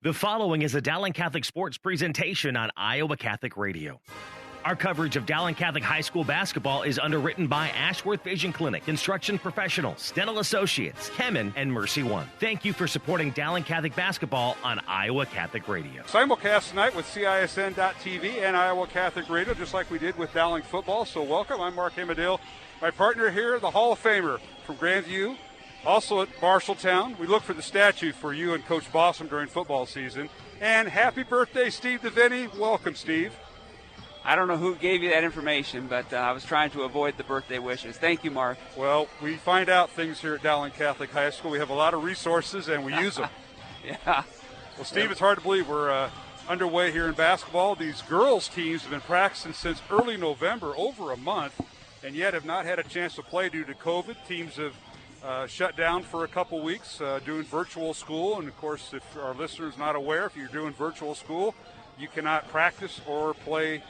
The following is a Dowling Catholic Sports presentation on Iowa Catholic Radio. Our coverage of Dowling Catholic High School basketball is underwritten by Ashworth Vision Clinic, Construction Professionals, Stennell Associates, Kemen, and Mercy One. Thank you for supporting Dowling Catholic basketball on Iowa Catholic Radio. Simulcast tonight with CISN.TV and Iowa Catholic Radio, just like we did with Dowling football. So welcome. I'm Mark Hamadale. My partner here, the Hall of Famer from Grandview, also at Marshalltown. We look for the statue for you and Coach Bossum during football season. And happy birthday, Steve DeVinny. Welcome, Steve. I don't know who gave you that information, but I was trying to avoid the birthday wishes. Thank you, Mark. Well, we find out things here at Dowling Catholic High School. We have a lot of resources, and we use them. Yeah. Well, Steve, it's hard to believe we're underway here in basketball. These girls' teams have been practicing since early November, over a month, and yet have not had a chance to play due to COVID. Teams have shut down for a couple weeks doing virtual school. And, of course, if our listeners are not aware, if you're doing virtual school, you cannot practice or play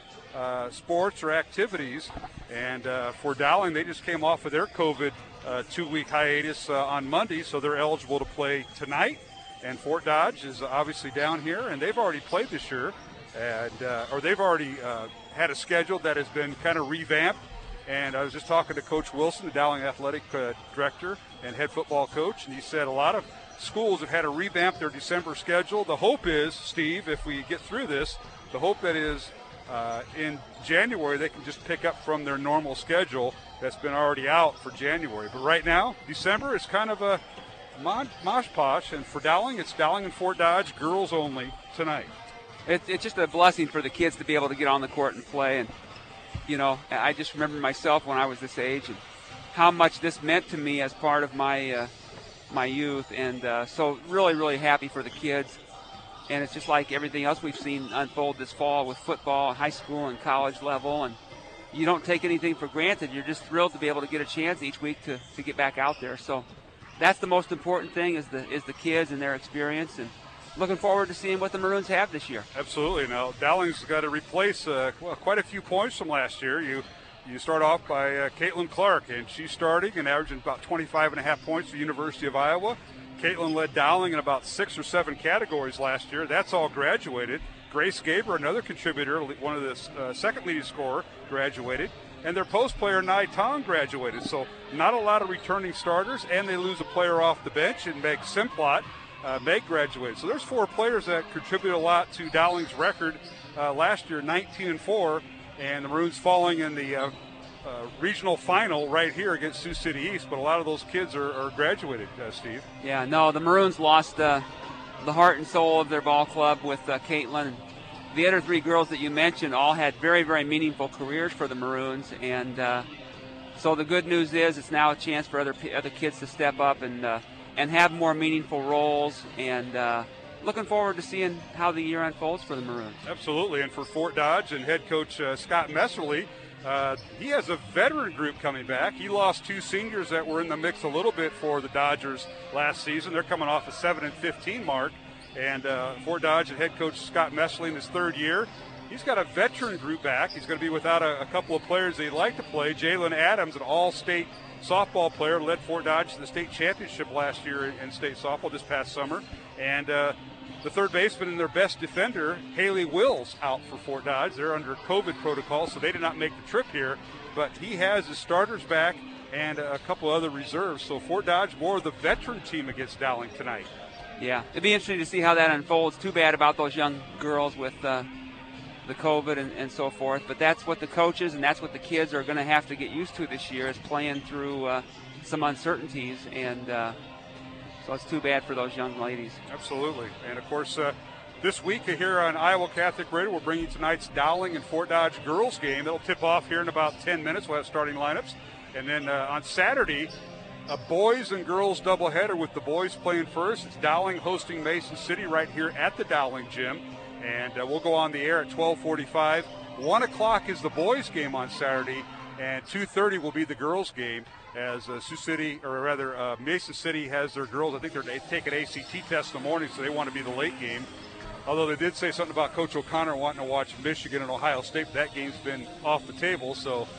sports or activities. And for Dowling, they just came off of their COVID 2-week hiatus on Monday, so they're eligible to play tonight. And Fort Dodge is obviously down here, and they've already played this year, and or they've already had a schedule that has been kind of revamped. And I was just talking to Coach Wilson, the Dowling athletic director and head football coach, and he said a lot of schools have had to revamp their December schedule. The hope is, Steve, if we get through this, the hope that is in January they can just pick up from their normal schedule that's been already out for January. But right now, December is kind of a mosh posh, and for Dowling, it's Dowling and Fort Dodge, girls only tonight. It's just a blessing for the kids to be able to get on the court and play. And, you know, I just remember myself when I was this age and how much this meant to me as part of my my youth. And so really, really happy for the kids. And it's just like everything else we've seen unfold this fall with football, high school and college level. And you don't take anything for granted. You're just thrilled to be able to get a chance each week to get back out there. So that's the most important thing is the kids and their experience. And looking forward to seeing what the Maroons have this year. Absolutely. Now, Dowling's got to replace quite a few points from last year. You start off by Caitlin Clark, and she's starting and averaging about 25.5 points for the University of Iowa. Caitlin led Dowling in about 6 or 7 categories last year. That's all graduated. Grace Gaber, another contributor, one of the second leading scorer, graduated. And their post player, Nai Tong, graduated. So not a lot of returning starters, and they lose a player off the bench, and Meg Simplot. Meg graduated. So there's 4 players that contribute a lot to Dowling's record last year, 19-4, and the Maroons falling in the regional final right here against Sioux City East. But a lot of those kids are graduated, Steve. Yeah, no, the Maroons lost the heart and soul of their ball club with Caitlin. The other 3 girls that you mentioned all had very, very meaningful careers for the Maroons, and so the good news is it's now a chance for other kids to step up and have more meaningful roles, and looking forward to seeing how the year unfolds for the Maroons. Absolutely, and for Fort Dodge and head coach Scott Messerly, he has a veteran group coming back. He lost 2 seniors that were in the mix a little bit for the Dodgers last season. They're coming off a 7-15 mark, and Fort Dodge and head coach Scott Messerly in his 3rd year. He's got a veteran group back. He's going to be without a couple of players they'd like to play. Jalen Adams, an all-state softball player, led Fort Dodge to the state championship last year in state softball this past summer. And the third baseman and their best defender, Haley Wills, out for Fort Dodge. They're under COVID protocol, so they did not make the trip here. But he has his starters back and a couple other reserves. So Fort Dodge, more of the veteran team against Dowling tonight. Yeah, it'd be interesting to see how that unfolds. Too bad about those young girls with the COVID and so forth. But that's what the coaches and that's what the kids are going to have to get used to this year is playing through some uncertainties. And so it's too bad for those young ladies. Absolutely. And, of course, this week here on Iowa Catholic Radio, we're bringing tonight's Dowling and Fort Dodge girls game. That'll tip off here in about 10 minutes. We'll have starting lineups. And then on Saturday, a boys and girls doubleheader with the boys playing first. It's Dowling hosting Mason City right here at the Dowling gym. And we'll go on the air at 12:45. 1 o'clock is the boys game on Saturday, and 2:30 will be the girls game as Mason City has their girls. I think they're taking ACT tests in the morning, so they want to be the late game. Although they did say something about Coach O'Connor wanting to watch Michigan and Ohio State, but that game's been off the table. So,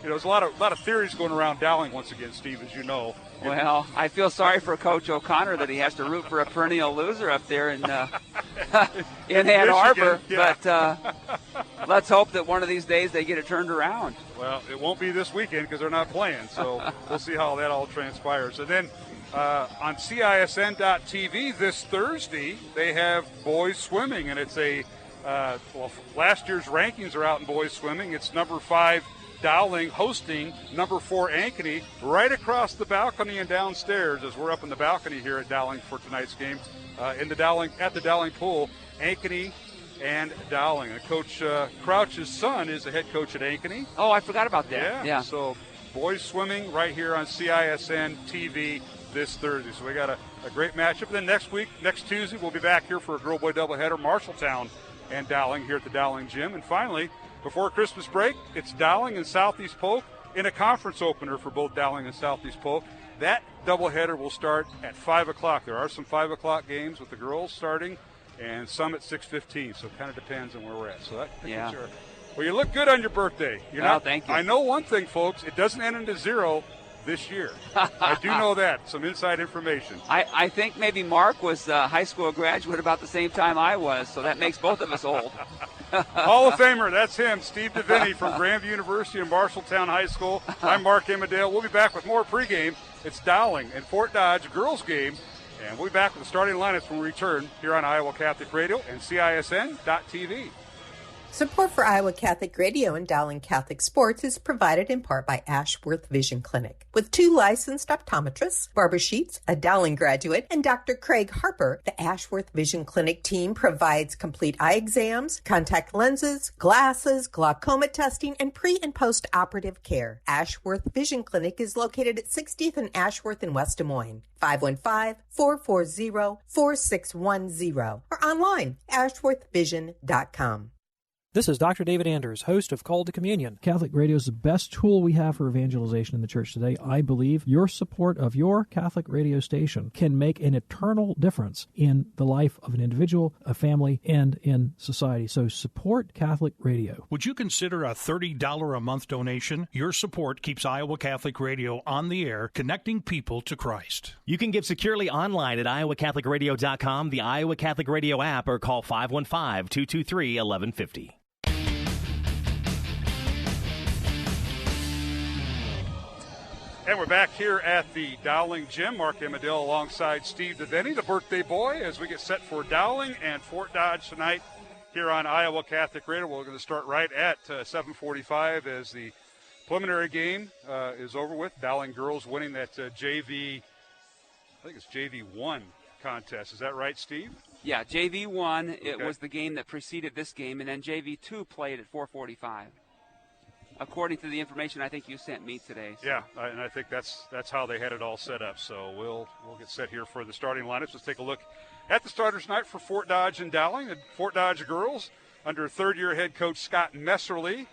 there's a lot of theories going around Dowling once again, Steve, as you know. Well, I feel sorry for Coach O'Connor that he has to root for a perennial loser up there in Ann Arbor. Yeah. But let's hope that one of these days they get it turned around. Well, it won't be this weekend because they're not playing, so we'll see how that all transpires. And then on CISN.TV this Thursday, they have boys swimming, and it's last year's rankings are out in boys swimming. It's number 5 Dowling hosting number 4 Ankeny right across the balcony and downstairs as we're up in the balcony here at Dowling for tonight's game at the Dowling pool. Ankeny and Dowling. And Coach Crouch's son is the head coach at Ankeny. Oh, I forgot about that. Yeah. So boys swimming right here on CISN TV this Thursday. So we got a great matchup. Then next Tuesday, we'll be back here for a girl-boy doubleheader, Marshalltown and Dowling here at the Dowling Gym. And finally, before Christmas break, it's Dowling and Southeast Polk in a conference opener for both Dowling and Southeast Polk. That doubleheader will start at 5 o'clock. There are some 5 o'clock games with the girls starting and some at 6:15, so it kind of depends on where we're at. So well, you look good on your birthday. Thank you. I know one thing, folks. It doesn't end in a 0 this year. I do know that. Some inside information. I think maybe Mark was a high school graduate about the same time I was, so that makes both of us old. Hall of Famer, that's him, Steve DeVinny from Grandview University and Marshalltown High School. I'm Mark Emmerdale. We'll be back with more pregame. It's Dowling and Fort Dodge girls game, and we'll be back with the starting lineups when we return here on Iowa Catholic Radio and CISN.TV. Support for Iowa Catholic Radio and Dowling Catholic Sports is provided in part by Ashworth Vision Clinic. With 2 licensed optometrists, Barbara Sheets, a Dowling graduate, and Dr. Craig Harper, the Ashworth Vision Clinic team provides complete eye exams, contact lenses, glasses, glaucoma testing, and pre- and post-operative care. Ashworth Vision Clinic is located at 60th and Ashworth in West Des Moines. 515-440-4610 or online, ashworthvision.com. This is Dr. David Anders, host of Called to Communion. Catholic Radio is the best tool we have for evangelization in the church today. I believe your support of your Catholic radio station can make an eternal difference in the life of an individual, a family, and in society. So support Catholic Radio. Would you consider a $30 a month donation? Your support keeps Iowa Catholic Radio on the air, connecting people to Christ. You can give securely online at iowacatholicradio.com, the Iowa Catholic Radio app, or call 515-223-1150. And we're back here at the Dowling Gym. Mark Emmerdale alongside Steve DeVinny, the birthday boy, as we get set for Dowling and Fort Dodge tonight here on Iowa Catholic Radio. We're going to start right at 7:45 as the preliminary game is over with. Dowling girls winning that JV 1 contest. Is that right, Steve? Yeah, JV 1, it was the game that preceded this game, and then JV 2 played at 4:45. According to the information I think you sent me today. So. Yeah, and I think that's how they had it all set up. So we'll get set here for the starting lineups. Let's take a look at the starters tonight for Fort Dodge and Dowling. The Fort Dodge girls under third-year head coach Scott Messerly.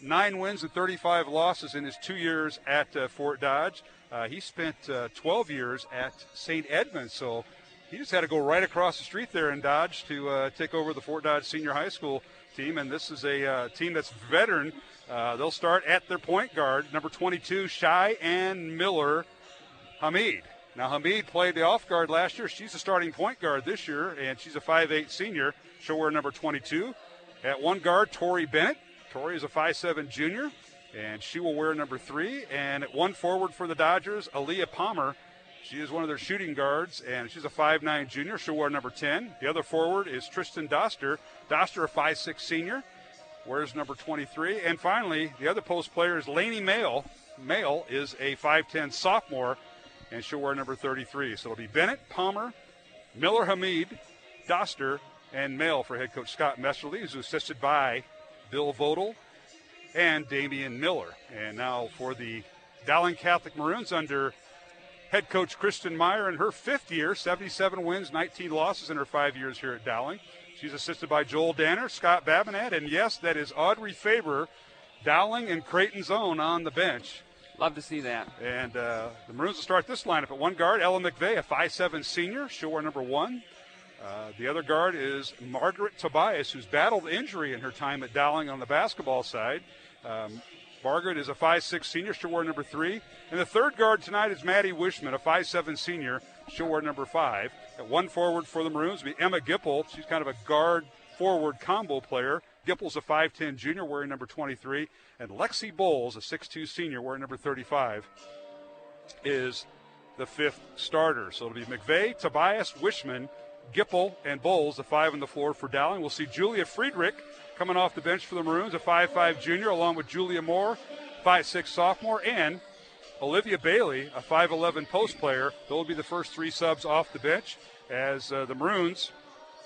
9 wins and 35 losses in his 2 years at Fort Dodge. He spent 12 years at St. Edmunds, so he just had to go right across the street there in Dodge to take over the Fort Dodge Senior High School team. And this is a team that's veteran. They'll start at their point guard, number 22, Cheyenne Miller Hamid. Now, Hamid played the off guard last year. She's a starting point guard this year, and she's a 5'8 senior. She'll wear number 22. At one guard, Tori Bennett. Tori is a 5'7 junior, and she will wear number 3. And at one forward for the Dodgers, Aaliyah Palmer. She is one of their shooting guards, and she's a 5'9 junior. She'll wear number 10. The other forward is Tristan Doster. Doster, a 5'6 senior, wears number 23. And finally, the other post player is Lainey Mail. Mail is a 5'10 sophomore, and she'll wear number 33. So it'll be Bennett, Palmer, Miller Hamid, Doster, and Mail for head coach Scott Messerly, who's assisted by Bill Waddle and Damian Miller. And now for the Dowling Catholic Maroons under head coach Kristen Meyer in her 5th year, 77 wins, 19 losses in her 5 years here at Dowling. She's assisted by Joel Danner, Scott Babinette, and yes, that is Audrey Faber, Dowling and Creighton's own on the bench. Love to see that. And the Maroons will start this lineup at one guard, Ella McVeigh, a 5'7 senior. She'll wear number 1. The other guard is Margaret Tobias, who's battled injury in her time at Dowling on the basketball side. Margaret is a 5'6" senior. She'll wear number 3. And the third guard tonight is Maddie Wishman, a 5'7" senior. She'll wear number 5. At one forward for the Maroons will be Emma Gipple. She's kind of a guard-forward combo player. Gipple's a 5'10" junior wearing number 23. And Lexi Bowles, a 6'2" senior wearing number 35, is the fifth starter. So it'll be McVeigh, Tobias, Wishman, Gipple, and Bowles, the 5 on the floor for Dowling. We'll see Julia Friedrich coming off the bench for the Maroons, a 5'5" junior, along with Julia Moore, 5'6" sophomore, and Olivia Bailey, a 5'11" post player. They'll be the first 3 subs off the bench, as the Maroons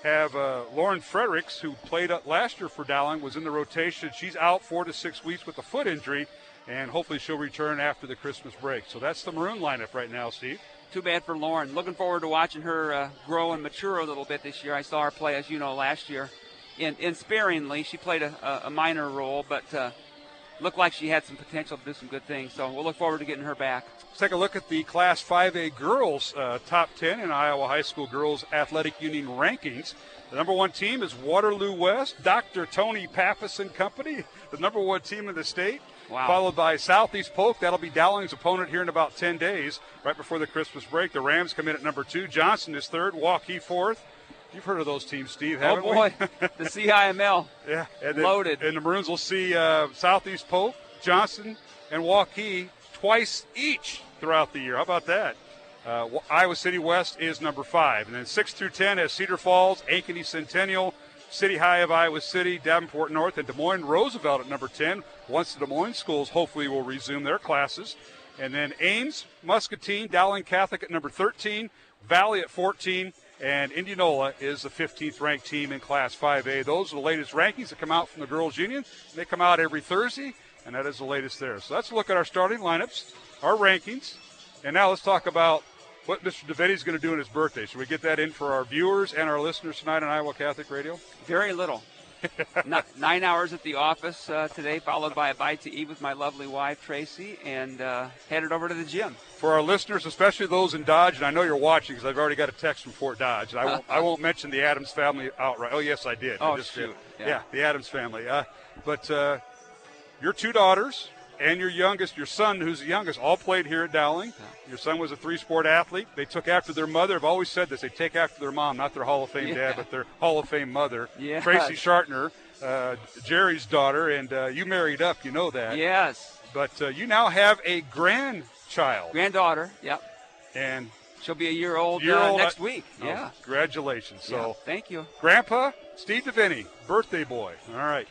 have Lauren Fredericks, who played last year for Dowling, was in the rotation. She's out 4 to 6 weeks with a foot injury, and hopefully she'll return after the Christmas break. So that's the Maroon lineup right now, Steve. Too bad for Lauren. Looking forward to watching her grow and mature a little bit this year. I saw her play, as you know, last year. In sparingly, she played a minor role, but looked like she had some potential to do some good things. So we'll look forward to getting her back. Let's take a look at the Class 5A girls top 10 in Iowa High School Girls Athletic Union rankings. The number 1 team is Waterloo West, Dr. Tony Pappas and Company, the number 1 team in the state. Wow. Followed by Southeast Polk. That'll be Dowling's opponent here in about 10 days, right before the Christmas break. The Rams come in at number 2. Johnson is 3rd. Waukee 4th. You've heard of those teams, Steve, haven't we? Oh, boy. The CIML. Yeah. And loaded. And the Maroons will see Southeast Polk, Johnson, and Waukee twice each throughout the year. How about that? Iowa City West is number 5. And then 6 through 10 has Cedar Falls, Ankeny Centennial, City High of Iowa City, Davenport North, and Des Moines Roosevelt at number 10. Once the Des Moines schools hopefully will resume their classes. And then Ames, Muscatine, Dowling Catholic at number 13, Valley at 14, and Indianola is the 15th ranked team in Class 5A. Those are the latest rankings that come out from the Girls Union. They come out every Thursday, and that is the latest there. So let's look at our starting lineups, our rankings, and now let's talk about what Mr. DeVetti's going to do on his birthday. Should we get that in for our viewers and our listeners tonight on Iowa Catholic Radio? Very little. 9 hours at the office today, followed by a bite to eat with my lovely wife, Tracy, and headed over to the gym. For our listeners, especially those in Dodge, and I know you're watching because I've already got a text from Fort Dodge. I won't mention the Adams family outright. Oh, yes, I did. Oh, shoot. Yeah, the Adams family. But your 2 daughters and your youngest, your son, who's the youngest, all played here at Dowling. Your son was a 3-sport athlete. They took after their mother. I've always said this. They take after their mom, not their Hall of Fame dad, but their Hall of Fame mother. Yes. Tracy Shartner, Jerry's daughter, and you married up. You know that. Yes. But you now have a grandchild. Granddaughter, yep. And she'll be a year old next week. Yeah. Congratulations. So, yeah, thank you. Grandpa, Steve DeVinny, birthday boy. All right.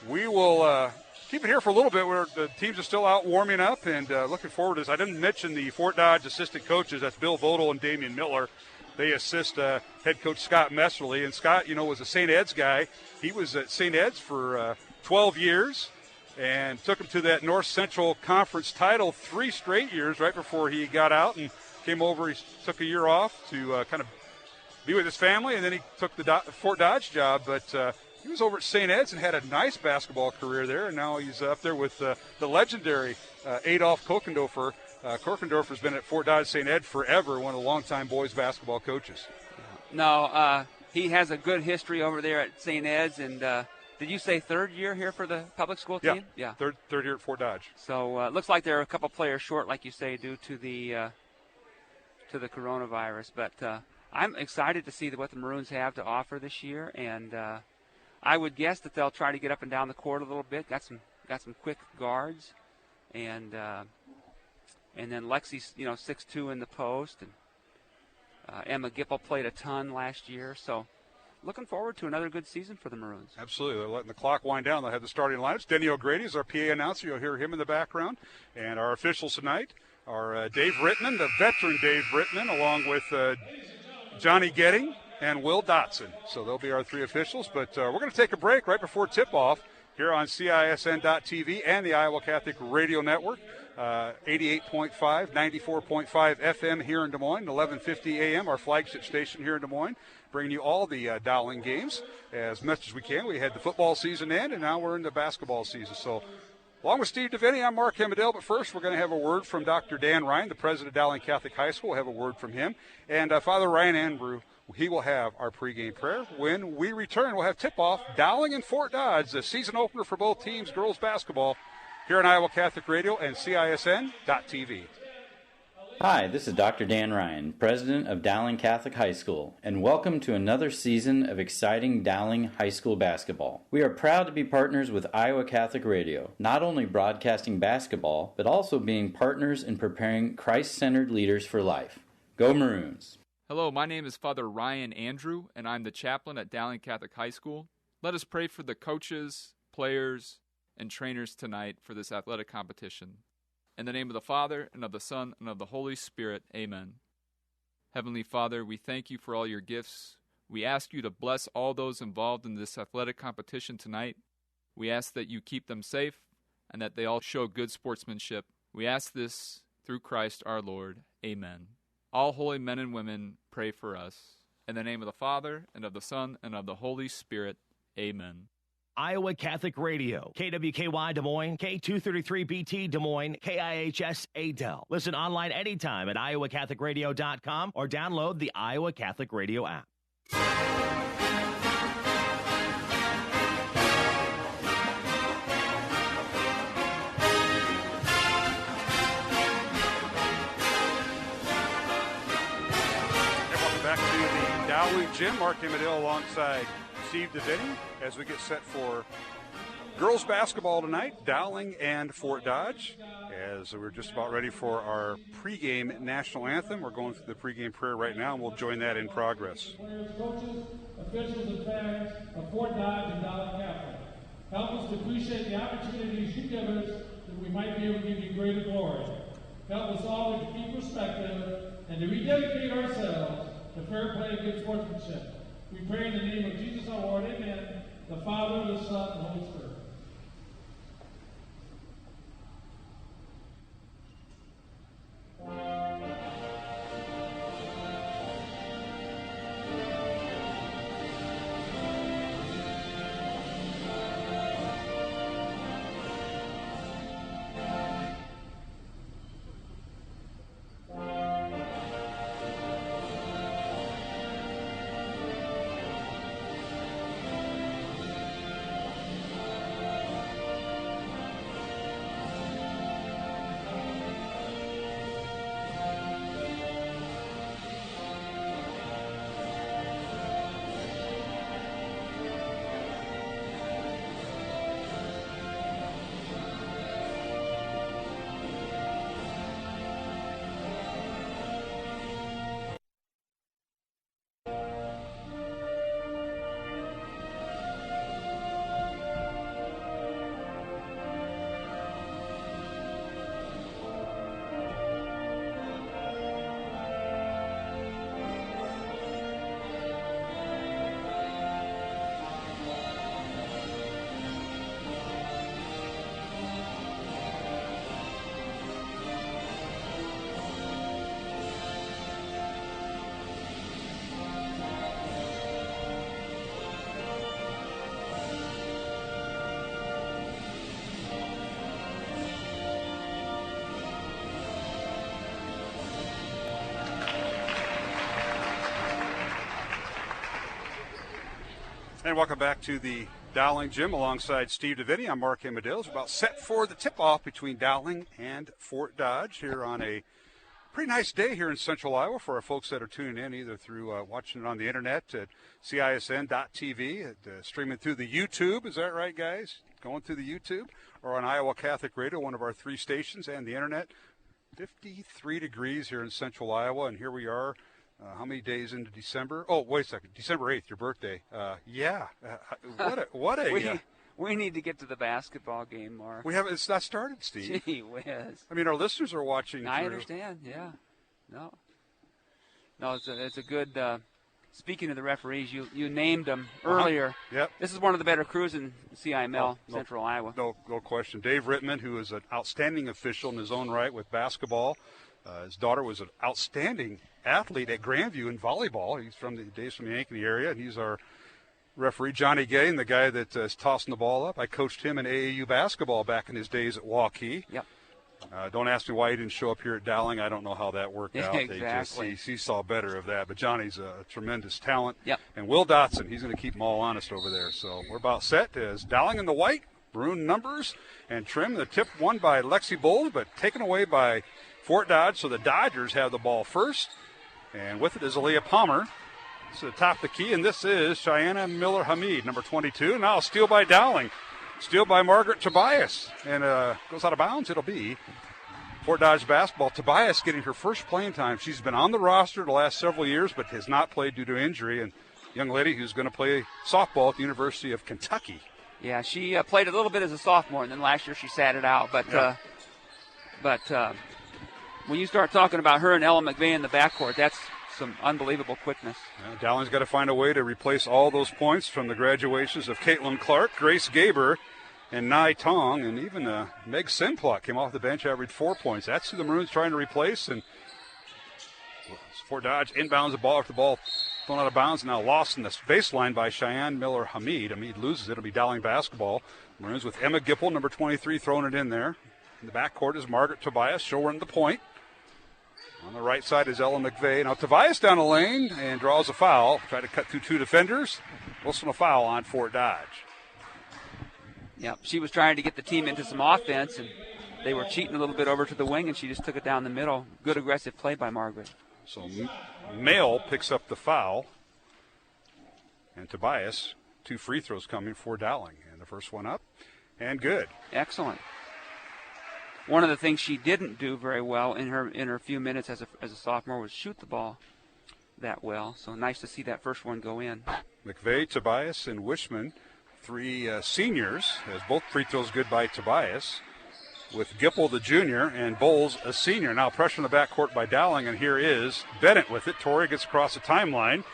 We will keep it here for a little bit where the teams are still out warming up and looking forward to this. I didn't mention the Fort Dodge assistant coaches. That's Bill Vodel and Damian Miller. They assist head coach Scott Messerly. And Scott, was a St. Ed's guy. He was at St. Ed's for 12 years and took him to that North Central Conference title 3 straight years right before he got out and came over. He took a year off to kind of be with his family, and then he took the Fort Dodge job. But he was over at St. Ed's and had a nice basketball career there, and now he's up there with the legendary Adolf Kokendorfer. Kokendorfer's been at Fort Dodge St. Ed forever, one of the longtime boys basketball coaches. No, he has a good history over there at St. Ed's, and did you say 3rd year here for the public school team? Yeah. Third year at Fort Dodge. So it looks like they're a couple players short, like you say, due to the coronavirus. But I'm excited to see what the Maroons have to offer this year, and I would guess that they'll try to get up and down the court a little bit. Got some quick guards, and then Lexi's 6'2" in the post, and Emma Gipple played a ton last year. So looking forward to another good season for the Maroons. Absolutely. They're letting the clock wind down. They'll have the starting lineups. Denny O'Grady is our PA announcer. You'll hear him in the background. And our officials tonight are Dave Rittman, the veteran Dave Rittman, along with Johnny Getting and Will Dotson. So they'll be our 3 officials. But we're going to take a break right before tip-off here on CISN.TV and the Iowa Catholic Radio Network. 88.5, 94.5 FM here in Des Moines, 1150 AM, our flagship station here in Des Moines, bringing you all the Dowling games as much as we can. We had the football season end, and now we're in the basketball season. So along with Steve DeVinny, I'm Mark Hemedale, but first we're going to have a word from Dr. Dan Ryan, the president of Dowling Catholic High School. We'll have a word from him. And Father Ryan Andrew, he will have our pregame prayer. When we return, we'll have tip-off, Dowling and Fort Dodge, the season opener for both teams, girls basketball, here on Iowa Catholic Radio and CISN.TV. Hi, this is Dr. Dan Ryan, president of Dowling Catholic High School, and welcome to another season of exciting Dowling High School basketball. We are proud to be partners with Iowa Catholic Radio, not only broadcasting basketball, but also being partners in preparing Christ-centered leaders for life. Go Maroons! Hello, my name is Father Ryan Andrew, and I'm the chaplain at Dowling Catholic High School. Let us pray for the coaches, players, and trainers tonight for this athletic competition. In the name of the Father, and of the Son, and of the Holy Spirit, amen. Heavenly Father, we thank you for all your gifts. We ask you to bless all those involved in this athletic competition tonight. We ask that you keep them safe, and that they all show good sportsmanship. We ask this through Christ our Lord, amen. All holy men and women, pray for us. In the name of the Father, and of the Son, and of the Holy Spirit, amen. Iowa Catholic Radio, KWKY Des Moines, K233BT Des Moines, KIHS Adel. Listen online anytime at iowacatholicradio.com or download the Iowa Catholic Radio app. And welcome back to the Dowling Gym. Mark Amadale alongside Steve DeVinny as we get set for girls basketball tonight, Dowling and Fort Dodge. As we're just about ready for our pregame national anthem, we're going through the pregame prayer right now, and we'll join that in progress. Players, coaches, officials, and fans of Fort Dodge and Dowling Catholic, help us to appreciate the opportunities you give us that we might be able to give you greater glory. Help us all to keep perspective and to rededicate ourselves to fair play and good sportsmanship. We pray in the name of Jesus our Lord, amen, the Father, the Son, and the Holy Spirit. And welcome back to the Dowling Gym alongside Steve DeVinny. I'm Mark Amadale. We're about set for the tip-off between Dowling and Fort Dodge here on a pretty nice day here in Central Iowa for our folks that are tuning in either through watching it on the internet at CISN.TV, streaming through the YouTube. Is that right, guys? Going through the YouTube, or on Iowa Catholic Radio, one of our three stations, and the internet. 53 degrees here in Central Iowa, and here we are. How many days into December? Oh, wait a second. December 8th, your birthday. We need to get to the basketball game, Mark. It's not started, Steve. Gee whiz. I mean, our listeners are watching. I understand, yeah. No, it's a good, speaking of the referees, you named them earlier. Yep. This is one of the better crews in CIML, Central Iowa. No question. Dave Rittman, who is an outstanding official in his own right with basketball. His daughter was an outstanding athlete at Grandview in volleyball. He's from the Ankeny area, and he's our referee. Johnny Gay, the guy that is tossing the ball up. I coached him in AAU basketball back in his days at Waukee. Yep. Don't ask me why he didn't show up here at Dowling. I don't know how that worked out. Exactly. He saw better of that. But Johnny's a tremendous talent. Yep. And Will Dotson, he's going to keep them all honest over there. So we're about set as Dowling in the white, maroon numbers and trim. The tip won by Lexi Bowles, but taken away by Fort Dodge, so the Dodgers have the ball first. And with it is Aaliyah Palmer. To the top of the key, and this is Cheyenne Miller-Hamid, number 22. Now a steal by Dowling. Steal by Margaret Tobias. And goes out of bounds. It'll be Fort Dodge basketball. Tobias getting her first playing time. She's been on the roster the last several years, but has not played due to injury. And young lady who's going to play softball at the University of Kentucky. Yeah, she played a little bit as a sophomore, and then last year she sat it out. But when you start talking about her and Ella McVeigh in the backcourt, that's some unbelievable quickness. Dowling's got to find a way to replace all those points from the graduations of Caitlin Clark, Grace Gaber, and Nai Tong, and even Meg Simplot came off the bench, averaged 4 points. That's who the Maroons trying to replace. And Fort Dodge inbounds the ball after the ball thrown out of bounds, now lost in the baseline by Cheyenne Miller-Hamid. Hamid loses it. It'll be Dowling basketball. Maroons with Emma Gipple, number 23, throwing it in there. In the backcourt is Margaret Tobias, showing the point. On the right side is Ella McVeigh. Now Tobias down the lane and draws a foul. Try to cut through two defenders. Wilson a foul on Fort Dodge. Yep, she was trying to get the team into some offense, and they were cheating a little bit over to the wing, and she just took it down the middle. Good aggressive play by Margaret. So Mail picks up the foul. And Tobias, 2 free throws coming for Dowling. And the first one up and good. Excellent. One of the things she didn't do very well in her few minutes as a sophomore was shoot the ball that well. So nice to see that first one go in. McVeigh, Tobias, and Wishman, 3 seniors, as both free throws good by Tobias, with Gipple, the junior, and Bowles, a senior. Now pressure in the backcourt by Dowling, and here is Bennett with it. Torrey gets across the timeline,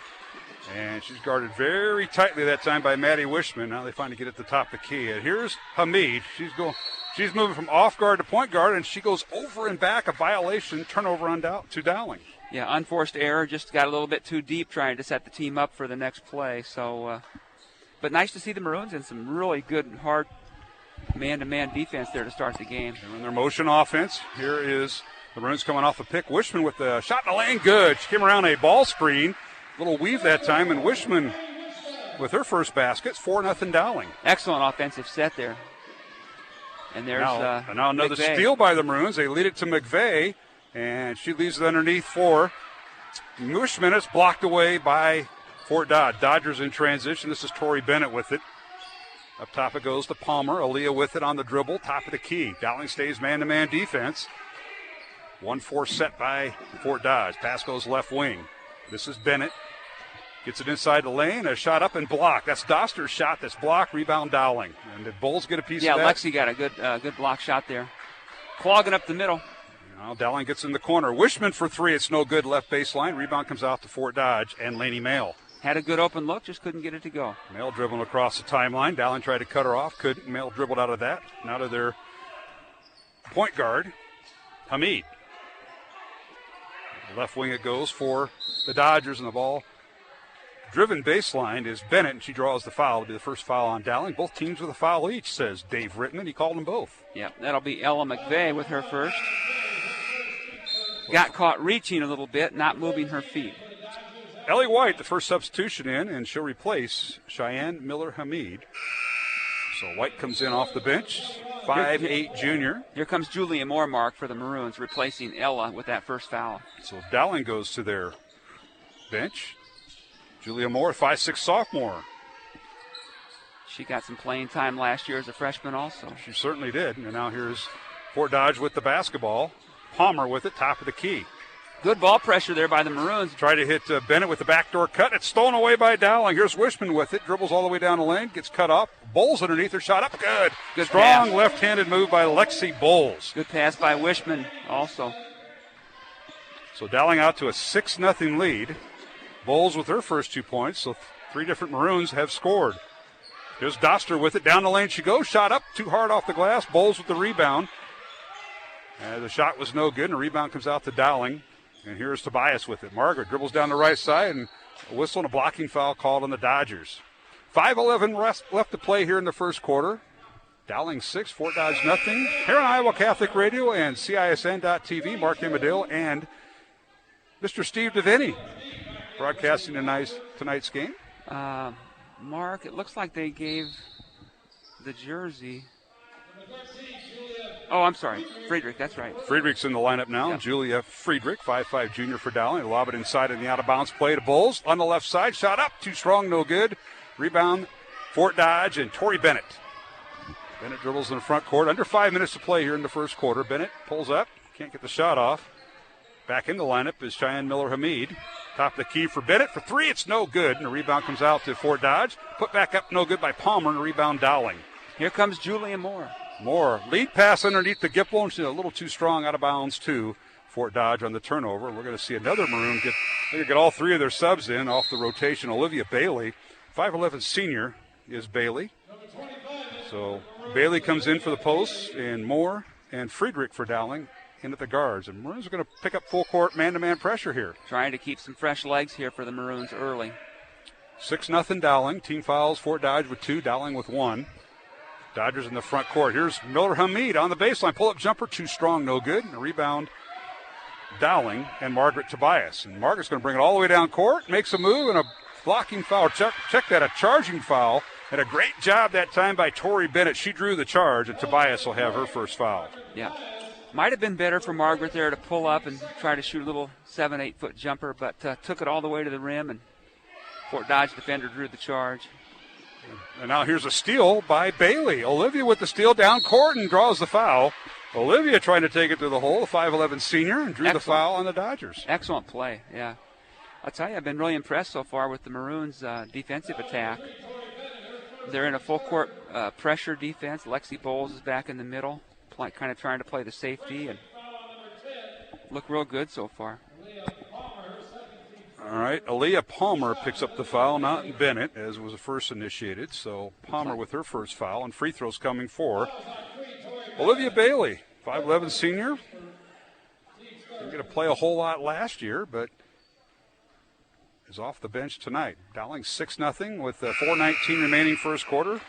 and she's guarded very tightly that time by Maddie Wishman. Now they finally get at the top of the key. And here's Hamid. She's moving from off guard to point guard, and she goes over and back, a violation, turnover to Dowling. Yeah, unforced error, just got a little bit too deep trying to set the team up for the next play. So, but nice to see the Maroons in some really good, hard man-to-man defense there to start the game. And in their motion offense, here is the Maroons coming off a pick. Wishman with the shot in the lane, good. She came around a ball screen, little weave that time, and Wishman with her first basket. It's 4-0 Dowling. Excellent offensive set there. And there's now another McVeigh. steal by the Maroons. They lead it to McVeigh, and she leaves it underneath for Wishman. It's blocked away by Fort Dodge. Dodgers in transition. This is Tori Bennett with it. Up top it goes to Palmer. Aaliyah with it on the dribble. Top of the key. Dowling stays man-to-man defense. 1-4 set by Fort Dodge. Pass goes left wing. This is Bennett. Gets it inside the lane. A shot up and blocked. That's Doster's shot that's blocked. Rebound Dowling. And the Bulls get a piece of that. Yeah, Lexi got a good block shot there. Clogging up the middle. Now Dowling gets in the corner. Wishman for 3. It's no good. Left baseline. Rebound comes out to Fort Dodge and Laney Mail. Had a good open look, just couldn't get it to go. Mail dribbling across the timeline. Dowling tried to cut her off. Couldn't. Mail dribbled out of that. Now to their point guard, Hamid. Left wing it goes for the Dodgers, and the ball driven baseline is Bennett, and she draws the foul. It'll be the first foul on Dowling. Both teams with a foul each, says Dave Rittman. He called them both. Yeah, that'll be Ella McVeigh with her first. Got caught reaching a little bit, not moving her feet. Ellie White, the first substitution in, and she'll replace Cheyenne Miller-Hamid. So White comes in off the bench, 5'8" junior. Here comes Julia Moore, Mark, for the Maroons, replacing Ella with that first foul. So Dowling goes to their bench. Julia Moore, 5'6" sophomore. She got some playing time last year as a freshman also. She certainly did. And now here's Fort Dodge with the basketball. Palmer with it, top of the key. Good ball pressure there by the Maroons. Try to hit Bennett with the backdoor cut. It's stolen away by Dowling. Here's Wishman with it. Dribbles all the way down the lane. Gets cut off. Bowles underneath her. Shot up. Good. Strong pass. Left-handed move by Lexi Bowles. Good pass by Wishman also. So Dowling out to a 6-0 lead. Bowles with her first 2 points. So 3 different Maroons have scored. Here's Doster with it. Down the lane she goes. Shot up. Too hard off the glass. Bowles with the rebound. The shot was no good. And the rebound comes out to Dowling. And here's Tobias with it. Margaret dribbles down the right side, and a whistle and a blocking foul called on the Dodgers. 5:11 left to play here in the first quarter. Dowling 6, Fort Dodge nothing. Here on Iowa Catholic Radio and CISN.TV, Mark Amadale and Mr. Steve DeVinny broadcasting tonight's game. Mark, it looks like they gave the jersey. Oh, I'm sorry. Friedrich, that's right. Friedrich's in the lineup now. Yeah. Julia Friedrich, 5'5" junior for Dowling. They lob it inside in the out-of-bounds play to Bulls. On the left side, shot up, too strong, no good. Rebound, Fort Dodge and Tori Bennett. Bennett dribbles in the front court. Under 5 minutes to play here in the first quarter. Bennett pulls up, can't get the shot off. Back in the lineup is Cheyenne Miller-Hamid. Top of the key for Bennett for three. It's no good. And the rebound comes out to Fort Dodge. Put back up, no good by Palmer, and the rebound Dowling. Here comes Julia Moore. Moore, lead pass underneath the Gipple, and she's a little too strong out of bounds to Fort Dodge on the turnover. We're going to see another Maroon get all three of their subs in off the rotation. Olivia Bailey, 5'11" senior is Bailey. So Bailey comes in for the posts, and Moore and Friedrich for Dowling in at the guards. And Maroons are going to pick up full court man-to-man pressure here. Trying to keep some fresh legs here for the Maroons early. 6-0 Dowling. Team fouls, Fort Dodge with 2, Dowling with 1. Dodgers in the front court. Here's Miller-Hamid on the baseline. Pull-up jumper, too strong, no good. And a rebound, Dowling and Margaret Tobias. And Margaret's going to bring it all the way down court, makes a move, and a blocking foul. Check that, a charging foul. And a great job that time by Tori Bennett. She drew the charge, and Tobias will have her first foul. Yeah. Might have been better for Margaret there to pull up and try to shoot a little 7-8 foot jumper, but took it all the way to the rim, and Fort Dodge defender drew the charge. And now here's a steal by Bailey. Olivia with the steal down court and draws the foul. Olivia trying to take it to the hole, the 5'11" senior, and drew the foul on the Dodgers. Excellent play, yeah. I'll tell you, I've been really impressed so far with the Maroons' defensive attack. They're in a full court pressure defense. Lexi Bowles is back in the middle, kind of trying to play the safety, and look real good so far. All right, Aaliyah Palmer picks up the foul, not Bennett, as was the first initiated. So Palmer with her first foul, and free throws coming for Olivia Bailey, 5'11" senior. Didn't get to play a whole lot last year, but is off the bench tonight. Dowling 6-0 with 4:19 remaining first quarter.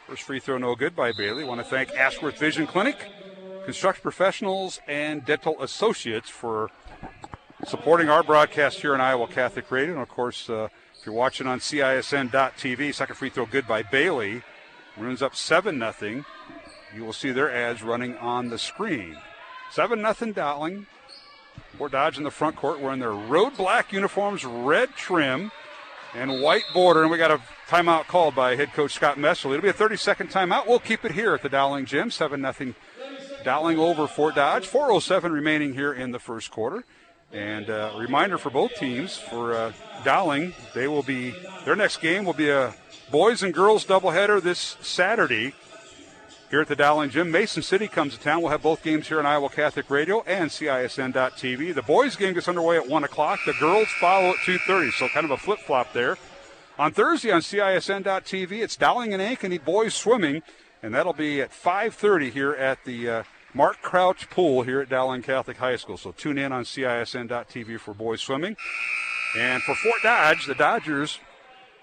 First free throw no good by Bailey. Want to thank Ashworth Vision Clinic, Construction Professionals, and Dental Associates for supporting our broadcast here on Iowa Catholic Radio. And, of course, if you're watching on CISN.TV, second free throw good by Bailey. Maroons up 7-0. You will see their ads running on the screen. 7-0 Dowling. Fort Dodge in the front court wearing their road black uniforms, red trim, and white border. And we got a timeout called by head coach Scott Messerly. It'll be a 30-second timeout. We'll keep it here at the Dowling Gym. 7-0 Dowling over Fort Dodge. 4:07 remaining here in the first quarter. And a reminder for both teams, for Dowling, their next game will be a boys and girls doubleheader this Saturday here at the Dowling Gym. Mason City comes to town. We'll have both games here on Iowa Catholic Radio and CISN.TV. The boys game gets underway at 1 o'clock. The girls follow at 2:30, so kind of a flip-flop there. On Thursday on CISN.TV, it's Dowling and Ankeny boys swimming, and that'll be at 5:30 here at the Mark Crouch Pool here at Dowling Catholic High School. So tune in on CISN.TV for boys swimming. And for Fort Dodge, the Dodgers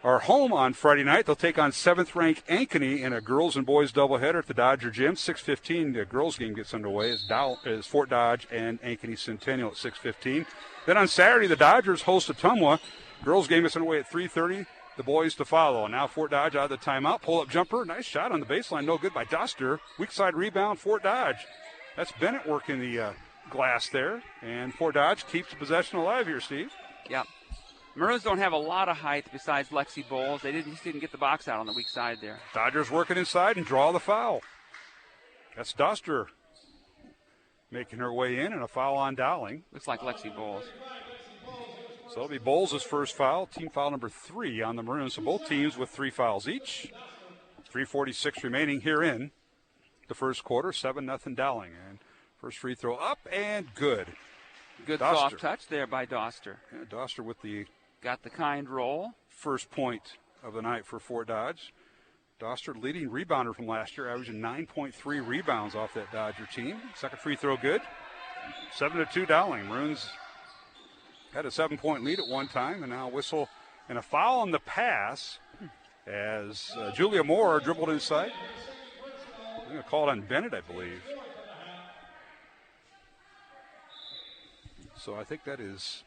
are home on Friday night. They'll take on 7th-ranked Ankeny in a girls and boys doubleheader at the Dodger Gym. 6:15, the girls game gets underway as Fort Dodge and Ankeny Centennial at 6:15. Then on Saturday, the Dodgers host Ottumwa. Girls game gets underway at 3:30. The boys to follow. And now Fort Dodge out of the timeout. Pull-up jumper. Nice shot on the baseline. No good by Doster. Weak side rebound, Fort Dodge. That's Bennett working the glass there. And Fort Dodge keeps the possession alive here, Steve. Yeah. Maroons don't have a lot of height besides Lexi Bowles. They just didn't get the box out on the weak side there. Dodgers working inside and draw the foul. That's Doster making her way in, and a foul on Dowling. Looks like Lexi Bowles. So it'll be Bowles' first foul, team foul number 3 on the Maroons. So both teams with 3 fouls each. 3:46 remaining here in the first quarter. 7-0 Dowling. And first free throw up and good. Good Doster. soft touch there by Doster. Yeah, Doster with the got the kind roll. First point of the night for Fort Dodge. Doster, leading rebounder from last year, averaging 9.3 rebounds off that Dodger team. Second free throw good. 7-2 Dowling. Maroons had a 7-point lead at one time, and now whistle and a foul on the pass as Julia Moore dribbled inside. I'm going to call it on Bennett, I believe. So I think that is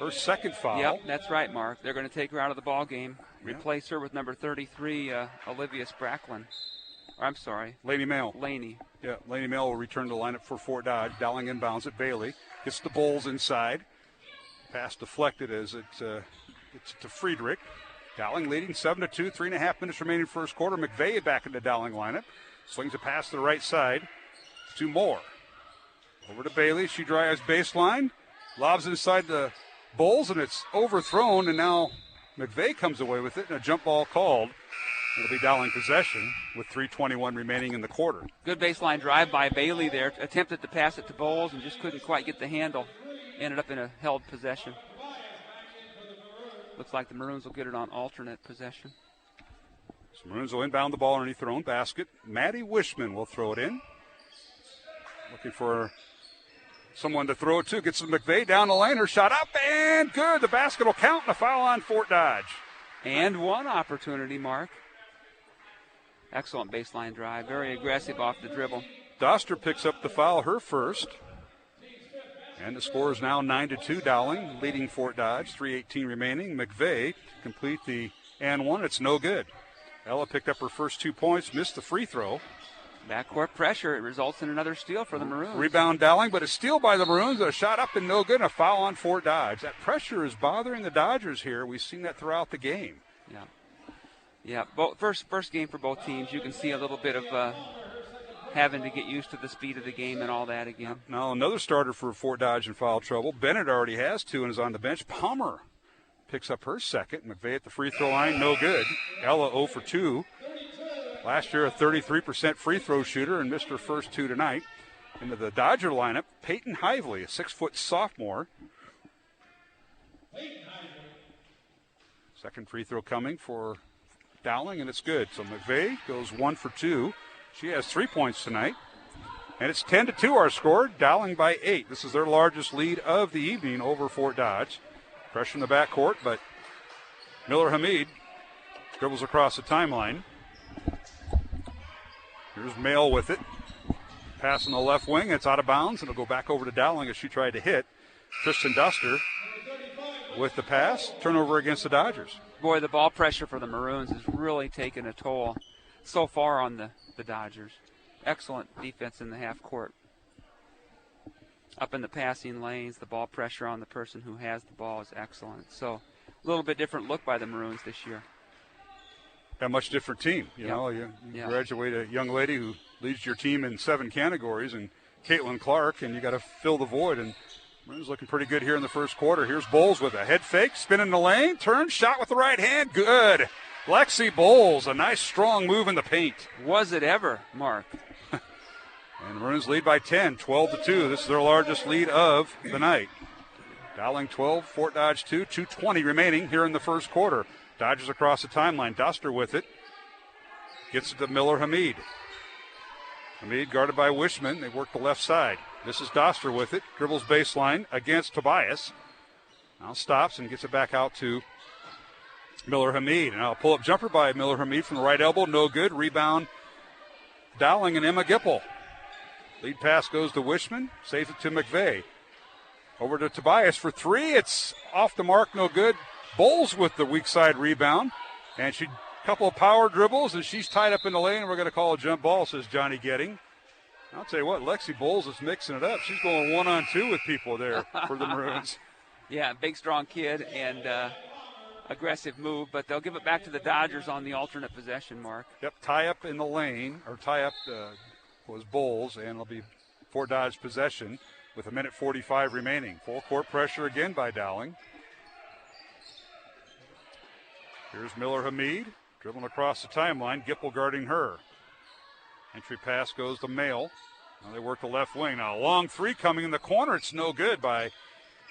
Her second foul. Yep, that's right, Mark. They're going to take her out of the ball game, replace her with number 33, Olivia Spracklin. I'm sorry. Laney Mail. Laney. Yeah, Laney Mail will return to lineup for Fort Dodge. Dowling inbounds at Bailey. Gets the Bulls inside. Pass deflected as it's to Friedrich. Dowling leading 7-2, 3.5 minutes remaining first quarter. McVeigh back in the Dowling lineup. Swings a pass to the right side to Moore. Over to Bailey. She drives baseline. Lobs inside the Bulls, and it's overthrown, and now McVeigh comes away with it, and a jump ball called. It'll be Dowling possession with 3:21 remaining in the quarter. Good baseline drive by Bailey there. Attempted to pass it to Bowles and just couldn't quite get the handle. Ended up in a held possession. Looks like the Maroons will get it on alternate possession. So Maroons will inbound the ball underneath their own basket. Maddie Wishman will throw it in. Looking for someone to throw it to. Gets McVeigh down the lane. Her shot up and good. The basket will count and a foul on Fort Dodge. And one opportunity, Mark. Excellent baseline drive. Very aggressive off the dribble. Doster picks up the foul, her first. And the score is now 9-2. Dowling leading Fort Dodge. 3:18 remaining. McVeigh complete the and one. It's no good. Ella picked up her first 2 points, missed the free throw. Backcourt pressure. It results in another steal for the Maroons. Rebound Dowling, but a steal by the Maroons. A shot up and no good. And a foul on Fort Dodge. That pressure is bothering the Dodgers here. We've seen that throughout the game. Yeah. Yeah, first game for both teams. You can see a little bit of having to get used to the speed of the game and all that again. Now another starter for Fort Dodge in foul trouble. Bennett already has 2 and is on the bench. Palmer picks up her second. McVeigh at the free throw line, no good. Ella 0 for 2. Last year a 33% free throw shooter and missed her first 2 tonight. Into the Dodger lineup, Peyton Hively, a 6-foot sophomore. Second free throw coming for Dowling, and it's good. So McVeigh goes 1 for 2. She has 3 points tonight. And it's 10-2 our score. Dowling by 8. This is their largest lead of the evening over Fort Dodge. Pressure in the backcourt, but Miller Hamid dribbles across the timeline. Here's Mail with it. Pass on the left wing. It's out of bounds, and it'll go back over to Dowling as she tried to hit. Tristan Duster with the pass. Turnover against the Dodgers. Boy, the ball pressure for the Maroons has really taken a toll so far on the Dodgers. Excellent defense in the half court. Up in the passing lanes, the ball pressure on the person who has the ball is excellent. So a little bit different look by the Maroons this year. A much different team. You know, you graduate a young lady who leads your team in 7 categories, and Caitlin Clark, and you got to fill the void. And Maroons looking pretty good here in the first quarter. Here's Bowles with a head fake, spin in the lane, turn, shot with the right hand, good. Lexi Bowles, a nice strong move in the paint. Was it ever, Mark? And the Maroons lead by 10, 12-2. This is their largest lead of the night. Dowling 12, Fort Dodge 2, 2:20 remaining here in the first quarter. Dodgers across the timeline. Duster with it. Gets it to Miller Hamid. Hamid guarded by Wishman. They work the left side. This is Doster with it. Dribbles baseline against Tobias. Now stops and gets it back out to Miller Hamid. And now a pull-up jumper by Miller Hamid from the right elbow. No good. Rebound Dowling and Emma Gipple. Lead pass goes to Wishman. Saves it to McVeigh. Over to Tobias for 3. It's off the mark. No good. Bowles with the weak side rebound. And she couple of power dribbles, and she's tied up in the lane. We're going to call a jump ball, says Johnny Getting. I'll tell you what, Lexi Bowles is mixing it up. She's going 1-on-2 with people there for the Maroons. Yeah, big, strong kid and aggressive move, but they'll give it back to the Dodgers on the alternate possession, Mark. Yep, tie up in the lane, or tie up was Bowles, and it'll be Fort Dodge possession with 1:45 remaining. Full court pressure again by Dowling. Here's Miller Hamid. Dribbling across the timeline, Gipple guarding her. Entry pass goes to Mail. Now they work the left wing. Now a long 3 coming in the corner. It's no good by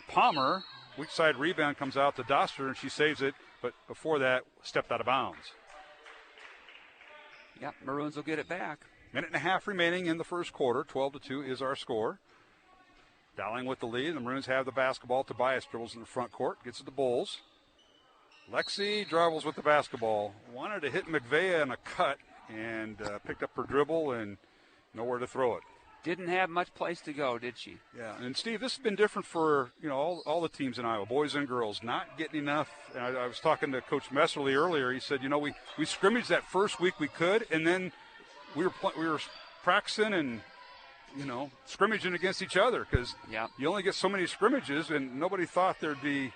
Palmer. Weak side rebound comes out to Doster, and she saves it. But before that, stepped out of bounds. Yep, Maroons will get it back. 1.5 remaining in the first quarter. 12-2 is our score. Dowling with the lead. The Maroons have the basketball. Tobias dribbles in the front court. Gets it to Bulls. Lexi dribbles with the basketball. Wanted to hit McVeigh on a cut and picked up her dribble and nowhere to throw it. didn't have much place to go, did she? Yeah, and Steve, this has been different for, all the teams in Iowa, boys and girls, not getting enough. And I was talking to Coach Messerly earlier. He said, we scrimmaged that first week we could, and then we were practicing and, scrimmaging against each other because you only get so many scrimmages, and nobody thought there'd be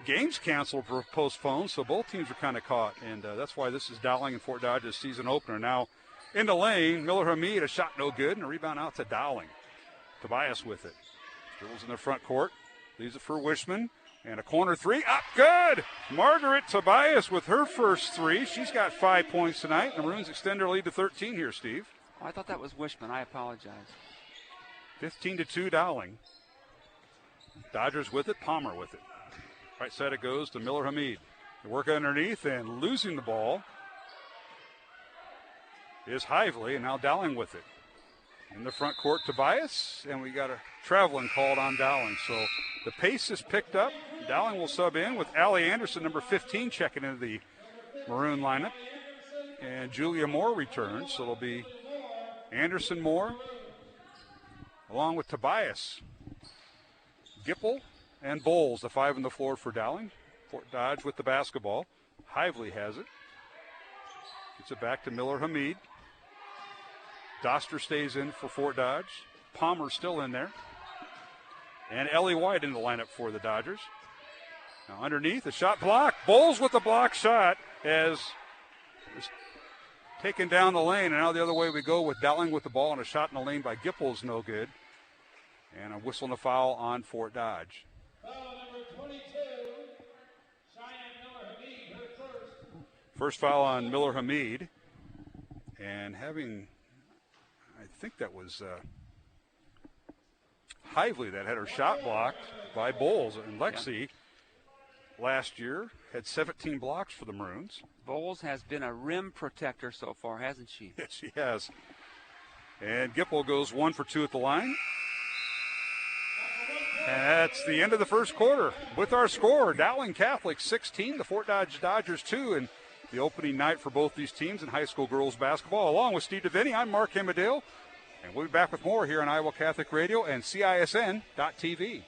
games canceled or postponed, so both teams are kind of caught, and that's why this is Dowling and Fort Dodge's season opener. Now, in the lane, Miller Hamid, a shot no good, and a rebound out to Dowling. Tobias with it. Dribbles in the front court, leaves it for Wishman, and a corner three, up good! Margaret Tobias with her first three. She's got 5 points tonight, and the Maroons extend their lead to 13 here, Steve. Oh, I thought that was Wishman. I apologize. 15-2 Dowling. Dodgers with it, Palmer with it. Right side it goes to Miller Hamid. They work underneath, and losing the ball is Hively, and now Dowling with it. In the front court, Tobias, and we got a traveling called on Dowling. So the pace is picked up. Dowling will sub in with Allie Anderson, number 15, checking into the Maroon lineup. And Julia Moore returns, so it'll be Anderson Moore along with Tobias. Gipple and Bowles, the 5 on the floor for Dowling. Fort Dodge with the basketball. Hively has it. Gets it back to Miller Hamid. Doster stays in for Fort Dodge. Palmer still in there. And Ellie White in the lineup for the Dodgers. Now underneath, a shot block. Bowles with the block shot as it's taken down the lane. And now the other way we go with Dowling with the ball, and a shot in the lane by Gipple is no good. And a whistle and a foul on Fort Dodge. Foul number 22, Cheyenne Miller Hamid, her first. First foul on Miller Hamid. And I think that was Hively that had her shot blocked by Bowles. And Lexi last year had 17 blocks for the Maroons. Bowles has been a rim protector so far, hasn't she? Yes, she has. And Gipple goes 1 for 2 at the line. And that's the end of the first quarter. With our score, Dowling Catholic 16, the Fort Dodge Dodgers 2, and the opening night for both these teams in high school girls basketball. Along with Steve DeVinny, I'm Mark Hemedale, and we'll be back with more here on Iowa Catholic Radio and CISN.TV.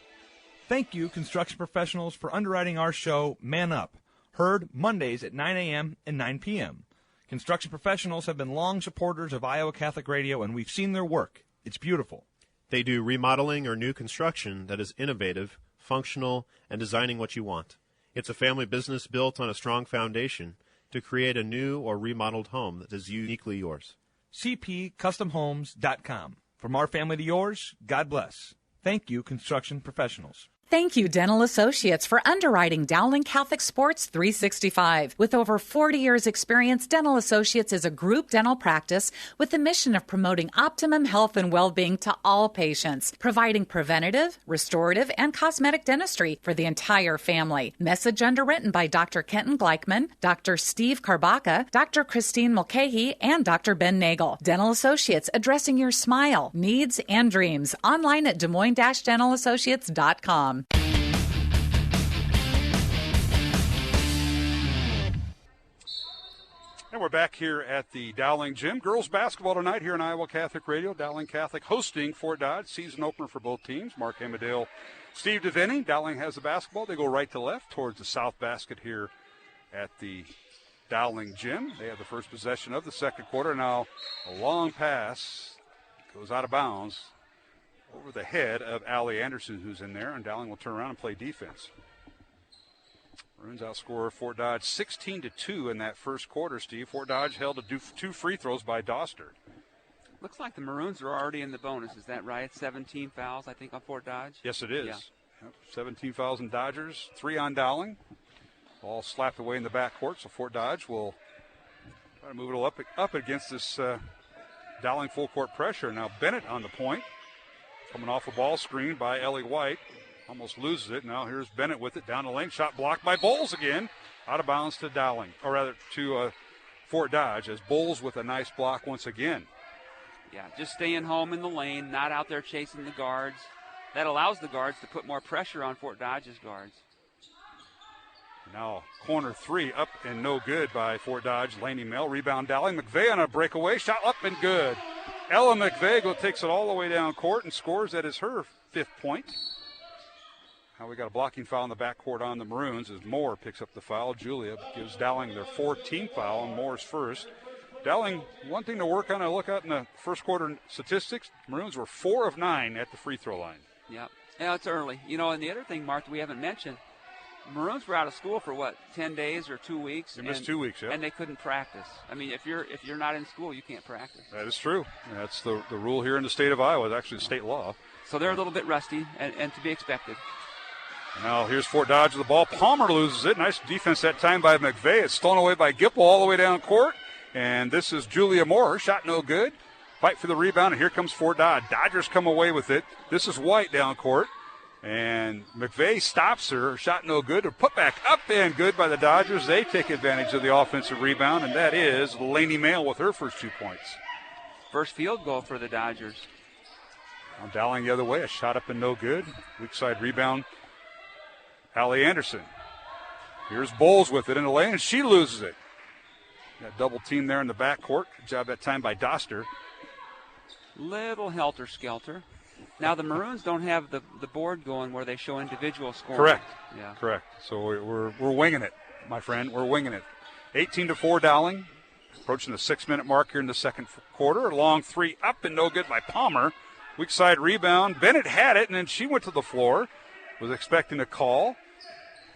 Thank you, construction professionals, for underwriting our show, Man Up, heard Mondays at 9 a.m. and 9 p.m. Construction professionals have been long supporters of Iowa Catholic Radio, and we've seen their work. It's beautiful. They do remodeling or new construction that is innovative, functional, and designing what you want. It's a family business built on a strong foundation to create a new or remodeled home that is uniquely yours. CPCustomHomes.com. From our family to yours, God bless. Thank you, construction professionals. Thank you, Dental Associates, for underwriting Dowling Catholic Sports 365. With over 40 years' experience, Dental Associates is a group dental practice with the mission of promoting optimum health and well-being to all patients, providing preventative, restorative, and cosmetic dentistry for the entire family. Message underwritten by Dr. Kenton Gleichman, Dr. Steve Karbaka, Dr. Christine Mulcahy, and Dr. Ben Nagel. Dental Associates, addressing your smile, needs, and dreams. Online at DesMoines-DentalAssociates.com. And we're back here at the Dowling Gym. Girls basketball tonight here on Iowa Catholic Radio. Dowling Catholic hosting Fort Dodge. Season opener for both teams. Mark Hemedale, Steve DeVinny. Dowling has the basketball. They go right to left towards the south basket here at the Dowling Gym. They have the first possession of the second quarter. Now a long pass goes out of bounds over the head of Allie Anderson, who's in there, and Dowling will turn around and play defense. Maroons outscore Fort Dodge 16-2 in that first quarter, Steve. Fort Dodge held to do 2 free throws by Doster. Looks like the Maroons are already in the bonus. Is that right? 17 fouls, I think, on Fort Dodge? Yes, it is. Yeah. Yep, 17 fouls in Dodgers, 3 on Dowling. All slapped away in the backcourt, so Fort Dodge will try to move it up against this Dowling full court pressure. Now Bennett on the point. Coming off a ball screen by Ellie White. Almost loses it. Now here's Bennett with it down the lane. Shot blocked by Bowles again. Out of bounds to Dowling. Or rather to Fort Dodge, as Bowles with a nice block once again. Yeah, just staying home in the lane, not out there chasing the guards. That allows the guards to put more pressure on Fort Dodge's guards. Now corner 3 up and no good by Fort Dodge. Laney Mel. Rebound Dowling. McVeigh on a breakaway. Shot up and good. Ella McVeigel takes it all the way down court and scores. That is her 5th point. Now we got a blocking foul in the backcourt on the Maroons as Moore picks up the foul. Julia gives Dowling their 14th foul, and Moore's first. Dowling, one thing to work on, I look at in the first quarter statistics, Maroons were 4 of 9 at the free throw line. Yeah, it's early. And the other thing, Mark, that we haven't mentioned, Maroons were out of school for 10 days or 2 weeks? They missed 2 weeks, yeah. And they couldn't practice. I mean, if you're not in school, you can't practice. That is true. That's the rule here in the state of Iowa. It's actually the state law. So they're a little bit rusty, and to be expected. Now here's Fort Dodge with the ball. Palmer loses it. Nice defense that time by McVeigh. It's stolen away by Gipple all the way down court. And this is Julia Moore. Shot no good. Fight for the rebound, and here comes Fort Dodge. Dodgers come away with it. This is White down court. And McVeigh stops her. Shot no good. A put back up and good by the Dodgers. They take advantage of the offensive rebound, and that is Lainey Mail with her first 2 points. First field goal for the Dodgers. Now Dowling the other way. A shot up and no good. Weak side rebound. Allie Anderson. Here's Bowles with it in the lane, and she loses it. Got double team there in the backcourt. Good job that time by Doster. Little helter-skelter. Now the Maroons don't have the board going where they show individual scoring. Correct. Yeah. Correct. So we're winging it, my friend. We're winging it. 18-4 Dowling. Approaching the 6-minute mark here in the second quarter. A long three up and no good by Palmer. Weak side rebound. Bennett had it, and then she went to the floor. Was expecting a call.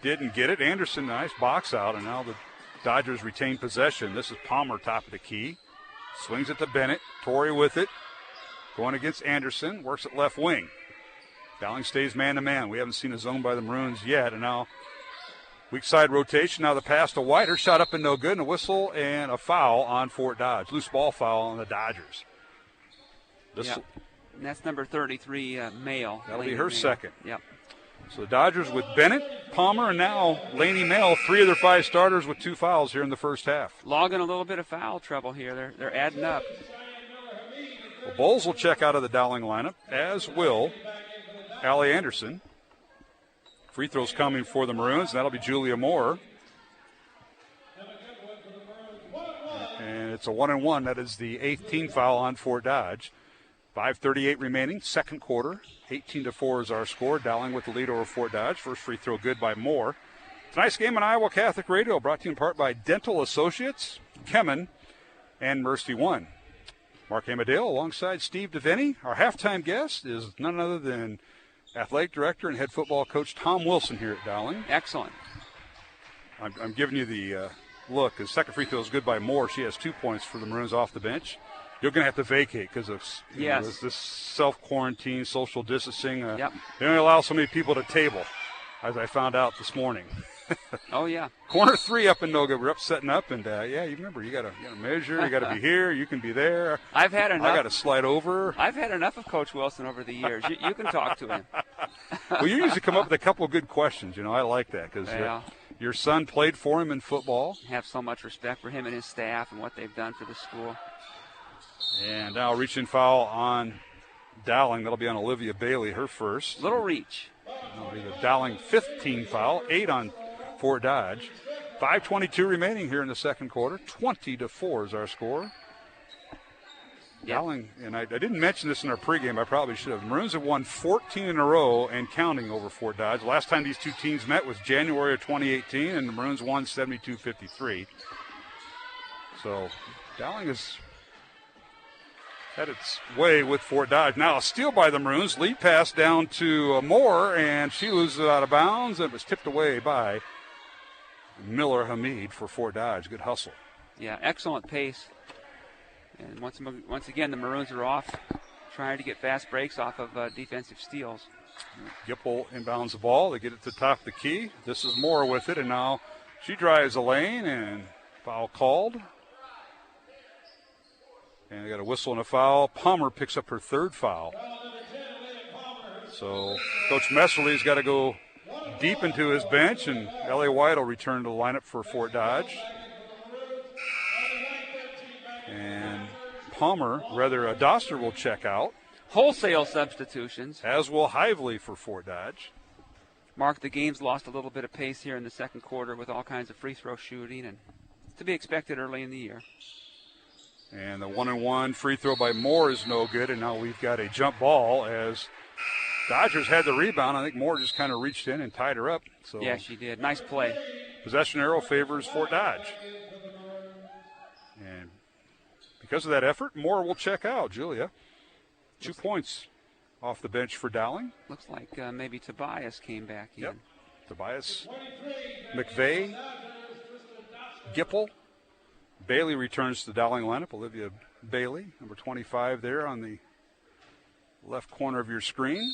Didn't get it. Anderson, nice box out, and now the Dodgers retain possession. This is Palmer, top of the key. Swings it to Bennett. Torrey with it. Going against Anderson. Works at left wing. Dowling stays man-to-man. We haven't seen a zone by the Maroons yet, and now weak side rotation. Now the pass to White. Her shot up and no good, and a whistle and a foul on Fort Dodge. Loose ball foul on the Dodgers. And that's number 33, Mail. That'll be her second. Yep. So the Dodgers with Bennett, Palmer, and now Lainey Mail, 3 of their 5 starters with 2 fouls here in the first half. Logging a little bit of foul trouble here. They're adding up. Well, Bowles will check out of the Dowling lineup, as will Allie Anderson. Free throws coming for the Maroons, and that'll be Julia Moore. And it's a 1-and-1. That is the 8th team foul on Fort Dodge. 5:38 remaining, second quarter. 18-4 is our score. Dowling with the lead over Fort Dodge. First free throw good by Moore. Tonight's game on Iowa Catholic Radio brought to you in part by Dental Associates, Kemen, and Mercy One. Mark Amadale alongside Steve DeVinny. Our halftime guest is none other than athletic director and head football coach Tom Wilson here at Dowling. Excellent. I'm giving you the look. His second free throw is good by Moore. She has 2 points for the Maroons off the bench. You're going to have to vacate because of this self-quarantine, social distancing. They only allow so many people to table, as I found out this morning. Oh, yeah. Corner 3 up and no good. We're up, setting up, and, you remember, you got to measure. You got to be here. You can be there. I've had enough. I got to slide over. I've had enough of Coach Wilson over the years. You can talk to him. Well, you usually come up with a couple of good questions. I like that because your son played for him in football. I have so much respect for him and his staff and what they've done for the school. And now reaching foul on Dowling. That'll be on Olivia Bailey, her first. Little reach. That'll be the Dowling 5th team foul, 8 on Fort Dodge. 5:22 remaining here in the second quarter. 20-4 is our score. Yep. Dowling, and I didn't mention this in our pregame. I probably should have. The Maroons have won 14 in a row and counting over Fort Dodge. Last time these two teams met was January of 2018, and the Maroons won 72-53. So Dowling is had its way with Fort Dodge. Now a steal by the Maroons. Lead pass down to Moore, and she loses it out of bounds, and it was tipped away by Miller Hamid for Fort Dodge. Good hustle. Yeah, excellent pace. And once again, the Maroons are off trying to get fast breaks off of defensive steals. Gipple inbounds the ball. They get it to the top of the key. This is Moore with it, and now she drives the lane, and foul called. And they got a whistle and a foul. Palmer picks up her 3rd foul. So Coach Messerly's got to go deep into his bench, and L.A. White will return to the lineup for Fort Dodge. And Doster will check out. Wholesale substitutions. As will Hively for Fort Dodge. Mark, the game's lost a little bit of pace here in the second quarter with all kinds of free throw shooting, and to be expected early in the year. And the 1-and-1 free throw by Moore is no good, and now we've got a jump ball as Dodgers had the rebound. I think Moore just kind of reached in and tied her up. So yeah, she did. Nice play. Possession arrow favors Fort Dodge. And because of that effort, Moore will check out, Julia. 2 points off the bench for Dowling. Looks like maybe Tobias came back in. Yep. Tobias, McVeigh, Gipple. Bailey returns to the Dowling lineup. Olivia Bailey, number 25 there on the left corner of your screen.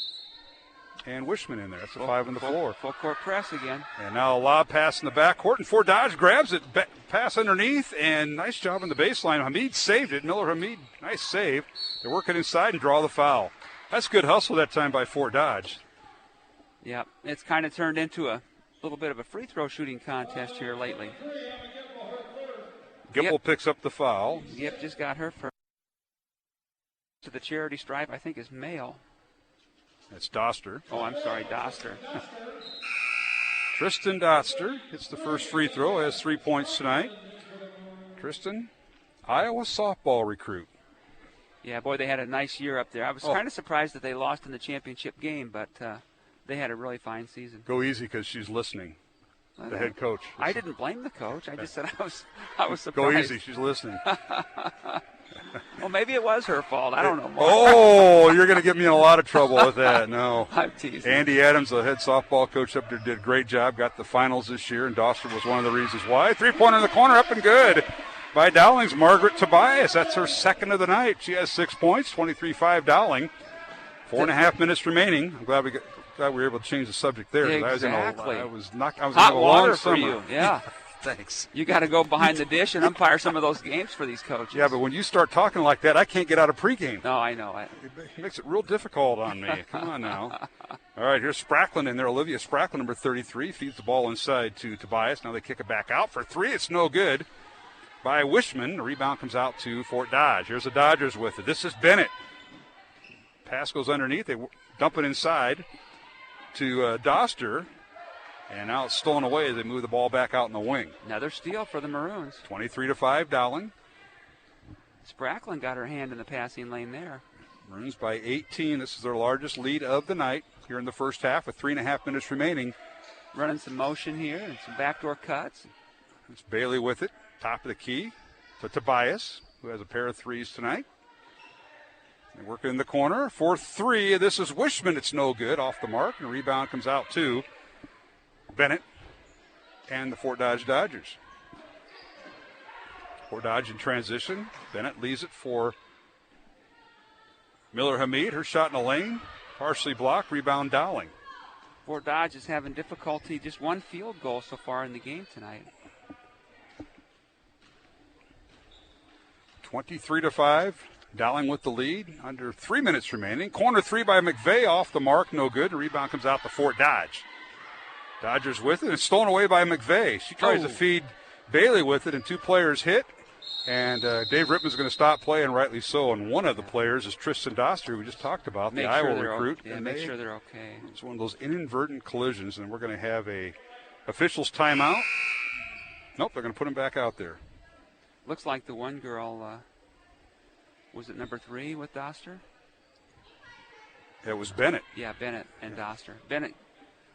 And Wishman in there. That's a 5 on the floor. Full court press again. And now a lob pass in the backcourt. And Fort Dodge grabs it. Pass underneath. And nice job on the baseline. Hamid saved it. Miller Hamid, nice save. They work it inside and draw the foul. That's good hustle that time by Fort Dodge. Yeah, it's kind of turned into a little bit of a free throw shooting contest here lately. Gipple picks up the foul. Yep, just got her for to the charity stripe. I think is male. That's Doster. Oh, I'm sorry, Doster. Tristan Doster hits the first free throw, has 3 points tonight. Tristan, Iowa softball recruit. Yeah, boy, they had a nice year up there. I was kind of surprised that they lost in the championship game, but they had a really fine season. Go easy because she's listening. The head coach. I didn't blame the coach. I just said I was surprised. Go easy. She's listening. Well, maybe it was her fault. I don't know. Oh, you're going to get me in a lot of trouble with that. No. I'm teasing. Andy Adams, the head softball coach up there, did a great job. Got the finals this year, and Doster was one of the reasons why. 3-pointer in the corner, up and good by Dowling's Margaret Tobias. That's her second of the night. She has 6 points, 23-5 Dowling. 4.5 minutes remaining. I'm glad we were able to change the subject there. Exactly. I was going to have hot a water long for summer. you. Yeah. Thanks. You got to go behind the dish and umpire some of those games for these coaches. Yeah, but when you start talking like that, I can't get out of pregame. No, I know. It makes it real difficult on me. Come on now. All right, here's Spracklin in there. Olivia Spracklin, number 33, feeds the ball inside to Tobias. Now they kick it back out for 3. It's no good by Wishman. The rebound comes out to Fort Dodge. Here's the Dodgers with it. This is Bennett. Pass goes underneath. They dump it inside to Doster. And now it's stolen away as they move the ball back out in the wing. Another steal for the Maroons. 23-5 Dowling. Spracklin got her hand in the passing lane there. Maroons by 18. This is their largest lead of the night here in the first half with 3.5 minutes remaining. Running some motion here and some backdoor cuts. It's Bailey with it. Top of the key to Tobias, who has a pair of threes tonight. They work it in the corner for 3. This is Wishman. It's no good. Off the mark. And the rebound comes out to Bennett and the Fort Dodge Dodgers. Fort Dodge in transition. Bennett leaves it for Miller Hamid. Her shot in the lane. Partially blocked. Rebound Dowling. Fort Dodge is having difficulty. Just one field goal so far in the game tonight. 23-5. Dowling with the lead. Under 3 minutes remaining. Corner 3 by McVeigh. Off the mark. No good. The rebound comes out to Fort Dodge. Dodgers with it. It's stolen away by McVeigh. She tries to feed Bailey with it, and 2 players hit. And Dave Rittman's going to stop play, and rightly so. And one of the players is Tristan Doster, who we just talked about, the Iowa recruit. Make sure they're okay. It's one of those inadvertent collisions, and we're going to have a officials timeout. Nope, they're going to put him back out there. Looks like the one girl, was it number 3 with Doster? It was Bennett. Yeah, Bennett and Doster. Bennett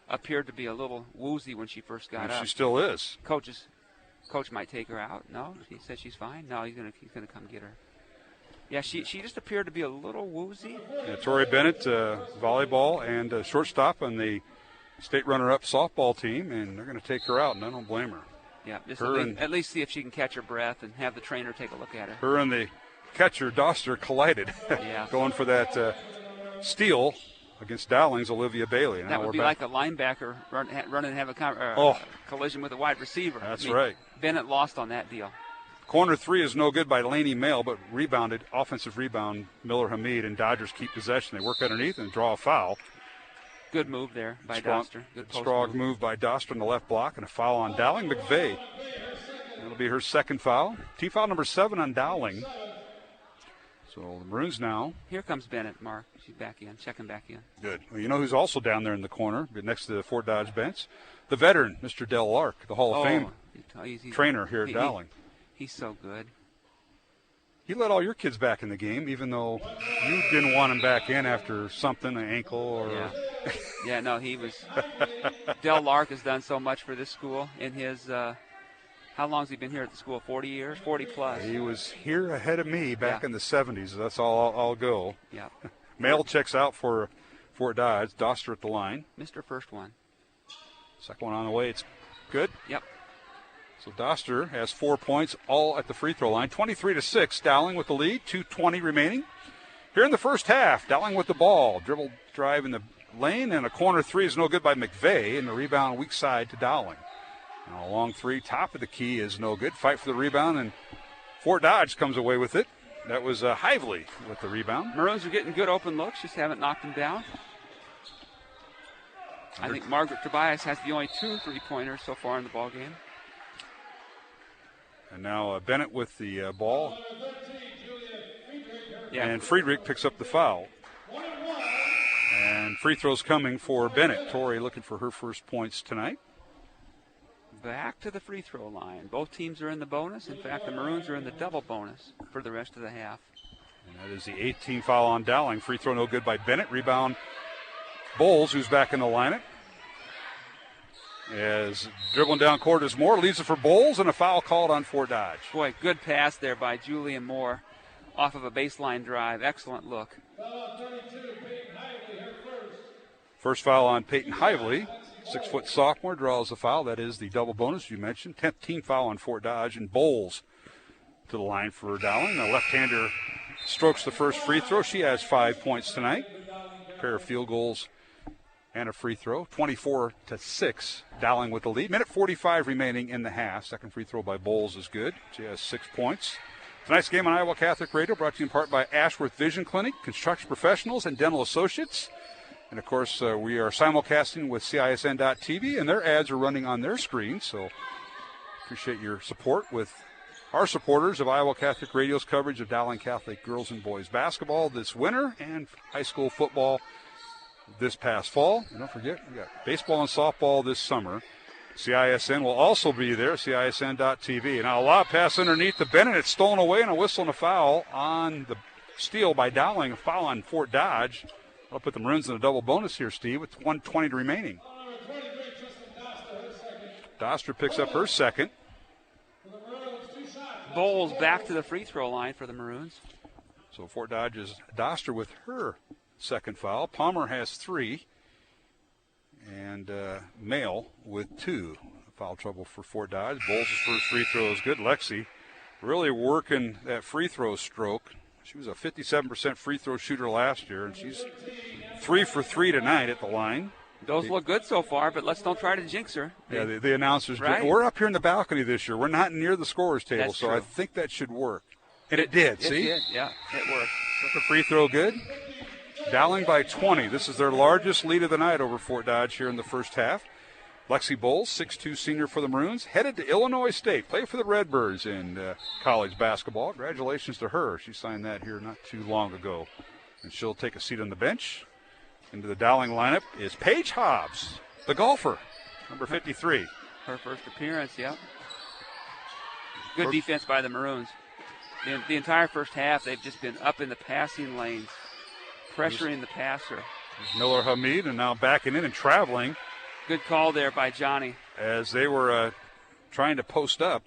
appeared to be a little woozy when she first got up. She still is. Coach might take her out. No, he said she's fine. No, he's gonna come get her. Yeah, she just appeared to be a little woozy. Yeah, Tori Bennett, volleyball and shortstop on the state runner-up softball team, and they're going to take her out, and I don't blame her. Yeah, just at least see if she can catch her breath and have the trainer take a look at her. Her and the catcher, Doster, collided. Yeah. Going for that steal against Dowling's Olivia Bailey. That would be like a linebacker run and have a collision with a wide receiver. That's right. Bennett lost on that deal. Corner 3 is no good by Laney Mail, but rebounded, offensive rebound, Miller Hamid, and Dodgers keep possession. They work underneath and draw a foul. Good move there by Doster. Good strong move by Doster in the left block, and a foul on Dowling. McVeigh. That'll be her second foul. Team foul number 7 on Dowling. So the Maroons now. Here comes Bennett, Mark. She's back in, checking back in. Good. Well, you know who's also down there in the corner, next to the Fort Dodge bench? The veteran, Mr. Del Lark, the Hall of Fame trainer here at Dowling. He's so good. You let all your kids back in the game, even though you didn't want them back in after something, an ankle or. Yeah. Yeah, no, he was. Del Lark has done so much for this school in his. How long has he been here at the school? 40 years? 40 plus. He was here ahead of me back in the 70s. That's all I'll go. Yeah. Mail checks out for Fort Dodge. Doster at the line. Mr. First one. Second one on the way. It's good. Yep. So Doster has 4 points, all at the free throw line. 23-6. Dowling with the lead. 2:20 remaining. Here in the first half, Dowling with the ball. Dribble drive in the lane, and a corner three is no good by McVeigh, and the rebound weak side to Dowling. Now a long three, top of the key is no good. Fight for the rebound, and Fort Dodge comes away with it. That was Hively with the rebound. Maroons are getting good open looks, just haven't knocked them down. I think Margaret Tobias has the only 2 3-pointers so far in the ball game. And now Bennett with the ball. Yeah. And Friedrich picks up the foul. And free throws coming for Bennett. Tori looking for her first points tonight. Back to the free throw line. Both teams are in the bonus. In fact, the Maroons are in the double bonus for the rest of the half. And that is the 18th foul on Dowling. Free throw no good by Bennett. Rebound Bowles, who's back in the lineup. As dribbling down court is Moore. Leaves it for Bowles, and a foul called on Fort Dodge. Boy, good pass there by Julian Moore off of a baseline drive. Excellent look. First foul on Peyton Hively. 6-foot sophomore draws the foul. That is the double bonus you mentioned. 10th team foul on Fort Dodge, and Bowles to the line for Dowling. The left-hander strokes the first free throw. She has 5 points tonight. A pair of field goals and a free throw. 24-6. Dowling with the lead. Minute 45 remaining in the half. Second free throw by Bowles is good. She has 6 points. Tonight's game on Iowa Catholic Radio brought to you in part by Ashworth Vision Clinic, Construction Professionals, and Dental Associates. And, of course, we are simulcasting with CISN.TV, and their ads are running on their screen. So appreciate your support with our supporters of Iowa Catholic Radio's coverage of Dowling Catholic girls and boys basketball this winter and high school football this past fall. And don't forget, we got baseball and softball this summer. CISN will also be there, CISN.TV. Now a lob pass underneath the Bennett. It's stolen away, and a whistle and a foul on the steal by Dowling. A foul on Fort Dodge. I'll put the Maroons in a double bonus here, Steve, with 1:20 remaining. Doster picks up her second. Bowles back to the free throw line for the Maroons. So Fort Dodge is Doster with her second foul. Palmer has 3. And Mail with 2. Foul trouble for Fort Dodge. Bowles' first free throw is good. Lexi really working that free throw stroke. She was a 57% free throw shooter last year, and she's 3 for 3 tonight at the line. Those look good so far, but let's don't try to jinx her. Yeah, the announcers, right? We're up here in the balcony this year. We're not near the scorer's table, That's so true. I think that should work. And it did, see? It did, yeah, it worked. The free throw good. Dowling by 20. This is their largest lead of the night over Fort Dodge here in the first half. Lexi Bowles, 6'2 senior for the Maroons, headed to Illinois State, play for the Redbirds in college basketball. Congratulations to her. She signed that here not too long ago. And she'll take a seat on the bench. Into the Dowling lineup is Paige Hobbs, the golfer, number 53. Her first appearance, yep. Good defense by the Maroons. The entire first half, they've just been up in the passing lanes, pressuring the passer. Miller Hamid, and now backing in and traveling. Good call there by Johnny. As they were trying to post up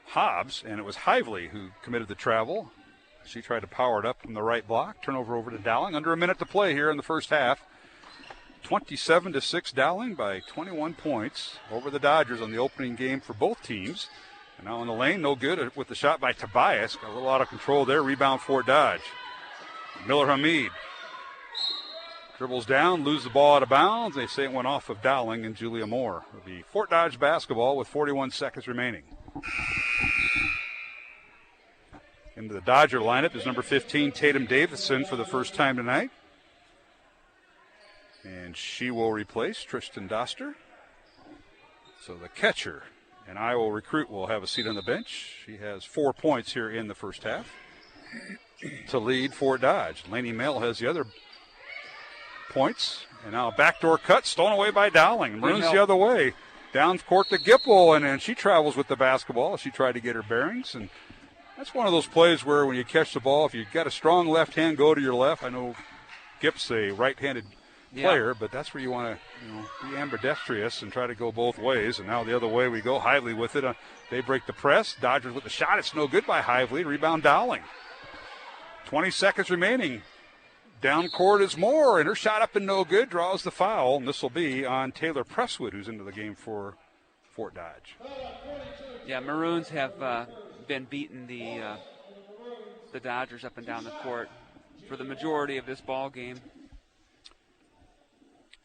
Hobbs, and it was Hively who committed the travel. She tried to power it up from the right block. Turnover over to Dowling. Under a minute to play here in the first half. 27-6 Dowling by 21 points over the Dodgers on the opening game for both teams. And now in the lane, no good with the shot by Tobias. Got a little out of control there. Rebound for Dodge. Miller Hamid dribbles down, loses the ball out of bounds. They say it went off of Dowling and Julia Moore. It'll be Fort Dodge basketball with 41 seconds remaining. Into the Dodger lineup is number 15, Tatum Davidson, for the first time tonight. And she will replace Tristan Doster. So the catcher, an Iowa recruit, will have a seat on the bench. She has 4 points here in the first half to lead Fort Dodge. Laney Mell has the other points. And now a backdoor cut, stolen away by Dowling. Maroons the other way. Down court to Gipple, and she travels with the basketball. She tried to get her bearings, and That's one of those plays where when you catch the ball, if you've got a strong left hand, go to your left. I know Gip's a right-handed player, but that's where you want to be ambidextrous and try to go both ways. And now the other way we go. Hively with it. They break the press. Dodgers with the shot. It's no good by Hively. Rebound Dowling. 20 seconds remaining. Down court is Moore, and her shot up and no good. Draws the foul, and this will be on Taylor Presswood, who's into the game for Fort Dodge. Yeah, Maroons have been beating the Dodgers up and down the court for the majority of this ball game.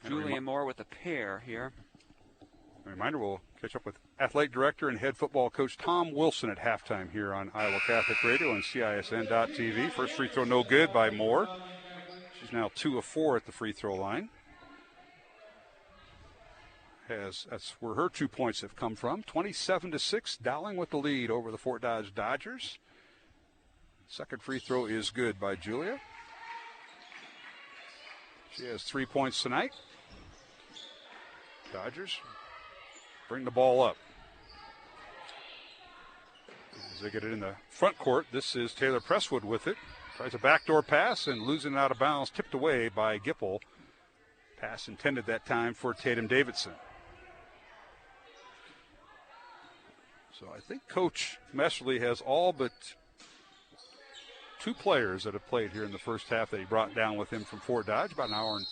Julian Moore with a pair here. A reminder, we'll catch up with athletic director and head football coach Tom Wilson at halftime here on Iowa Catholic Radio and CISN.TV. First free throw no good by Moore. She's now 2 of 4 at the free throw line. That's where her 2 points have come from. 27-6, Dowling with the lead over the Fort Dodge Dodgers. Second free throw is good by Julia. She has 3 points tonight. Dodgers bring the ball up. As they get it in the front court, this is Taylor Presswood with it. Tries a backdoor pass and losing it out of bounds, tipped away by Gipple. Pass intended that time for Tatum Davidson. So I think Coach Messerly has all but 2 players that have played here in the first half that he brought down with him from Fort Dodge. About an hour and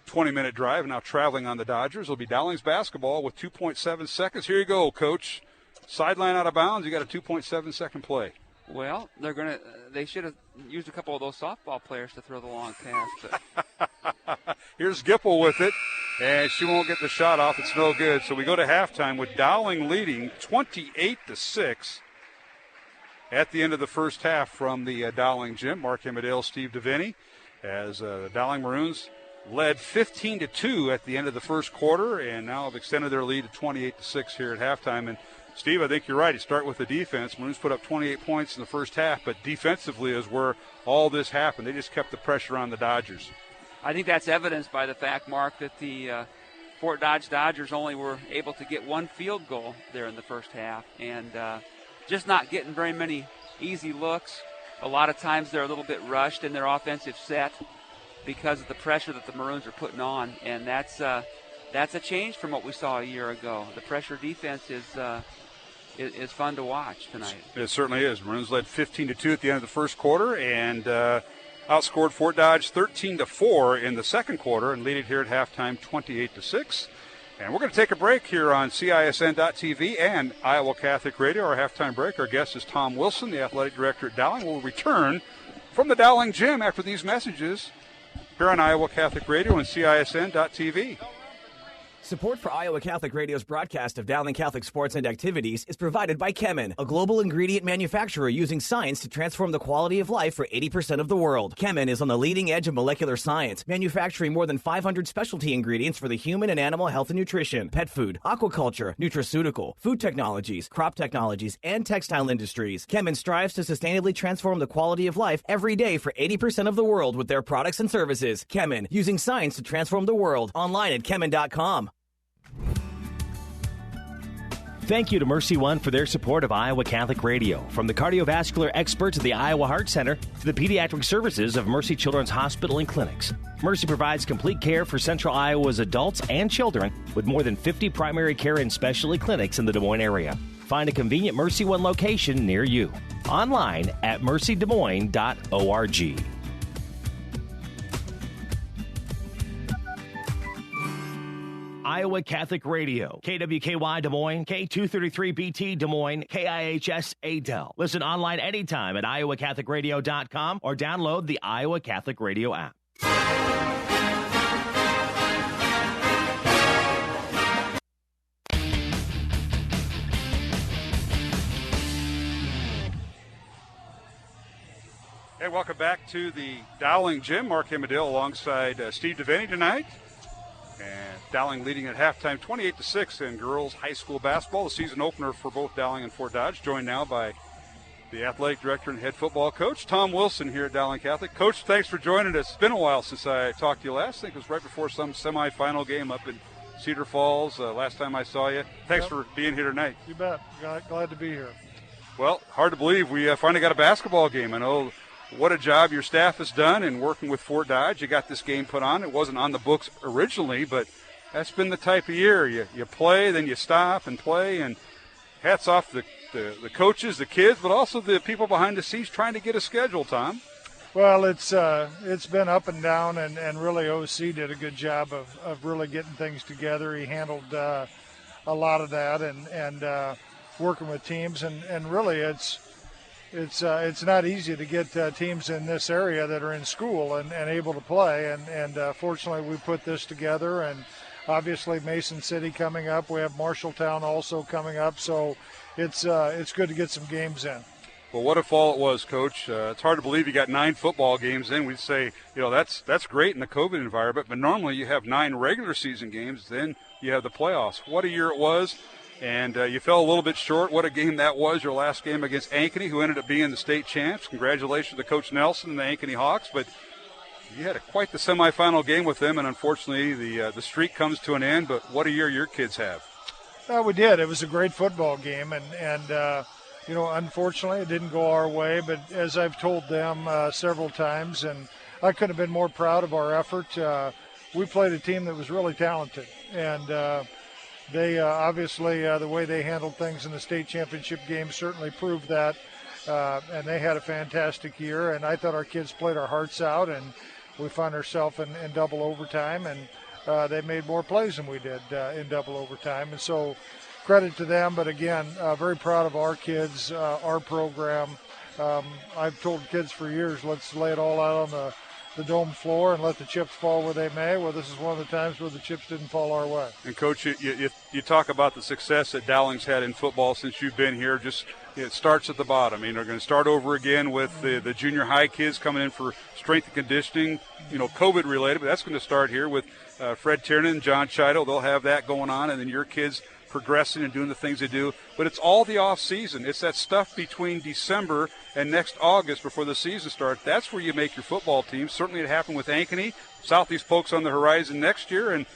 20-minute drive, now traveling on the Dodgers. It'll be Dowling's basketball with 2.7 seconds. Here you go, Coach. Sideline out of bounds. You got a 2.7-second play. Well, they should have used a couple of those softball players to throw the long pass. But here's Gipple with it, and she won't get the shot off. It's no good. So we go to halftime with Dowling leading 28-6 at the end of the first half from the Dowling gym. Mark Emmerdale, Steve Devaney, as the Dowling Maroons led 15-2 at the end of the first quarter, and now have extended their lead to 28-6 here at halftime. And Steve, I think you're right. You start with the defense. Maroons put up 28 points in the first half, but defensively is where all this happened. They just kept the pressure on the Dodgers. I think that's evidenced by the fact, Mark, that the Fort Dodge Dodgers only were able to get 1 field goal there in the first half, and just not getting very many easy looks. A lot of times they're a little bit rushed in their offensive set because of the pressure that the Maroons are putting on, and that's a change from what we saw a year ago. The pressure defense is fun to watch tonight. It certainly is. Maroons led 15-2 at the end of the first quarter and outscored Fort Dodge 13-4 in the second quarter and lead it here at halftime 28-6. And we're going to take a break here on CISN.TV and Iowa Catholic Radio. Our halftime break. Our guest is Tom Wilson, the athletic director at Dowling. We'll return from the Dowling gym after these messages here on Iowa Catholic Radio and CISN.TV. Support for Iowa Catholic Radio's broadcast of Dowling Catholic sports and activities is provided by Chemin, a global ingredient manufacturer using science to transform the quality of life for 80% of the world. Chemin is on the leading edge of molecular science, manufacturing more than 500 specialty ingredients for the human and animal health and nutrition, pet food, aquaculture, nutraceutical, food technologies, crop technologies, and textile industries. Chemin strives to sustainably transform the quality of life every day for 80% of the world with their products and services. Chemin, using science to transform the world. Online at chemin.com. Thank you to Mercy One for their support of Iowa Catholic Radio. From the cardiovascular experts at the Iowa Heart Center to the pediatric services of Mercy Children's Hospital and Clinics, Mercy provides complete care for Central Iowa's adults and children with more than 50 primary care and specialty clinics in the Des Moines area. Find a convenient Mercy One location near you. Online at mercydesmoines.org. Iowa Catholic Radio, KWKY Des Moines, K233BT Des Moines, KIHS Adel. Listen online anytime at iowacatholicradio.com or download the Iowa Catholic Radio app. Hey, welcome back to the Dowling Gym. Mark Emmerdale alongside Steve Devaney tonight. And Dowling leading at halftime 28-6 in girls high school basketball. The season opener for both Dowling and Fort Dodge, joined now by the athletic director and head football coach, Tom Wilson, here at Dowling Catholic. Coach, thanks for joining us. It's been a while since I talked to you last. I think it was right before some semifinal game up in Cedar Falls last time I saw you. Thanks for being here tonight. You bet. Glad to be here. Well, hard to believe we finally got a basketball game. I know what a job your staff has done in working with Fort Dodge. You got this game put on. It wasn't on the books originally, but that's been the type of year. You play, then you stop and play, and hats off to the coaches, the kids, but also the people behind the scenes trying to get a schedule, Tom. Well, it's been up and down, and really OC did a good job of really getting things together. He handled a lot of that and working with teams, and really it's not easy to get teams in this area that are in school and able to play, and fortunately we put this together, and obviously Mason City coming up. We have Marshalltown also coming up, so it's good to get some games in. Well, what a fall it was, Coach. It's hard to believe you got 9 football games in. We'd say, that's great in the COVID environment, but normally you have 9 regular season games, then you have the playoffs. What a year it was, and you fell a little bit short. What a game that was, your last game against Ankeny, who ended up being the state champs. Congratulations to Coach Nelson and the Ankeny Hawks, but you had quite the semifinal game with them, and unfortunately the streak comes to an end, but what a year your kids have. We did. It was a great football game, and unfortunately it didn't go our way, but as I've told them several times, and I couldn't have been more proud of our effort. We played a team that was really talented, and they obviously the way they handled things in the state championship game certainly proved that, and they had a fantastic year, and I thought our kids played our hearts out, and we found ourselves in double overtime, and they made more plays than we did in double overtime, and so credit to them. But again, very proud of our kids, our program. I've told kids for years, let's lay it all out on the dome floor and let the chips fall where they may. Well, this is one of the times where the chips didn't fall our way. And Coach, you talk about the success that Dowling's had in football since you've been here. Just it starts at the bottom. I mean, they're going to start over again with the junior high kids coming in for strength and conditioning, COVID related, but that's going to start here with Fred Tiernan, John Chido. They'll have that going on, and then your kids progressing and doing the things they do. But it's all the off season. It's that stuff between December and next August before the season starts. That's where you make your football team. Certainly it happened with Ankeny. Southeast Polk's on the horizon next year, and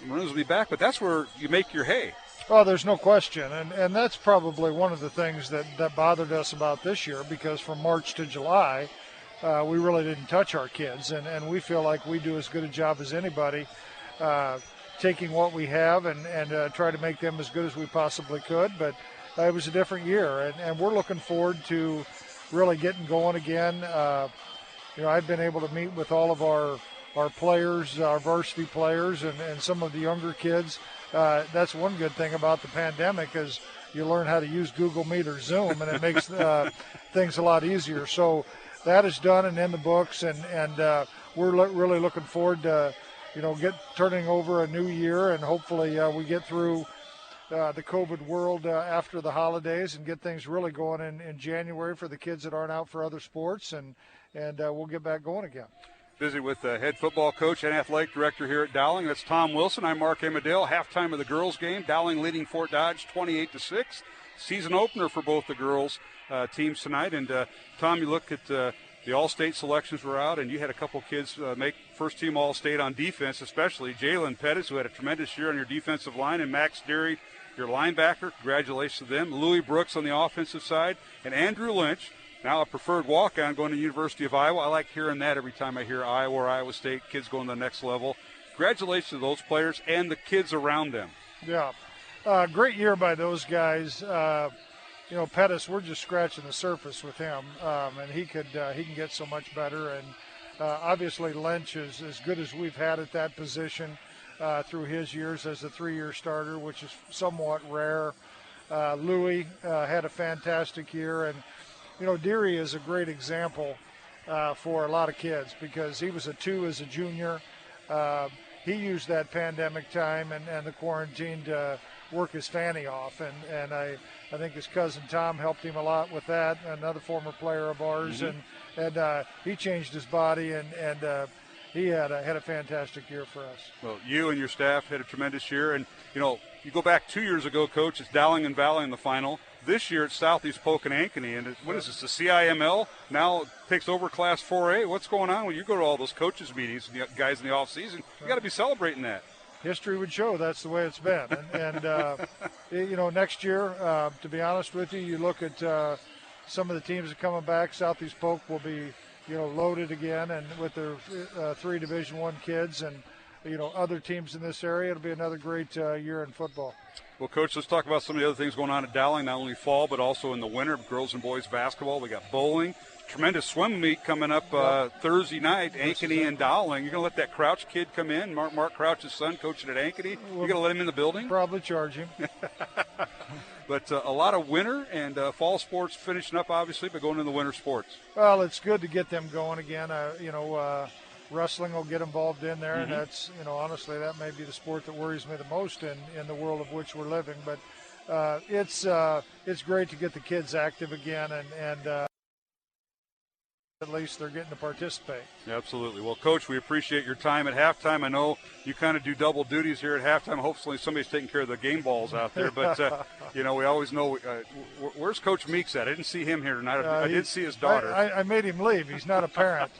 Maroons will be back, but that's where you make your hay. Well, there's no question, and that's probably one of the things that bothered us about this year, because from March to July, we really didn't touch our kids, and we feel like we do as good a job as anybody taking what we have and try to make them as good as we possibly could. But it was a different year, and we're looking forward to really getting going again. I've been able to meet with all of our players, our varsity players, and some of the younger kids. That's one good thing about the pandemic is you learn how to use Google Meet or Zoom, and it makes things a lot easier. So that is done and in the books, and we're really looking forward to turning over a new year, and hopefully we get through the COVID world after the holidays and get things really going in January for the kids that aren't out for other sports, and we'll get back going again. Busy with the head football coach and athletic director here at Dowling. That's Tom Wilson. I'm Mark Amadale. Halftime of the girls' game. Dowling leading Fort Dodge 28-6. Season opener for both the girls teams tonight. And Tom, you look at the All-State selections were out, and you had a couple kids make first-team All-State on defense, especially Jalen Pettis, who had a tremendous year on your defensive line, and Max Deary, your linebacker. Congratulations to them. Louis Brooks on the offensive side, and Andrew Lynch, now a preferred walk-on going to University of Iowa. I like hearing that every time I hear Iowa or Iowa State, kids going to the next level. Congratulations to those players and the kids around them. Yeah, great year by those guys. Pettis, we're just scratching the surface with him, and he can get so much better. And obviously Lynch is as good as we've had at that position through his years as a 3-year starter, which is somewhat rare. Louis had a fantastic year, and Deary is a great example for a lot of kids because he was a 2 as a junior. He used that pandemic time and the quarantine to work his fanny off, and I think his cousin Tom helped him a lot with that, another former player of ours, and he changed his body, and he had a fantastic year for us. Well, you and your staff had a tremendous year, and you go back 2 years ago, Coach, it's Dowling and Valley in the final. This year it's Southeast Polk and Ankeny, and what is this, the CIML now takes over Class 4A? What's going on when you go to all those coaches meetings, the guys in the off season? You got to be celebrating that. History would show that's the way it's been, and next year, to be honest with you, you look at some of the teams are coming back. Southeast Polk will be, loaded again, and with their 3 Division I kids and, other teams in this area. It'll be another great year in football. Well, Coach, let's talk about some of the other things going on at Dowling, not only fall but also in the winter, girls and boys basketball. We got bowling, tremendous swim meet coming up Thursday night, Ankeny and Dowling. You're going to let that Crouch kid come in, Mark Crouch's son, coaching at Ankeny? You're going to let him in the building? Probably charge him. But a lot of winter and fall sports finishing up, obviously, but going into the winter sports. Well, it's good to get them going again. Wrestling will get involved in there, and that's, honestly, that may be the sport that worries me the most in the world of which we're living. But it's great to get the kids active again, and at least they're getting to participate. Absolutely. Well, Coach, we appreciate your time at halftime. I know you kind of do double duties here at halftime. Hopefully somebody's taking care of the game balls out there. But, we always know where's Coach Meeks at? I didn't see him here tonight. I did see his daughter. I made him leave. He's not a parent.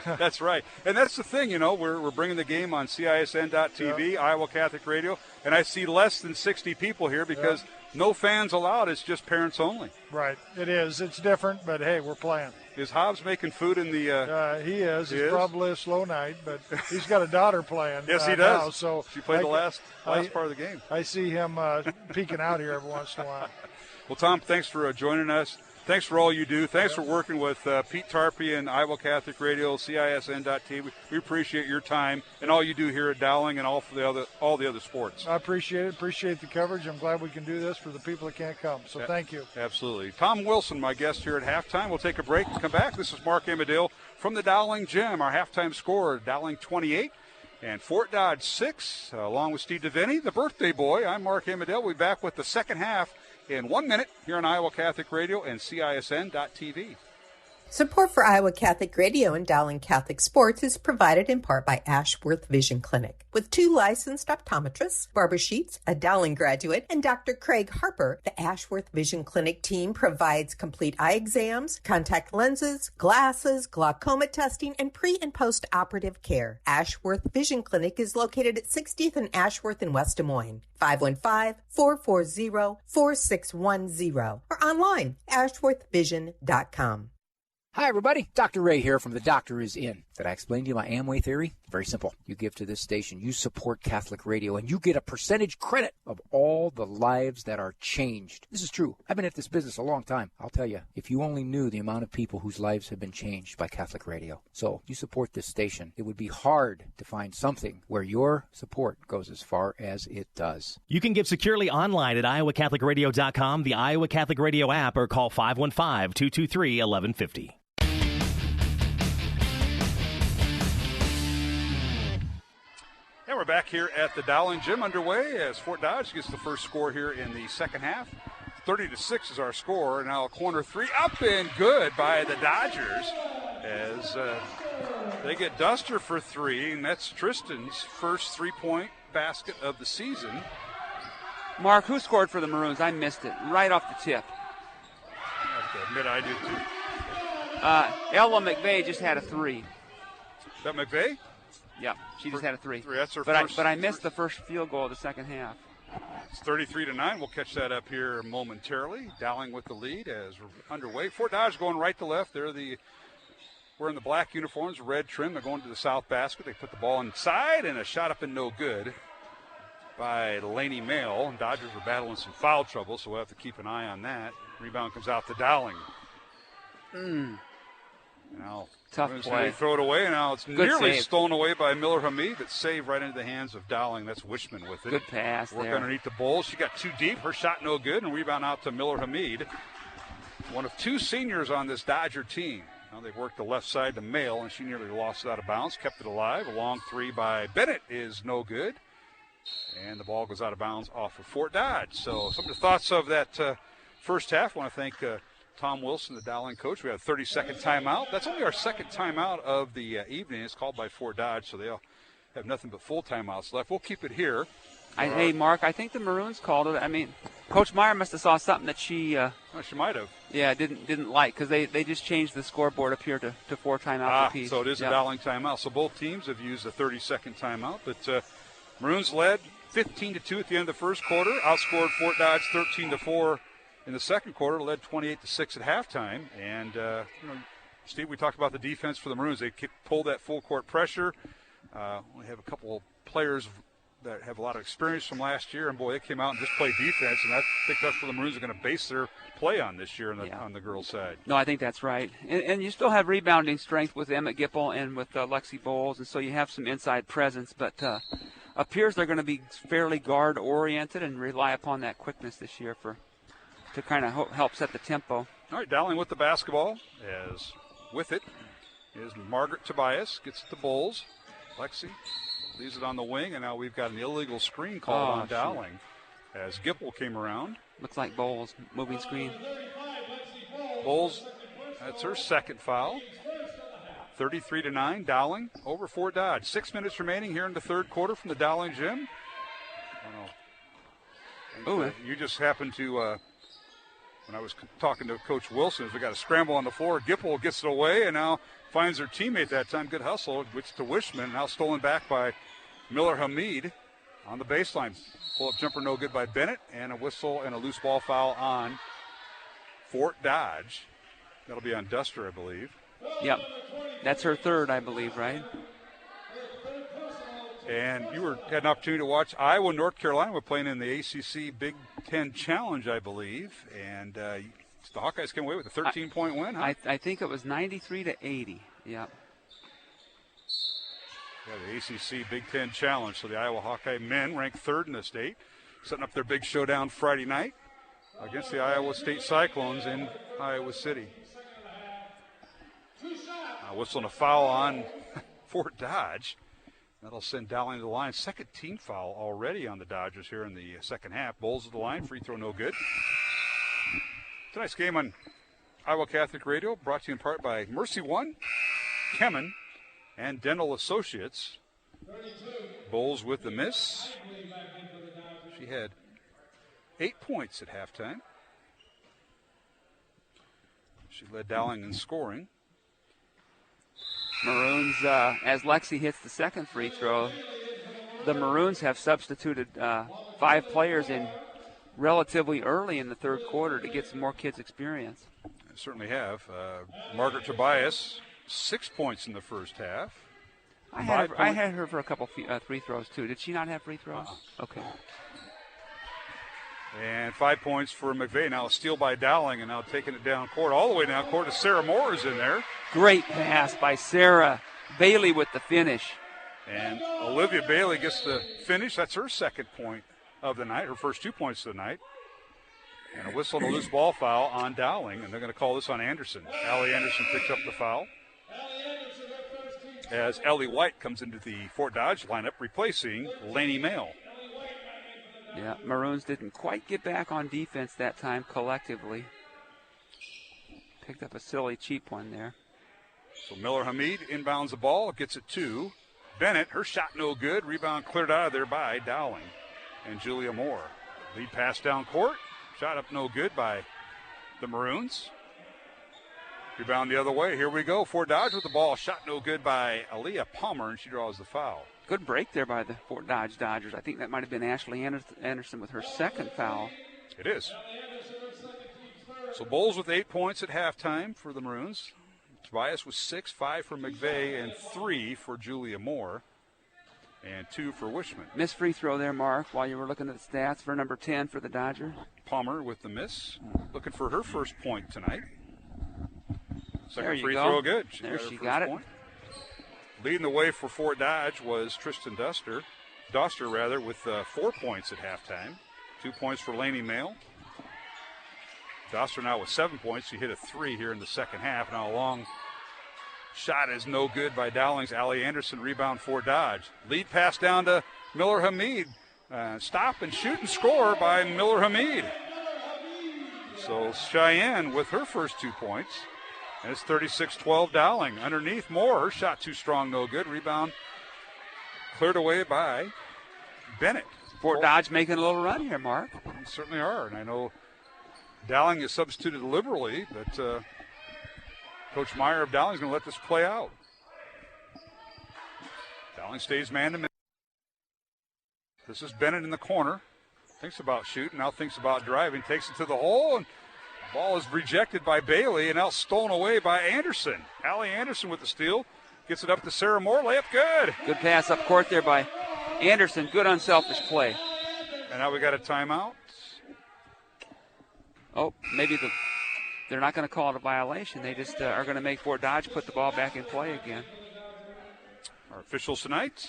That's right. And that's the thing, we're bringing the game on CISN.TV, Iowa Catholic Radio, and I see less than 60 people here because no fans allowed. It's just parents only. Right. It is. It's different, but, hey, we're playing. Is Hobbs making food in the he is. It's probably a slow night, but he's got a daughter playing. Yes, he does. Now, so she played the last part of the game. I see him peeking out here every once in a while. Well, Tom, thanks for joining us. Thanks for all you do. Thanks for working with Pete Tarpey and Iowa Catholic Radio, CISN.TV. We appreciate your time and all you do here at Dowling and all the other sports. I appreciate it. Appreciate the coverage. I'm glad we can do this for the people that can't come. So thank you. Absolutely. Tom Wilson, my guest here at halftime. We'll take a break and come back. This is Mark Amadale from the Dowling Gym. Our halftime score, Dowling 28 and Fort Dodge 6, along with Steve DeVinny, the birthday boy. I'm Mark Amadale. We'll be back with the second half in 1 minute here on Iowa Catholic Radio and CISN.TV. Support for Iowa Catholic Radio and Dowling Catholic Sports is provided in part by Ashworth Vision Clinic. With 2 licensed optometrists, Barbara Sheets, a Dowling graduate, and Dr. Craig Harper, the Ashworth Vision Clinic team provides complete eye exams, contact lenses, glasses, glaucoma testing, and pre- and post-operative care. Ashworth Vision Clinic is located at 60th and Ashworth in West Des Moines. 515-440-4610 or online, ashworthvision.com. Hi, everybody. Dr. Ray here from The Doctor Is In. Did I explain to you my Amway theory? Very simple. You give to this station, you support Catholic radio, and you get a percentage credit of all the lives that are changed. This is true. I've been at this business a long time. I'll tell you, if you only knew the amount of people whose lives have been changed by Catholic radio. So, you support this station. It would be hard to find something where your support goes as far as it does. You can give securely online at iowacatholicradio.com, the Iowa Catholic Radio app, or call 515-223-1150. And we're back here at the Dowling Gym underway as Fort Dodge gets the first score here in the second half. 30-6 is our score. Now a corner 3 up and good by the Dodgers as they get Duster for 3, and that's Tristan's first 3-point basket of the season. Mark, who scored for the Maroons? I missed it right off the tip. I have to admit I do too. Ella McVeigh just had a 3. Is that McVeigh? Yeah, she just had a 3. That's her first. But I missed the first field goal of the second half. It's 33-9. We'll catch that up here momentarily. Dowling with the lead as we're underway. Fort Dodge going right to left. We're in the black uniforms, red trim. They're going to the south basket. They put the ball inside, and a shot up and no good by Laney Mail. And Dodgers are battling some foul trouble, so we'll have to keep an eye on that. Rebound comes out to Dowling. Now, tough play. They throw it away, and now it's Good nearly save. stolen away by Miller Hamid, but saved right into the hands of Dowling. That's Wishman with it. Good pass Work there. underneath the bowl. She got too deep. Her shot no good, and rebound out to Miller Hamid. One of 2 seniors on this Dodger team. Now they've worked the left side to Mail, and she nearly lost it out of bounds. Kept it alive. A long 3 by Bennett is no good. And the ball goes out of bounds off of Fort Dodge. So some of the thoughts of that first half. I want to thank Tom Wilson, the Dowling coach. We had a 30-second timeout. That's only our second timeout of the evening. It's called by Fort Dodge, so they'll have nothing but full timeouts left. We'll keep it here. Hey, Mark, I think the Maroons called it. I mean, Coach Marr must have saw something that she she might have. Yeah, didn't like, because they just changed the scoreboard up here to 4 timeouts apiece. So it is a Dowling timeout. So both teams have used a 30-second timeout. But Maroons led 15-2 at the end of the first quarter. Outscored Fort Dodge 13-4 in the second quarter, led 28-6 at halftime. And, Steve, we talked about the defense for the Maroons. They pulled that full court pressure. We have a couple of players that have a lot of experience from last year, and boy, they came out and just played defense, and I think that's where the Maroons are going to base their play on this year on the girls' side. No, I think that's right. And you still have rebounding strength with Emmett Gipple and with Lexi Bowles, and so you have some inside presence, but appears they're going to be fairly guard-oriented and rely upon that quickness this year to kind of help set the tempo. All right, Dowling with the basketball. As with it is Margaret Tobias, gets it to Bowles. Lexi leaves it on the wing, and now we've got an illegal screen called on Dowling as Gipple came around. Looks like Bowles, moving screen. Bowles, that's her second foul. 33-9, Dowling over Fort Dodge. 6 minutes remaining here in the third quarter from the Dowling gym. You just happened to, when I was talking to Coach Wilson, we got a scramble on the floor. Gipple gets it away and now finds her teammate that time. Good hustle, which to Wishman. Now stolen back by Miller Hamid on the baseline. Pull-up jumper no good by Bennett, and a whistle and a loose ball foul on Fort Dodge. That'll be on Duster, I believe. Yep. That's her third, I believe, right? And you had an opportunity to watch Iowa, North Carolina. We're playing in the ACC Big Ten Challenge, I believe. And the Hawkeyes came away with a 13-point win, huh? I think it was 93-80. Yep. Yeah, the ACC Big Ten Challenge. So the Iowa Hawkeye men ranked third in the state, setting up their big showdown Friday night against the Iowa State Cyclones in Iowa City. Whistling a foul on Fort Dodge. That'll send Dowling to the line. Second team foul already on the Dodgers here in the second half. Bowles at the line. Free throw no good. Tonight's game on Iowa Catholic Radio brought to you in part by Mercy One, Kemen, and Dental Associates. Bowles with the miss. She had 8 points at halftime. She led Dowling in scoring. Maroons, as Lexi hits the second free throw, the Maroons have substituted 5 players in relatively early in the third quarter to get some more kids experience. They certainly have. Margaret Tobias, 6 points in the first half. I had her for a couple free throws, too. Did she not have free throws? Okay. And 5 points for McVeigh. Now a steal by Dowling, and now taking it down court. All the way down court to Sarah Moore is in there. Great pass by Sarah. Bailey with the finish. And Olivia Bailey gets the finish. That's her second point of the night, her first 2 points of the night. And a whistle and a loose ball foul on Dowling, and they're going to call this on Anderson. Allie Anderson picks up the foul as Ellie White comes into the Fort Dodge lineup, replacing Laney Mail. Yeah, Maroons didn't quite get back on defense that time collectively. Picked up a silly, cheap one there. So Miller Hamid inbounds the ball, gets it to Bennett. Her shot no good. Rebound cleared out of there by Dowling and Julia Moore. Lead pass down court. Shot up no good by the Maroons. Rebound the other way. Here we go. Fort Dodge with the ball. Shot no good by Aaliyah Palmer, and she draws the foul. Good break there by the Fort Dodge Dodgers. I think that might have been Ashley Anderson with her second foul. It is. So Bowles with 8 points at halftime for the Maroons. Tobias with 6, 5 for McVeigh, and 3 for Julia Moore, and 2 for Wishman. Missed free throw there, Mark, while you were looking at the stats for number 10 for the Dodgers. Palmer with the miss, looking for her first point tonight. Second free go. throw good. She got it. Point. Leading the way for Fort Dodge was Tristan Doster with 4 points at halftime. 2 points for Laney Mail. Doster now with 7 points. She hit a 3 here in the second half. Now a long shot is no good by Dowling's Allie Anderson. Rebound for Dodge. Lead pass down to Miller Hamid. Stop and shoot and score by Miller Hamid. So Cheyenne with her first 2 points. And it's 36-12 Dowling. Underneath Moore. Her shot too strong, no good. Rebound cleared away by Bennett. Fort Dodge making a little run here, Mark. They certainly are. And I know Dowling is substituted liberally, but Coach Meyer of Dowling is going to let this play out. Dowling stays man to man. This is Bennett in the corner. Thinks about shooting, now thinks about driving, takes it to the hole, and the ball is rejected by Bailey and now stolen away by Anderson. Allie Anderson with the steal. Gets it up to Sarah Moore. Layup good. Good pass up court there by Anderson. Good unselfish play. And now we got a timeout. Oh, maybe they're not going to call it a violation. They just are going to make Fort Dodge put the ball back in play again. Our officials tonight,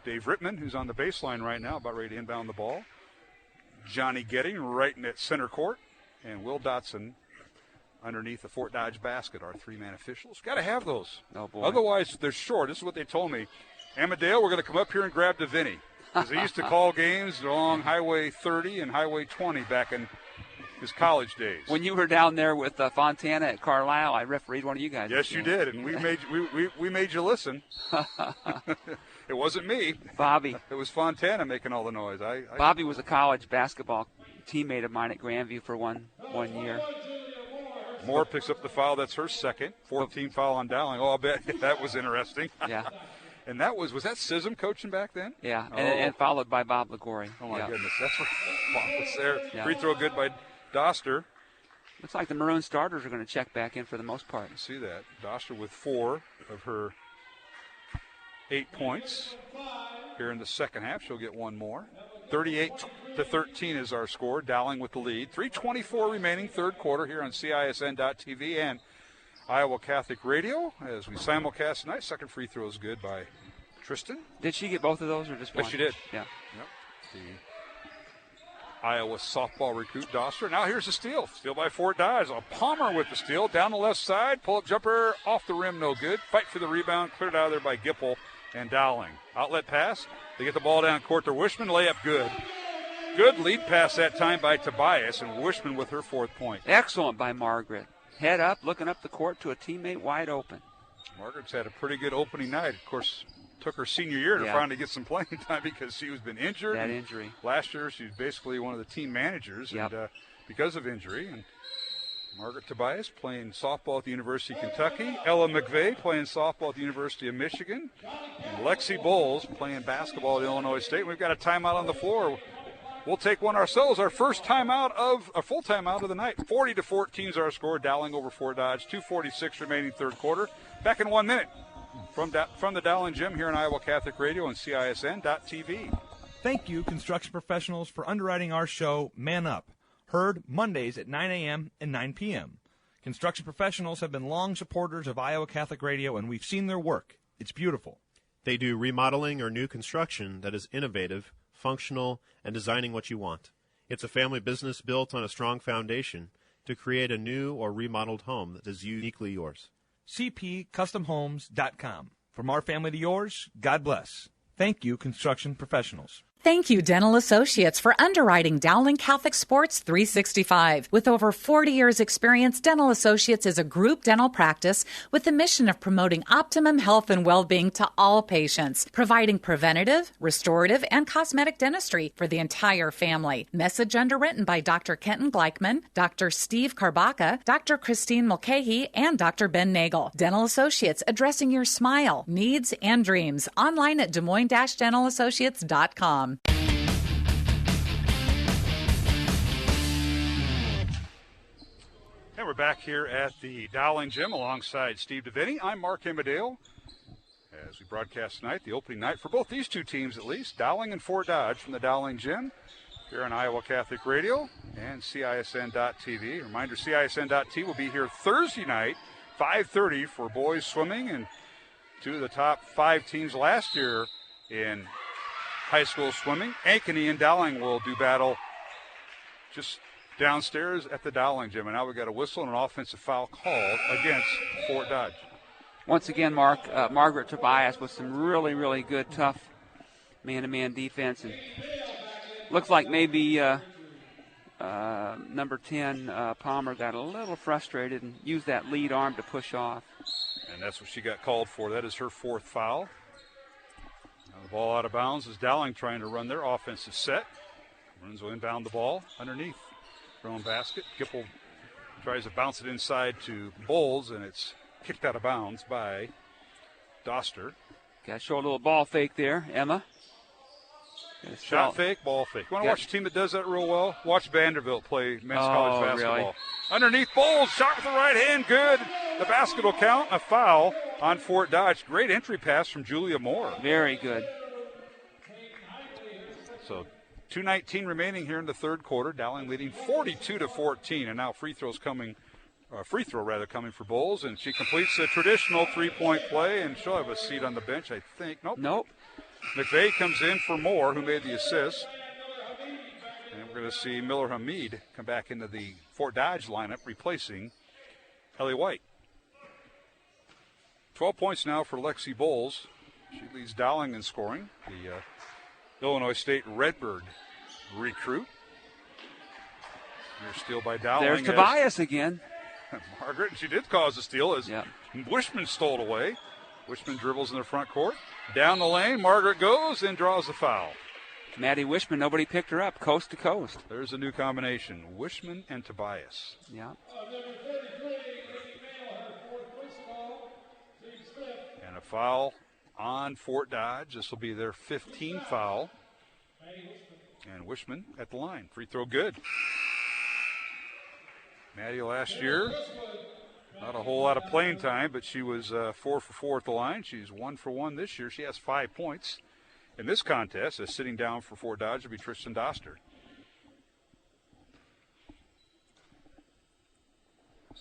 Dave Rittman, who's on the baseline right now, about ready to inbound the ball. Johnny Getting right in at center court. And Will Dotson underneath the Fort Dodge basket. Our three-man officials. Got to have those. Oh, boy. Otherwise, they're short. This is what they told me. Amadale, we're going to come up here and grab the Vinny. Because he used to call games along Highway 30 and Highway 20 back in his college days. When you were down there with Fontana at Carlisle, I refereed one of you guys. Yes, you did, and we made you listen. It wasn't me. Bobby. It was Fontana making all the noise. Bobby was a college basketball teammate of mine at Grandview for one year. Moore picks up the foul. That's her second. 14 foul on Dowling. Oh, I bet that was interesting. Yeah. And that was that Sism coaching back then? Yeah, and followed by Bob Ligori. Oh, my goodness. That's what Bob was there. Yeah. Free throw good by Doster. Looks like the Maroon starters are going to check back in for the most part. You see that. Doster with 4 of her 8 points. Here in the second half, she'll get one more. 38-13 is our score. Dowling with the lead. 3:24 remaining, third quarter here on CISN.TV and Iowa Catholic Radio as we simulcast tonight. Second free throw is good by Tristan. Did she get both of those or just one? Yes, she did. Yeah. Yep. The Iowa softball recruit Doster. Now here's the steal. Steal by Fort Dodge. Palmer with the steal. Down the left side. Pull-up jumper off the rim. No good. Fight for the rebound. Cleared out of there by Gipple and Dowling. Outlet pass. They get the ball down court to Wishman. Layup good. Good lead pass that time by Tobias, and Wishman with her 4th point. Excellent by Margaret. Head up, looking up the court to a teammate wide open. Margaret's had a pretty good opening night. Of course, took her senior year to finally get some playing time because she was been injured. That injury. Last year, she was basically one of the team managers and because of injury. And Margaret Tobias playing softball at the University of Kentucky. Ella McVeigh playing softball at the University of Michigan. And Lexi Bowles playing basketball at Illinois State. We've got a timeout on the floor. We'll take one ourselves. Our first timeout of a full timeout of the night. 40-14 is our score. Dowling over Fort Dodge. 2:46 remaining third quarter. Back in 1 minute from the Dowling Gym here on Iowa Catholic Radio and CISN.TV. Thank you, construction professionals, for underwriting our show, Man Up. Heard Mondays at 9 a.m. and 9 p.m. Construction professionals have been long supporters of Iowa Catholic Radio, and we've seen their work. It's beautiful. They do remodeling or new construction that is innovative, functional, and designing what you want. It's a family business built on a strong foundation to create a new or remodeled home that is uniquely yours. CPCustomHomes.com. From our family to yours, God bless. Thank you, construction professionals. Thank you, Dental Associates, for underwriting Dowling Catholic Sports 365. With over 40 years' experience, Dental Associates is a group dental practice with the mission of promoting optimum health and well-being to all patients, providing preventative, restorative, and cosmetic dentistry for the entire family. Message underwritten by Dr. Kenton Gleichman, Dr. Steve Karbaka, Dr. Christine Mulcahy, and Dr. Ben Nagel. Dental Associates, addressing your smile, needs, and dreams. Online at DesMoines-DentalAssociates.com. And we're back here at the Dowling Gym alongside Steve DeVinny. I'm Mark Amadale. As we broadcast tonight, the opening night for both these two teams at least, Dowling and Fort Dodge from the Dowling Gym here on Iowa Catholic Radio and CISN.TV. Reminder, CISN.TV will be here Thursday night, 5:30 for boys swimming, and two of the top 5 teams last year in high school swimming. Ankeny and Dowling will do battle just downstairs at the Dowling Gym. And now we've got a whistle and an offensive foul called against Fort Dodge. Once again, Mark, Margaret Tobias with some really, really good, tough man-to-man defense. And looks like maybe number 10, Palmer, got a little frustrated and used that lead arm to push off. And that's what she got called for. That is her 4th foul. Now the ball out of bounds is Dowling trying to run their offensive set. Bruins will inbound the ball underneath their own basket. Gipple tries to bounce it inside to Bowles, and it's kicked out of bounds by Doster. Got to show a little ball fake there, Emma. Shot fake, ball fake. You want to watch a team that does that real well? Watch Vanderbilt play men's college basketball. Really? Underneath Bowles, shot with the right hand, good. The basket will count, a foul on Fort Dodge. Great entry pass from Julia Moore. Very good. So 2:19 remaining here in the third quarter. Dowling leading 42-14, and now free throw coming for Bowles, and she completes a traditional three-point play, and she'll have a seat on the bench, I think. Nope. McVeigh comes in for Moore, who made the assist. And we're going to see Miller Hamid come back into the Fort Dodge lineup, replacing Ellie White. 12 points now for Lexi Bowles. She leads Dowling in scoring. The Illinois State Redbird recruit. Here's steal by Dowling. There's Tobias again. Margaret, she did cause a steal as Wishman stole it away. Wishman dribbles in the front court. Down the lane, Margaret goes and draws the foul. Maddie Wishman, nobody picked her up, coast to coast. There's a new combination, Wishman and Tobias. Yeah. And a foul on Fort Dodge. This will be their 15th foul. And Wishman at the line. Free throw good. Maddie last year, not a whole lot of playing time, but she was 4 for 4 at the line. She's 1 for 1 this year. She has 5 points in this contest. As sitting down for Fort Dodge will be Tristan Doster.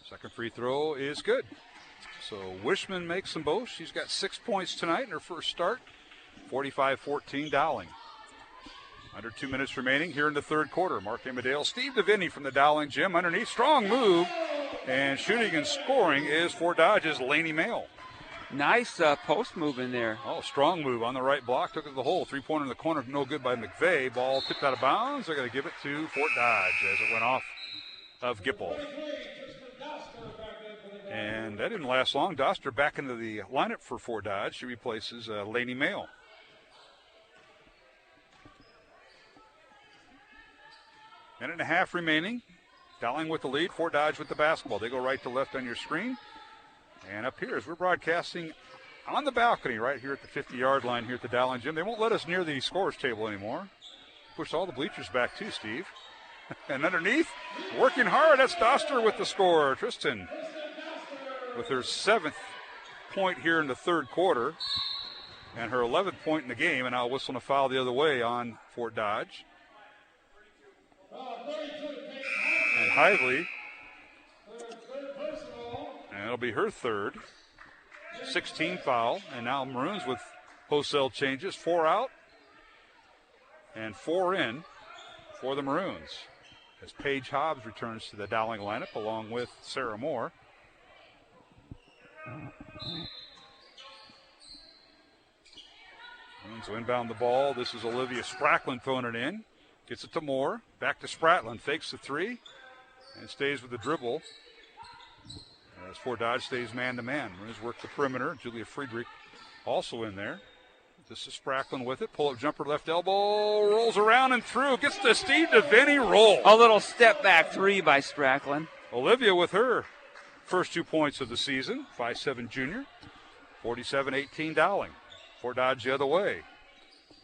Second free throw is good. So Wishman makes them both. She's got 6 points tonight in her first start. 45-14 Dowling. Under 2 minutes remaining here in the third quarter. Mark Amadale, Steve DeVinny from the Dowling gym underneath. Strong move. And shooting and scoring is Fort Dodge's Laney Mail. Nice post move in there. Oh, strong move on the right block. Took it to the hole. 3-pointer in the corner. No good by McVeigh. Ball tipped out of bounds. They're going to give it to Fort Dodge as it went off of Gipple. And that didn't last long. Doster back into the lineup for Fort Dodge. She replaces Laney Mail. Minute and a half remaining. Dowling with the lead, Fort Dodge with the basketball. They go right to left on your screen. And up here, as we're broadcasting on the balcony right here at the 50-yard line here at the Dowling gym. They won't let us near the scorer's table anymore. Push all the bleachers back too, Steve. And underneath, working hard, that's Doster with the score. Tristan with her 7th point here in the third quarter. And her 11th point in the game. And now whistling a foul the other way on Fort Dodge. And Hively, and it'll be her third, 16 foul, and now Maroons with wholesale changes, 4 out and 4 in for the Maroons as Paige Hobbs returns to the Dowling lineup along with Sarah Moore. Maroons will inbound the ball. This is Olivia Sprackland throwing it in. Gets it to Moore. Back to Spratlin. Fakes the three. And stays with the dribble. As Fort Dodge stays man-to-man. Maroons work the perimeter. Julia Friedrich also in there. This is Sprackland with it. Pull-up jumper, left elbow. Rolls around and through. Gets to Steve DeVinny. Roll. A little step-back three by Sprackland. Olivia with her first 2 points of the season. 5'7" junior. 47-18 Dowling. Fort Dodge the other way.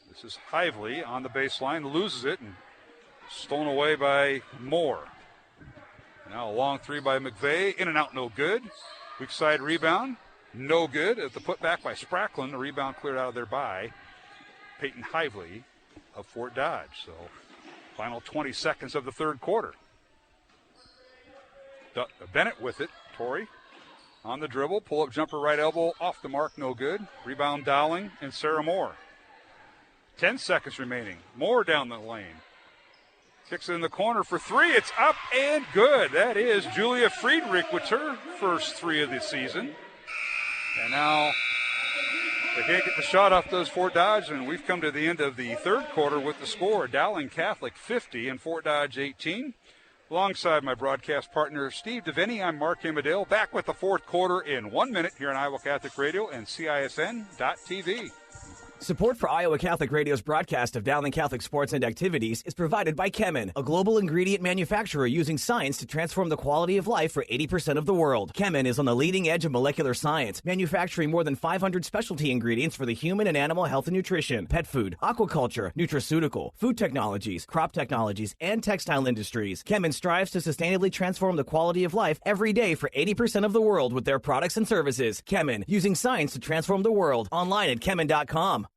This is Hively on the baseline, loses it, and stolen away by Moore. Now a long three by McVeigh, in and out, no good. Weak side rebound, no good. At the putback by Sprackland, the rebound cleared out of there by Peyton Hively of Fort Dodge. So final 20 seconds of the third quarter. Bennett with it, Torrey on the dribble, pull-up jumper, right elbow, off the mark, no good. Rebound Dowling and Sarah Moore. 10 seconds remaining. Moore down the lane. Kicks it in the corner for three. It's up and good. That is Julia Friedrich with her first three of the season. And now they can't get the shot off those Fort Dodge, and we've come to the end of the third quarter with the score. Dowling Catholic 50 and Fort Dodge 18. Alongside my broadcast partner, Steve DeVinny, I'm Mark Amadale, back with the fourth quarter in 1 minute here on Iowa Catholic Radio and CISN.TV. Support for Iowa Catholic Radio's broadcast of Dowling Catholic sports and activities is provided by Chemin, a global ingredient manufacturer using science to transform the quality of life for 80% of the world. Chemin is on the leading edge of molecular science, manufacturing more than 500 specialty ingredients for the human and animal health and nutrition, pet food, aquaculture, nutraceutical, food technologies, crop technologies, and textile industries. Chemin strives to sustainably transform the quality of life every day for 80% of the world with their products and services. Chemin, using science to transform the world. Online at chemin.com.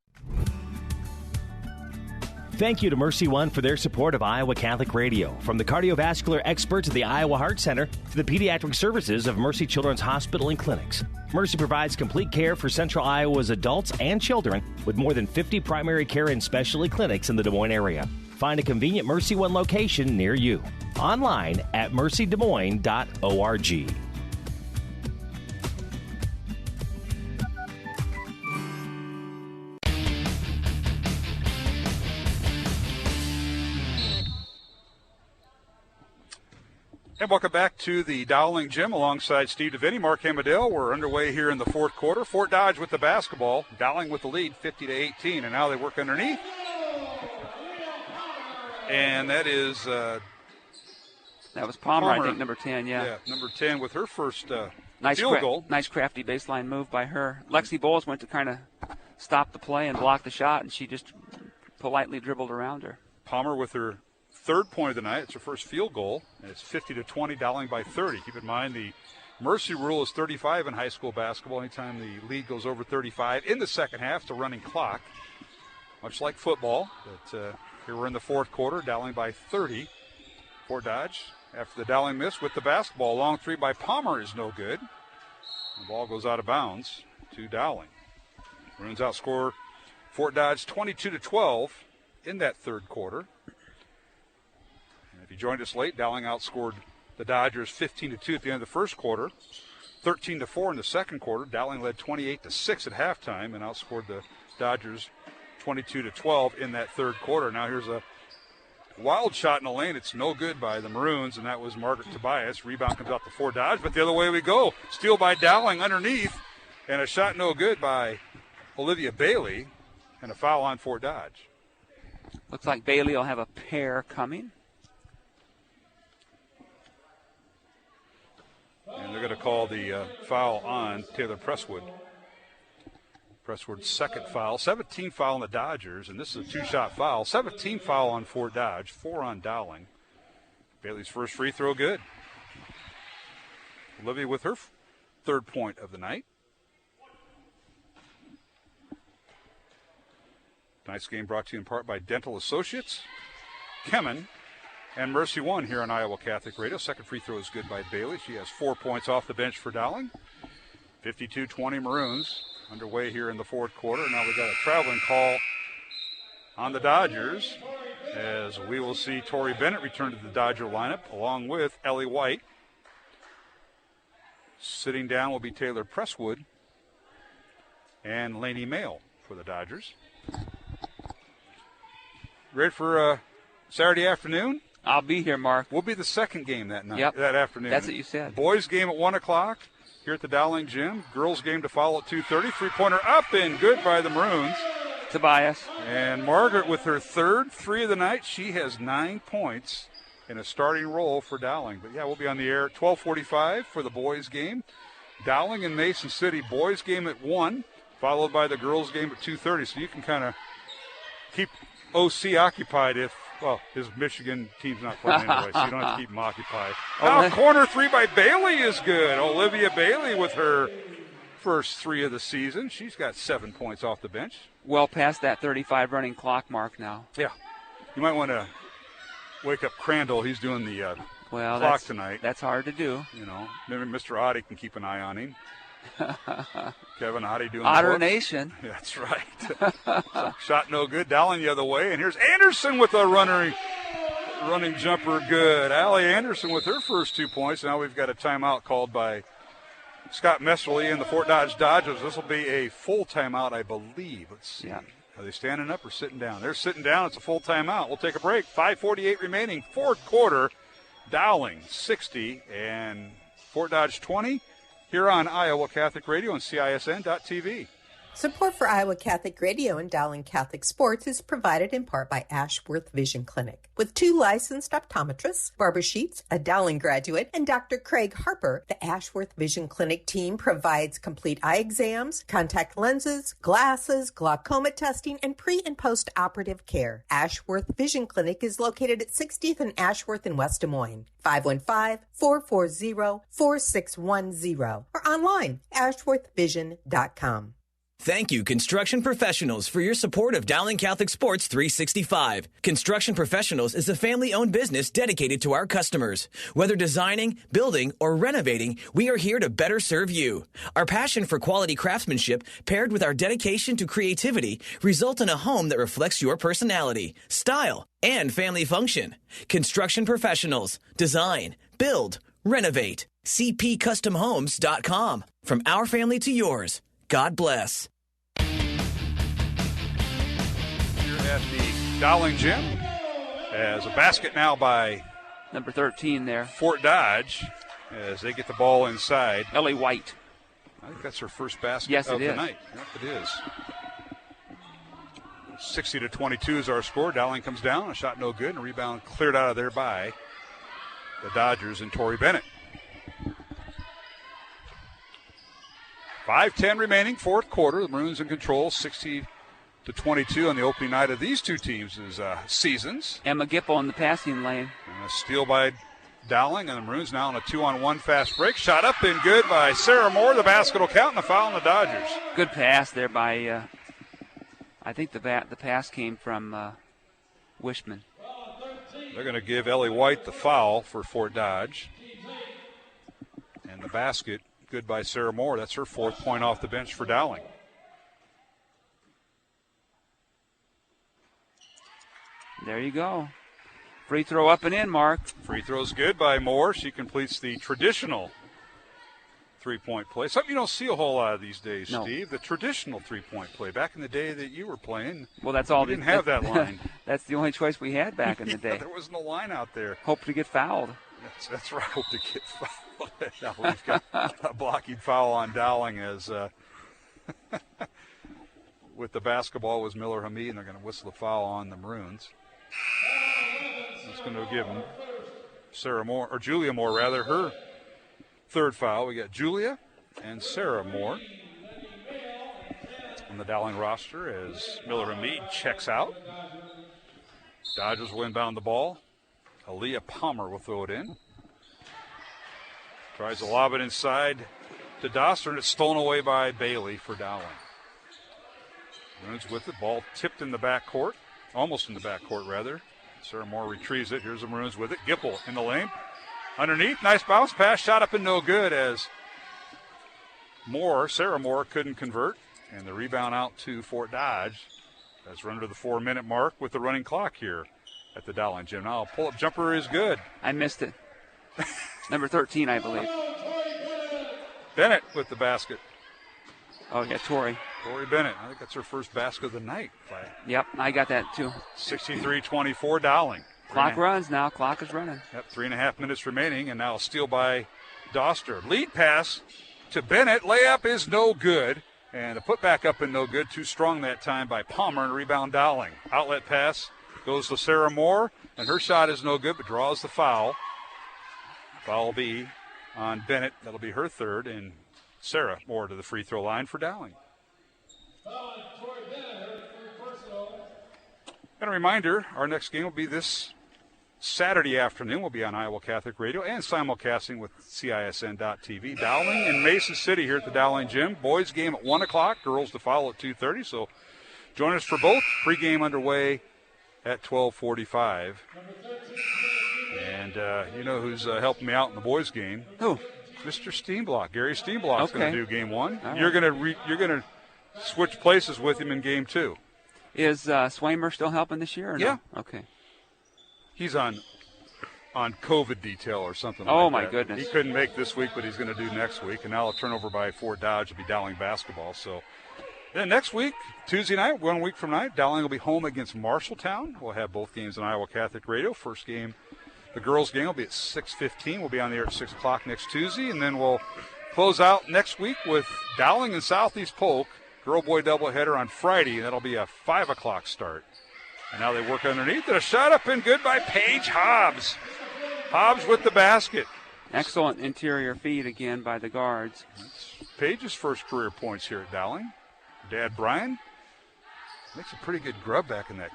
Thank you to Mercy One for their support of Iowa Catholic Radio. From the cardiovascular experts of the Iowa Heart Center to the pediatric services of Mercy Children's Hospital and Clinics, Mercy provides complete care for Central Iowa's adults and children with more than 50 primary care and specialty clinics in the Des Moines area. Find a convenient Mercy One location near you. Online at mercydesmoines.org. And welcome back to the Dowling Gym alongside Steve DeVinny, Mark Hamadale. We're underway here in the fourth quarter. Fort Dodge with the basketball. Dowling with the lead, 50-18. And now they work underneath. And that is... that was Palmer, I think, number 10, Yeah, number 10 with her first nice field goal. Nice crafty baseline move by her. Lexi Bowles went to kind of stop the play and block the shot, and she just politely dribbled around her. Palmer with her third point of the night. It's her first field goal, and it's 50-20, Dowling by 30. Keep in mind the mercy rule is 35 in high school basketball. Anytime the lead goes over 35 in the second half, it's a running clock, much like football. But here we're in the fourth quarter, Dowling by 30. Fort Dodge, after the Dowling miss with the basketball, long three by Palmer is no good. The ball goes out of bounds to Dowling. Maroons outscore Fort Dodge 22-12 in that third quarter. If you joined us late, Dowling outscored the Dodgers 15-2 at the end of the first quarter, 13-4 in the second quarter. Dowling led 28-6 at halftime and outscored the Dodgers 22-12 in that third quarter. Now here's a wild shot in the lane. It's no good by the Maroons, and that was Margaret Tobias. Rebound comes out to Fort Dodge, but the other way we go. Steal by Dowling underneath, and a shot no good by Olivia Bailey, and a foul on Fort Dodge. Looks like Bailey will have a pair coming. And they're going to call the foul on Taylor Presswood. Presswood's second foul. 17 foul on the Dodgers, and this is a two-shot foul. 17 foul on Fort Dodge, 4 on Dowling. Bailey's first free throw good. Olivia with her third point of the night. Tonight's game brought to you in part by Dental Associates, Chemin, and Mercy One here on Iowa Catholic Radio. Second free throw is good by Bailey. She has 4 points off the bench for Dowling. 52-20 Maroons underway here in the fourth quarter. Now we've got a traveling call on the Dodgers as we will see Tori Bennett return to the Dodger lineup along with Ellie White. Sitting down will be Taylor Presswood and Lainey Mail for the Dodgers. Ready for Saturday afternoon? I'll be here, Mark. We'll be the second game that night, yep. that afternoon. That's what you said. Boys game at 1 o'clock here at the Dowling Gym. Girls game to follow at 2:30. Three-pointer up and good by the Maroons. Tobias. And Margaret with her third three of the night. She has 9 points in a starting role for Dowling. But, yeah, we'll be on the air at 12:45 for the boys game. Dowling and Mason City. Boys game at 1, followed by the girls game at 2:30. So you can kind of keep OC occupied if, well, his Michigan team's not playing anyway, so you don't have to keep him occupied. Now, corner three by Bailey is good. Olivia Bailey with her first three of the season. She's got 7 points off the bench. Well past that 35 running clock mark now. Yeah. You might want to wake up Crandall. He's doing the clock tonight. That's hard to do. You know, maybe Mr. Oddie can keep an eye on him. Kevin Oddie doing Otter the Nation. Yeah, that's right. Shot no good. Dowling the other way. And here's Anderson with a running jumper good. Allie Anderson with her first 2 points. Now we've got a timeout called by Scott Messerly and the Fort Dodge Dodgers. This will be a full timeout, I believe. Let's see. Yeah. Are they standing up or sitting down? They're sitting down. It's a full timeout. We'll take a break. 5:48 remaining. Fourth quarter. Dowling 60 and Fort Dodge 20. Here on Iowa Catholic Radio and CISN.TV. Support for Iowa Catholic Radio and Dowling Catholic Sports is provided in part by Ashworth Vision Clinic. With 2 licensed optometrists, Barbara Sheets, a Dowling graduate, and Dr. Craig Harper, the Ashworth Vision Clinic team provides complete eye exams, contact lenses, glasses, glaucoma testing, and pre- and post-operative care. Ashworth Vision Clinic is located at 60th and Ashworth in West Des Moines. 515-440-4610 or online, ashworthvision.com. Thank you, Construction Professionals, for your support of Dowling Catholic Sports 365. Construction Professionals is a family-owned business dedicated to our customers. Whether designing, building, or renovating, we are here to better serve you. Our passion for quality craftsmanship, paired with our dedication to creativity, result in a home that reflects your personality, style, and family function. Construction Professionals. Design, build, renovate. CPCustomHomes.com. From our family to yours, God bless. At the Dowling Gym, as a basket now by number 13 there, Fort Dodge, as they get the ball inside. Ellie White. I think that's her first basket of the night. Yep, it is. 60-22 is our score. Dowling comes down, a shot no good, and a rebound cleared out of there by the Dodgers and Tori Bennett. 5:10 remaining, fourth quarter. The Maroons in control, 60-22 on the opening night of these two teams' seasons. Emma Gipple in the passing lane. And a steal by Dowling, and the Maroons now on a 2-on-1 fast break. Shot up and good by Sarah Moore. The basket will count, and the foul on the Dodgers. Good pass there by, I think the pass came from Wishman. They're going to give Ellie White the foul for Fort Dodge. And the basket, good by Sarah Moore. That's her 4th point off the bench for Dowling. There you go. Free throw up and in, Mark. Free throw's good by Moore. She completes the traditional three-point play. Something you don't see a whole lot of these days, no. Steve. The traditional three-point play. Back in the day that you were playing, well, that's all. You didn't have that line. That's the only choice we had back in the day. There wasn't a line out there. Hope to get fouled. That's right. Hope to get fouled. Now we've got a blocking foul on Dowling as with the basketball was Miller Hamid, and they're going to whistle the foul on the Maroons. It's going to give Sarah Moore, or Julia Moore rather, her 3rd foul. We got Julia and Sarah Moore on the Dowling roster as Miller Hamid checks out. Dodgers will inbound the ball. Aaliyah Palmer will throw it in. Tries to lob it inside to Doster, and it's stolen away by Bailey for Dowling. Maroons with it. Ball tipped in the backcourt. Almost in the backcourt, rather. Sarah Moore retrieves it. Here's the Maroons with it. Gipple in the lane. Underneath. Nice bounce pass. Shot up and no good as Sarah Moore couldn't convert. And the rebound out to Fort Dodge. As we're under the 4-minute mark with the running clock here at the Dowling Gym. Now, pull-up jumper is good. I missed it. Number 13, I believe. Bennett with the basket. Oh, yeah, Tori Bennett. I think that's her first basket of the night. Yep, I got that too. 63-24 Dowling. Clock runs now. Clock is running. Yep, 3.5 minutes remaining, and now a steal by Doster. Lead pass to Bennett. Layup is no good. And a putback up and no good. Too strong that time by Palmer, and a rebound Dowling. Outlet pass goes to Sarah Moore, and her shot is no good, but draws the foul. Foul will be on Bennett. That'll be her 3rd, and Sarah Moore to the free throw line for Dowling. And a reminder, our next game will be this Saturday afternoon. We'll be on Iowa Catholic Radio and simulcasting with CISN.TV. Dowling and Mason City here at the Dowling Gym. Boys game at 1 o'clock, girls to follow at 2:30. So join us for both. Pre-game underway at 12:45. And you know who's helping me out in the boys game? Who? Mr. Steenblock. Gary Steenblock's going to do game 1. Right. You're going to switch places with him in game 2. Is Swamer still helping this year? Or yeah. No? Okay. He's on COVID detail or something like that. Oh, my goodness. He couldn't make this week, but he's going to do next week. And now a turnover by Fort Dodge will be Dowling basketball. So then next week, Tuesday night, 1 week from tonight, Dowling will be home against Marshalltown. We'll have both games on Iowa Catholic Radio. First game, the girls' game, will be at 6:15. We'll be on the air at 6 o'clock next Tuesday. And then we'll close out next week with Dowling and Southeast Polk girl-boy doubleheader on Friday, and that'll be a 5 o'clock start. And now they work underneath, and a shot up and good by Paige Hobbs. Hobbs with the basket. Excellent interior feed again by the guards. That's Paige's first career points here at Dowling. Dad Brian makes a pretty good grub back in that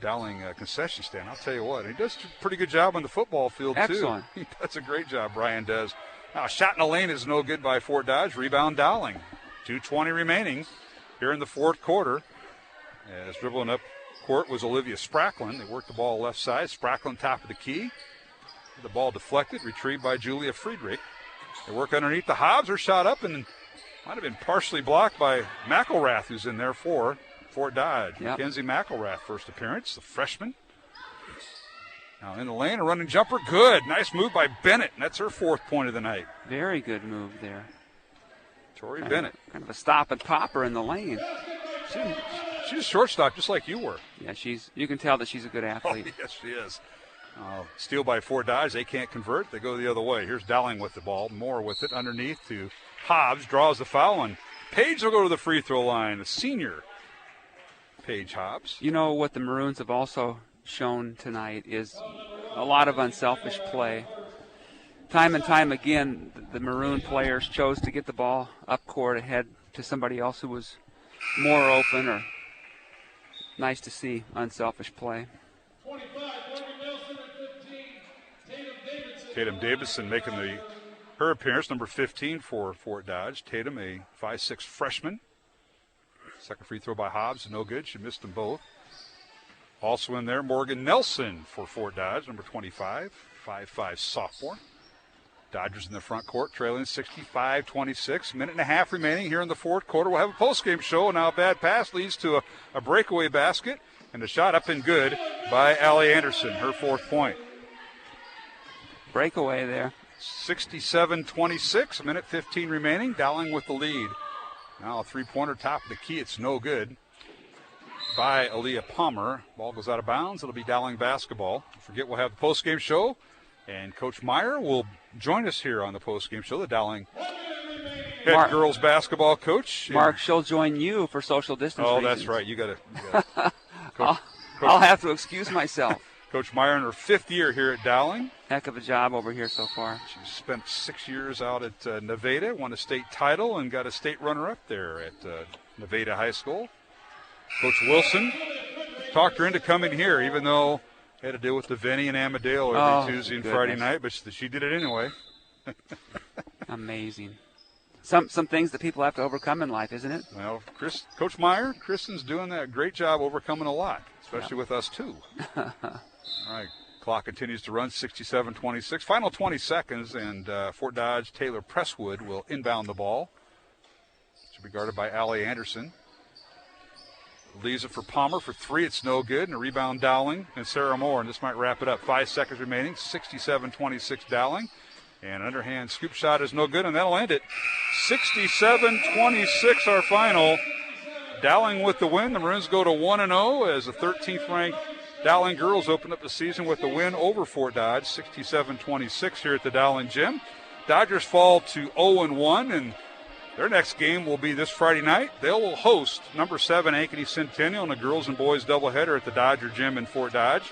Dowling concession stand. I'll tell you what, he does a pretty good job on the football field, too. Excellent. He does a great job, Brian does. Now, a shot in the lane is no good by Fort Dodge. Rebound Dowling. 2:20 remaining here in the fourth quarter. As dribbling up court was Olivia Spracklin. They worked the ball left side. Spracklin top of the key. The ball deflected, retrieved by Julia Friedrich. They work underneath the Hobbs. Her shot up and might have been partially blocked by McElrath, who's in there for Fort Dodge. Yep. Mackenzie McElrath, first appearance, the freshman. Now in the lane, a running jumper, good. Nice move by Bennett, and that's her fourth point of the night. Very good move there. Tori Bennett. Kind of a stop and popper in the lane. She's a shortstop just like you were. Yeah, you can tell that she's a good athlete. Oh, yes, she is. Steal by Fort Dodge. They can't convert. They go the other way. Here's Dowling with the ball. Moore with it underneath to Hobbs. Draws the foul, and Page will go to the free throw line. The senior, Paige Hobbs. You know what the Maroons have also shown tonight is a lot of unselfish play. Time and time again, the Maroon players chose to get the ball up court ahead to somebody else who was more open, or nice to see unselfish play. Tatum Davison making her appearance, number 15 for Fort Dodge. Tatum, a 5'6" freshman. Second free throw by Hobbs, no good. She missed them both. Also in there, Morgan Nelson for Fort Dodge, number 25, 5'5" sophomore. Dodgers in the front court, trailing 65-26. Minute and a half remaining here in the fourth quarter. We'll have a postgame show. Now a bad pass leads to a breakaway basket, and the shot up and good by Allie Anderson, her fourth point. Breakaway there. 67-26, a minute 15 remaining. Dowling with the lead. Now a three-pointer top of the key. It's no good by Aaliyah Palmer. Ball goes out of bounds. It'll be Dowling basketball. Don't forget, we'll have the postgame show, and Coach Meyer will join us here on the postgame show, the Dowling head girls basketball coach. Mark, she'll join you for social distance reasons. That's right. You got to. I'll have to excuse myself. Coach Meyer in her fifth year here at Dowling. Heck of a job over here so far. She spent 6 years out at Nevada, won a state title, and got a state runner-up there at Nevada High School. Coach Wilson talked her into coming here, even though had to deal with the Vinny and Amadeo every Tuesday and Friday night, but she did it anyway. Amazing. Some things that people have to overcome in life, isn't it? Well, Coach Meyer, Kristen's doing that great job overcoming a lot, especially with us too. All right, clock continues to run, 67-26. Final 20 seconds, and Fort Dodge Taylor Presswood will inbound the ball. Should be guarded by Allie Anderson. Leaves it for Palmer for three. It's no good. And a rebound Dowling and Sarah Moore. And this might wrap it up. 5 seconds remaining. 67-26 Dowling. And an underhand scoop shot is no good, and that'll end it. 67-26 our final. Dowling with the win. The Maroons go to 1-0 as the 13th ranked Dowling girls open up the season with the win over Fort Dodge. 67-26 here at the Dowling Gym. Dodgers fall to 0-1, and their next game will be this Friday night. They'll host number 7 Ankeny Centennial in a girls and boys doubleheader at the Dodger Gym in Fort Dodge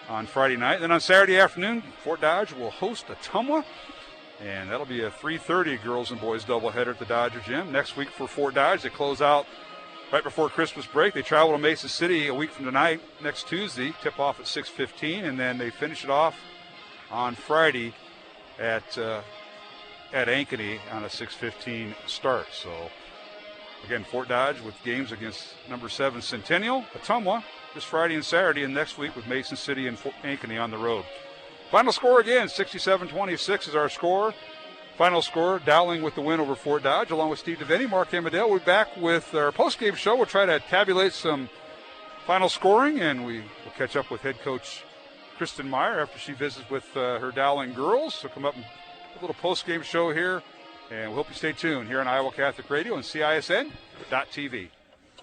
on Friday night. Then on Saturday afternoon, Fort Dodge will host Ottumwa, and that'll be a 3:30 girls and boys doubleheader at the Dodger Gym. Next week for Fort Dodge, they close out right before Christmas break. They travel to Mason City a week from tonight, next Tuesday, tip off at 6:15, and then they finish it off on Friday at Ankeny on a 6:15 start. So, again, Fort Dodge with games against number 7 Centennial, Ottumwa, this Friday and Saturday, and next week with Mason City and Ankeny on the road. Final score again, 67-26 is our score. Final score, Dowling with the win over Fort Dodge, along with Steve DeVinny, Mark Amadale. We'll be back with our postgame show. We'll try to tabulate some final scoring, and we will catch up with head coach Kristen Meyer after she visits with her Dowling girls. So come up and a little post-game show here, and we hope you stay tuned here on Iowa Catholic Radio and CISN.TV.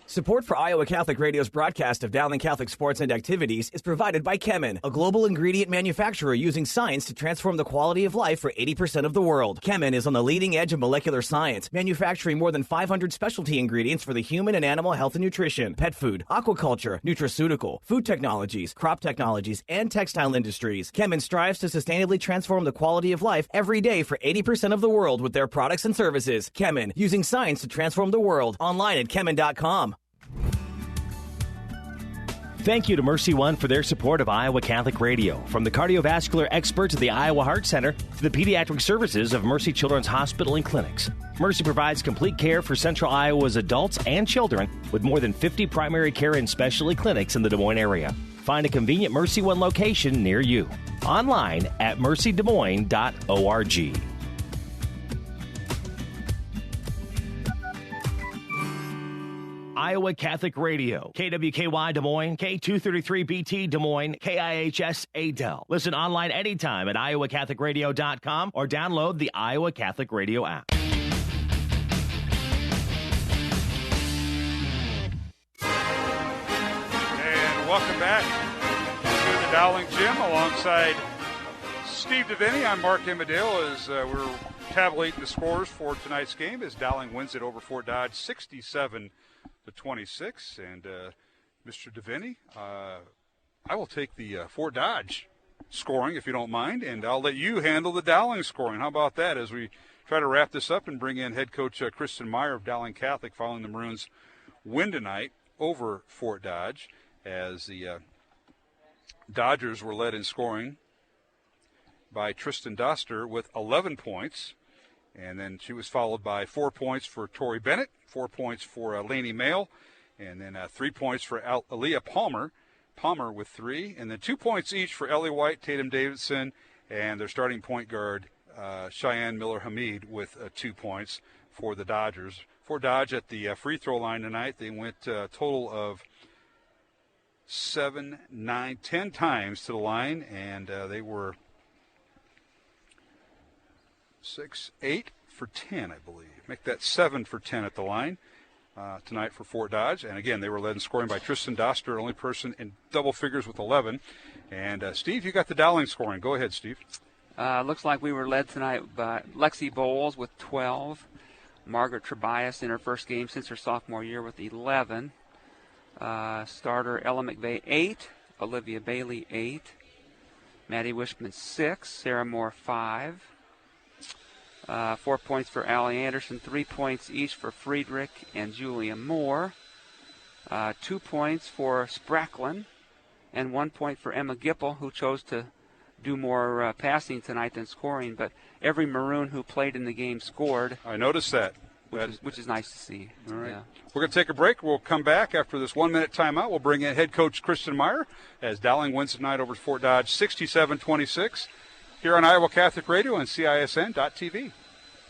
Support for Iowa Catholic Radio's broadcast of Dowling Catholic sports and activities is provided by Chemin, a global ingredient manufacturer using science to transform the quality of life for 80% of the world. Chemin is on the leading edge of molecular science, manufacturing more than 500 specialty ingredients for the human and animal health and nutrition, pet food, aquaculture, nutraceutical, food technologies, crop technologies, and textile industries. Chemin strives to sustainably transform the quality of life every day for 80% of the world with their products and services. Chemin, using science to transform the world. Online at chemin.com. Thank you to Mercy One for their support of Iowa Catholic Radio. From the cardiovascular experts at the Iowa Heart Center to the pediatric services of Mercy Children's Hospital and Clinics, Mercy provides complete care for Central Iowa's adults and children with more than 50 primary care and specialty clinics in the Des Moines area. Find a convenient Mercy One location near you. Online at mercydesmoines.org. Iowa Catholic Radio, KWKY Des Moines, K233BT Des Moines, KIHS Adel. Listen online anytime at iowacatholicradio.com or download the Iowa Catholic Radio app. And welcome back to the Dowling Gym alongside Steve DeVinny. I'm Mark Amadale as we're tabulating the scores for tonight's game as Dowling wins it over Fort Dodge 67-26. And Mr. DeVinny, I will take the Fort Dodge scoring if you don't mind, and I'll let you handle the Dowling scoring. How about that as we try to wrap this up and bring in head coach Kristen Meyer of Dowling Catholic following the Maroons' win tonight over Fort Dodge, as the Dodgers were led in scoring by Tristan Doster with 11 points. And then she was followed by 4 points for Tori Bennett, 4 points for Lainey Mail, and then 3 points for Aaliyah Palmer with 3, and then 2 points each for Ellie White, Tatum Davidson, and their starting point guard, Cheyenne Miller-Hamid, with 2 points for the Dodgers. For Dodge at the free throw line tonight, they went a total of 7, 9, 10 times to the line, and they were 6, 8 for 10, I believe. Make that 7 for 10 at the line tonight for Fort Dodge. And again, they were led in scoring by Tristan Doster, only person in double figures with 11. And Steve, you got the Dowling scoring. Go ahead, Steve. Looks like we were led tonight by Lexi Bowles with 12. Margaret Tobias in her first game since her sophomore year with 11. Starter Ella McVeigh, 8. Olivia Bailey, 8. Maddie Wishman, 6. Sarah Moore, 5. 4 points for Allie Anderson, 3 points each for Friedrich and Julia Moore. 2 points for Spracklin, and 1 point for Emma Gipple, who chose to do more passing tonight than scoring. But every Maroon who played in the game scored. I noticed that. Which is nice to see. All right. Yeah. We're going to take a break. We'll come back after this 1 minute timeout. We'll bring in head coach Kristen Meyer as Dowling wins tonight over Fort Dodge 67-26. Here on Iowa Catholic Radio and CISN.TV.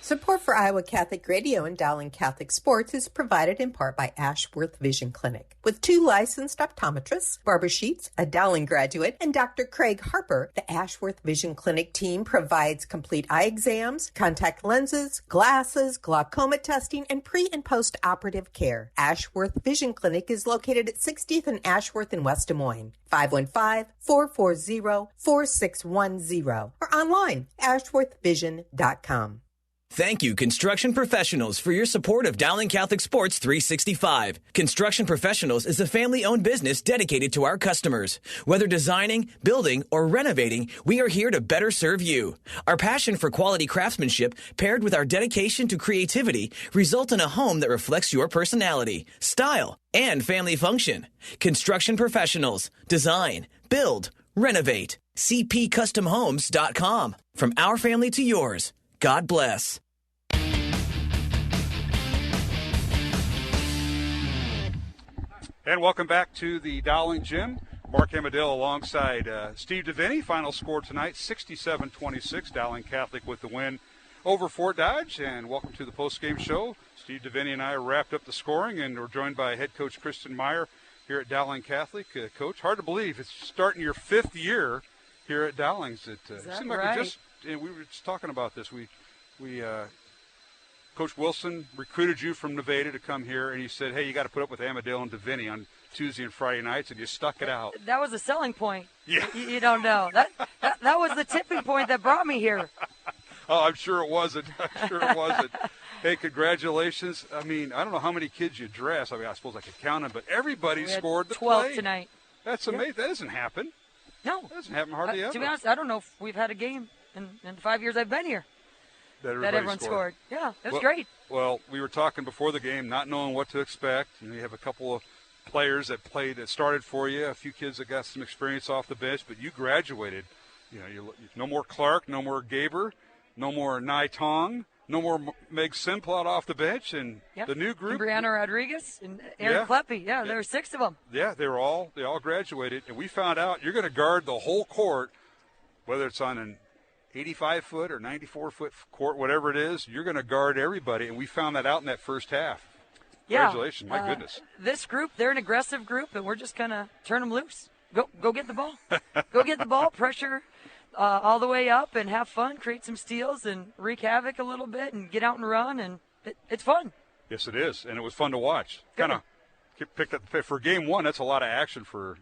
Support for Iowa Catholic Radio and Dowling Catholic Sports is provided in part by Ashworth Vision Clinic. With 2 licensed optometrists, Barbara Sheets, a Dowling graduate, and Dr. Craig Harper, the Ashworth Vision Clinic team provides complete eye exams, contact lenses, glasses, glaucoma testing, and pre- and post-operative care. Ashworth Vision Clinic is located at 60th and Ashworth in West Des Moines. 515-440-4610 or online, ashworthvision.com. Thank you, Construction Professionals, for your support of Dowling Catholic Sports 365. Construction Professionals is a family-owned business dedicated to our customers. Whether designing, building, or renovating, we are here to better serve you. Our passion for quality craftsmanship, paired with our dedication to creativity, result in a home that reflects your personality, style, and family function. Construction Professionals. Design, build, renovate. CPCustomHomes.com. From our family to yours. God bless. And welcome back to the Dowling Gym. Mark Amadale alongside Steve DeVinny. Final score tonight, 67-26. Dowling Catholic with the win over Fort Dodge. And welcome to the post-game show. Steve DeVinny and I wrapped up the scoring, and we're joined by head coach Kristen Meyer here at Dowling Catholic. Coach, hard to believe it's starting your 5th year here at Dowling's. It seemed like right? we were just talking about this. We Coach Wilson recruited you from Nevada to come here, and he said, hey, you got to put up with Amadale and Davini on Tuesday and Friday nights, and you stuck it out. That was a selling point. Yeah. You don't know. That was the tipping point that brought me here. Oh, I'm sure it wasn't. Hey, congratulations. I mean, I don't know how many kids you dress. I mean, I suppose I could count them, but everybody scored the 12 play. tonight. That's amazing. That doesn't happen. No. That doesn't happen hardly ever. To be honest, I don't know if we've had a game in the 5 years I've been here that everyone scored. Yeah, it was great. Well, we were talking before the game, not knowing what to expect. You have a couple of players that started for you, a few kids that got some experience off the bench, but you graduated. No more Clark, no more Gaber, no more Nai Tong, no more Meg Simplot off the bench, and the new group. And Brianna Rodriguez and Aaron Kleppe. Yeah, there were 6 of them. Yeah, they all graduated, and we found out you're going to guard the whole court, whether it's on an 85-foot or 94-foot court, whatever it is, you're going to guard everybody, and we found that out in that first half. Congratulations, my goodness. This group, they're an aggressive group, and we're just going to turn them loose. Go get the ball. Go get the ball, pressure all the way up, and have fun, create some steals, and wreak havoc a little bit, and get out and run, and it's fun. Yes, it is, and it was fun to watch. Kind of picked up for game one. That's a lot of action for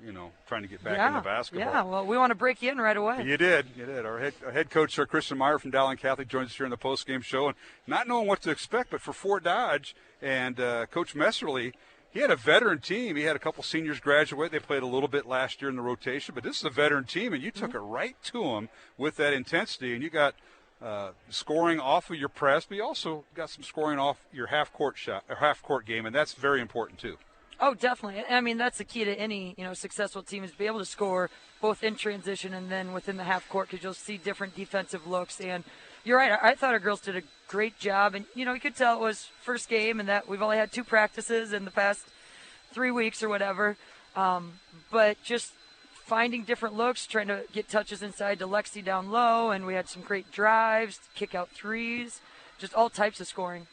trying to get back into basketball. Yeah, well, we want to break you in right away. You did. Our head coach, Christian Marr from Dowling Catholic, joins us here in the post-game show, and not knowing what to expect, but for Fort Dodge and Coach Messerly, he had a veteran team. He had a couple seniors graduate. They played a little bit last year in the rotation, but this is a veteran team, and you took it right to them with that intensity, and you got scoring off of your press, but you also got some scoring off your half-court game, and that's very important too. Oh, definitely. I mean, that's the key to any successful team is to be able to score both in transition and then within the half court, because you'll see different defensive looks. And you're right. I thought our girls did a great job, and you could tell it was first game and that we've only had 2 practices in the past 3 weeks or whatever. But just finding different looks, trying to get touches inside to Lexi down low, and we had some great drives, kick out threes, just all types of scoring.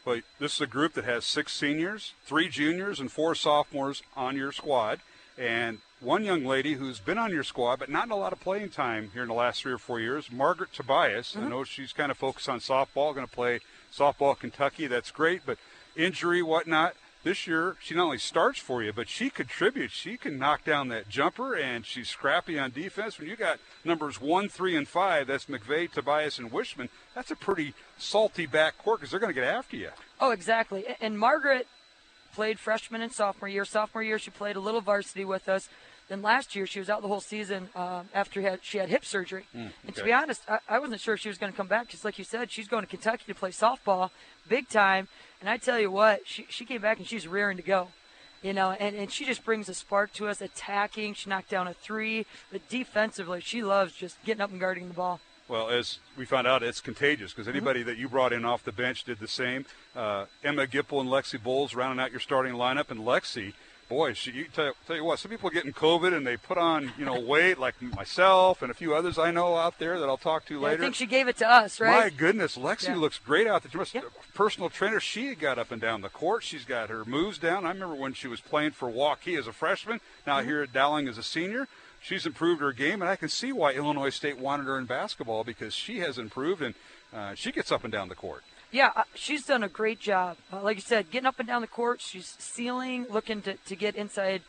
Well, this is a group that has 6 seniors, 3 juniors, and 4 sophomores on your squad, and one young lady who's been on your squad but not in a lot of playing time here in the last 3 or 4 years, Margaret Tobias. I know she's kind of focused on softball, going to play softball at Kentucky. That's great, but injury, whatnot. This year, she not only starts for you, but she contributes. She can knock down that jumper, and she's scrappy on defense. When you got numbers 1, 3, and 5, that's McVeigh, Tobias, and Wishman, that's a pretty salty backcourt because they're going to get after you. Oh, exactly. And Margaret played freshman and sophomore year. Sophomore year, she played a little varsity with us. Then last year, she was out the whole season after she had hip surgery. And to be honest, I wasn't sure if she was going to come back because, like you said, she's going to Kentucky to play softball big time. And I tell you what, she came back and she's rearing to go. And she just brings a spark to us, attacking. She knocked down a 3. But defensively, she loves just getting up and guarding the ball. Well, as we found out, it's contagious because anybody that you brought in off the bench did the same. Emma Gipple and Lexi Bowles rounding out your starting lineup. And Lexi, boy, tell you what, some people are getting COVID and they put on, weight, like myself and a few others I know out there that I'll talk to later. I think she gave it to us, right? My goodness, Lexi looks great out there. She personal trainer. She got up and down the court. She's got her moves down. I remember when she was playing for Waukee as a freshman, now here at Dowling as a senior. She's improved her game, and I can see why Illinois State wanted her in basketball because she has improved, and she gets up and down the court. Yeah, she's done a great job. Like you said, getting up and down the court. She's sealing, looking to get inside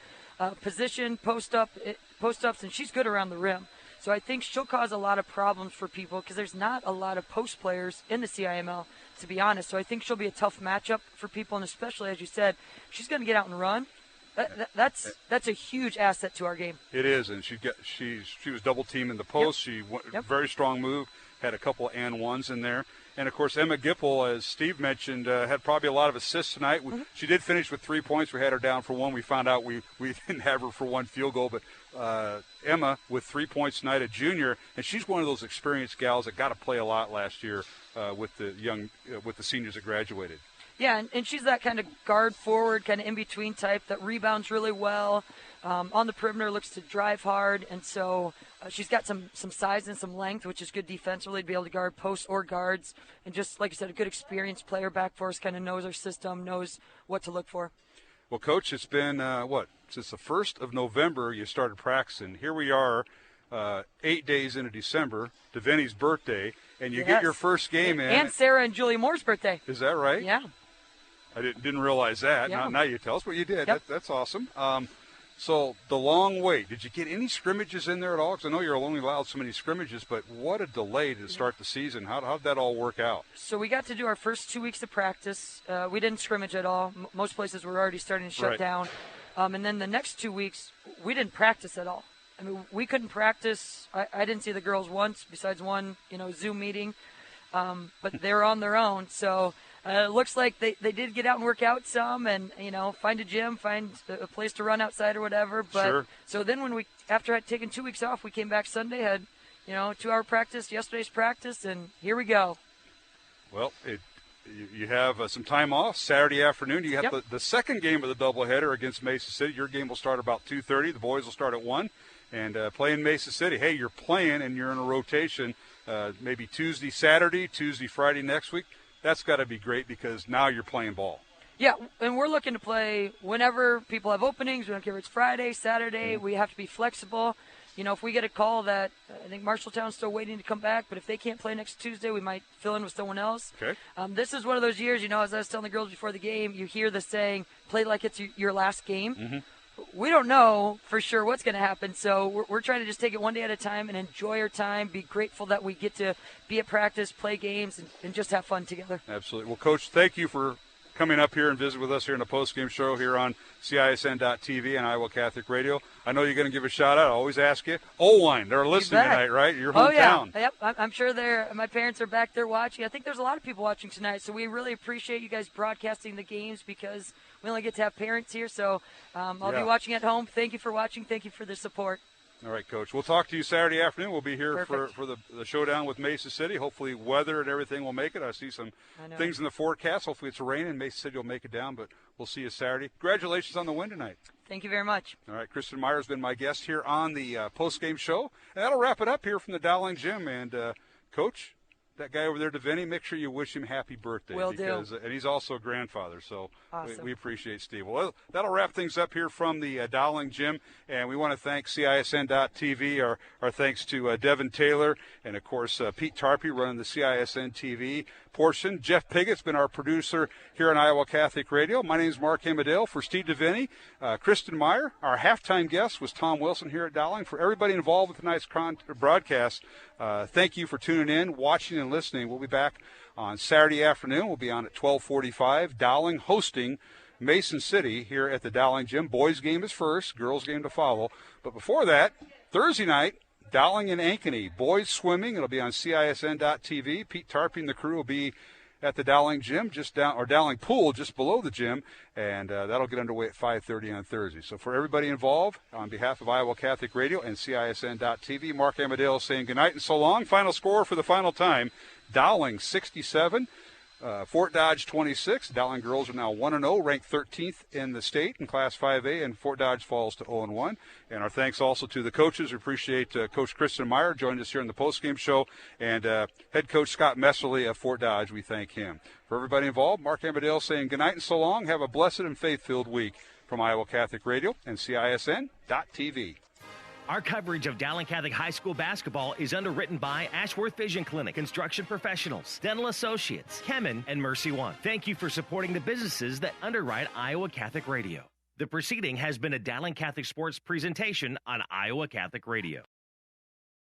position, post-ups, and she's good around the rim. So I think she'll cause a lot of problems for people because there's not a lot of post players in the CIML, to be honest. So I think she'll be a tough matchup for people, and especially, as you said, she's going to get out and run. That's a huge asset to our game. It is, and she was double teamed in the post. She very strong move, had a couple of and ones in there. And, of course, Emma Gipple, as Steve mentioned, had probably a lot of assists tonight. She did finish with 3 points. We had her down for 1. We found out we didn't have her for 1 field goal. But Emma with 3 points tonight, a junior, and she's one of those experienced gals that got to play a lot last year with the seniors that graduated. Yeah, and she's that kind of guard forward, kind of in-between type that rebounds really well. On the perimeter, looks to drive hard, and so she's got some size and some length, which is good defensively to be able to guard posts or guards. And just, like you said, a good experienced player back for us, kind of knows our system, knows what to look for. Well, Coach, it's been, since the 1st of November you started practicing. Here we are 8 days into December, Davini's birthday, And you get your first game in. And Sarah and Julie Moore's birthday. Is that right? Yeah. I didn't realize that. Yeah. Now you tell us what you did. Yep. That's awesome. So the long wait, did you get any scrimmages in there at all? Because I know you're only allowed so many scrimmages, but what a delay to start the season. How'd that all work out? So we got to do our first 2 weeks of practice. We didn't scrimmage at all. Most places were already starting to shut down. And then the next 2 weeks, we didn't practice at all. I mean, we couldn't practice. I didn't see the girls once, besides one, Zoom meeting. But they were on their own. So it looks like they did get out and work out some and, find a gym, find a place to run outside or whatever. But sure. So then after I'd taken 2 weeks off, we came back Sunday, had, 2-hour practice, yesterday's practice, and here we go. Well, you have some time off Saturday afternoon. You have the second game of the doubleheader against Mesa City. Your game will start about 2:30. The boys will start at 1 and play in Mesa City. Hey, you're playing and you're in a rotation, maybe Tuesday, Saturday, Tuesday, Friday next week. That's got to be great because now you're playing ball. Yeah, and we're looking to play whenever people have openings. We don't care if it's Friday, Saturday. We have to be flexible. If we get a call that I think Marshalltown's still waiting to come back, but if they can't play next Tuesday, we might fill in with someone else. Okay. This is one of those years, as I was telling the girls before the game, you hear the saying, play like it's your last game. Mm-hmm. We don't know for sure what's going to happen, so we're trying to just take it one day at a time and enjoy our time, be grateful that we get to be at practice, play games, and just have fun together. Absolutely. Well, Coach, thank you for coming up here and visit with us here in the post-game show here on CISN.TV and Iowa Catholic Radio. I know you're going to give a shout-out. I always ask you. Owine, they're listening tonight, right? Your hometown. Oh, yeah. Yep. I'm sure my parents are back there watching. I think there's a lot of people watching tonight, so we really appreciate you guys broadcasting the games because we only get to have parents here. So I'll be watching at home. Thank you for watching. Thank you for the support. All right, Coach. We'll talk to you Saturday afternoon. We'll be here for the showdown with Mesa City. Hopefully weather and everything will make it. I see some things in the forecast. Hopefully it's raining. Mesa City will make it down, but we'll see you Saturday. Congratulations on the win tonight. Thank you very much. All right, Kristen Meyer has been my guest here on the post-game show. And that'll wrap it up here from the Dowling Gym. And, Coach, that guy over there, Devaney, make sure you wish him happy birthday. Will do. And he's also a grandfather, so awesome. we appreciate Steve. Well, that'll wrap things up here from the Dowling Gym, and we want to thank CISN.TV. Our thanks to Devin Taylor and, of course, Pete Tarpey running the CISN TV portion. Jeff Piggott's been our producer here on Iowa Catholic Radio. My name is Mark Amadale. For Steve Devaney, Kristen Meyer, our halftime guest was Tom Wilson here at Dowling. For everybody involved with tonight's broadcast, thank you for tuning in, watching, and listening. We'll be back on Saturday afternoon. We'll be on at 12:45. Dowling hosting Mason City here at the Dowling Gym. Boys game is first, girls game to follow. But before that, Thursday night, Dowling and Ankeny. Boys swimming. It'll be on CISN.TV. Pete Tarpey and the crew will be at the Dowling Gym, Dowling Pool, just below the gym, and that'll get underway at 5:30 on Thursday. So for everybody involved, on behalf of Iowa Catholic Radio and CISN.TV, Mark Amadale saying goodnight and so long. Final score for the final time, Dowling 67, Fort Dodge 26. Dowling girls are now 1-0, ranked 13th in the state in Class 5A, and Fort Dodge falls to 0-1. And our thanks also to the coaches. We appreciate Coach Kristen Meyer joined us here in the postgame show, and head coach Scott Messerly of Fort Dodge. We thank him. For everybody involved, Mark Amadale saying goodnight and so long. Have a blessed and faith-filled week from Iowa Catholic Radio and CISN.TV. Our coverage of Dowling Catholic High School basketball is underwritten by Ashworth Vision Clinic, Construction Professionals, Dental Associates, Kemen, and Mercy One. Thank you for supporting the businesses that underwrite Iowa Catholic Radio. The proceeding has been a Dowling Catholic Sports presentation on Iowa Catholic Radio.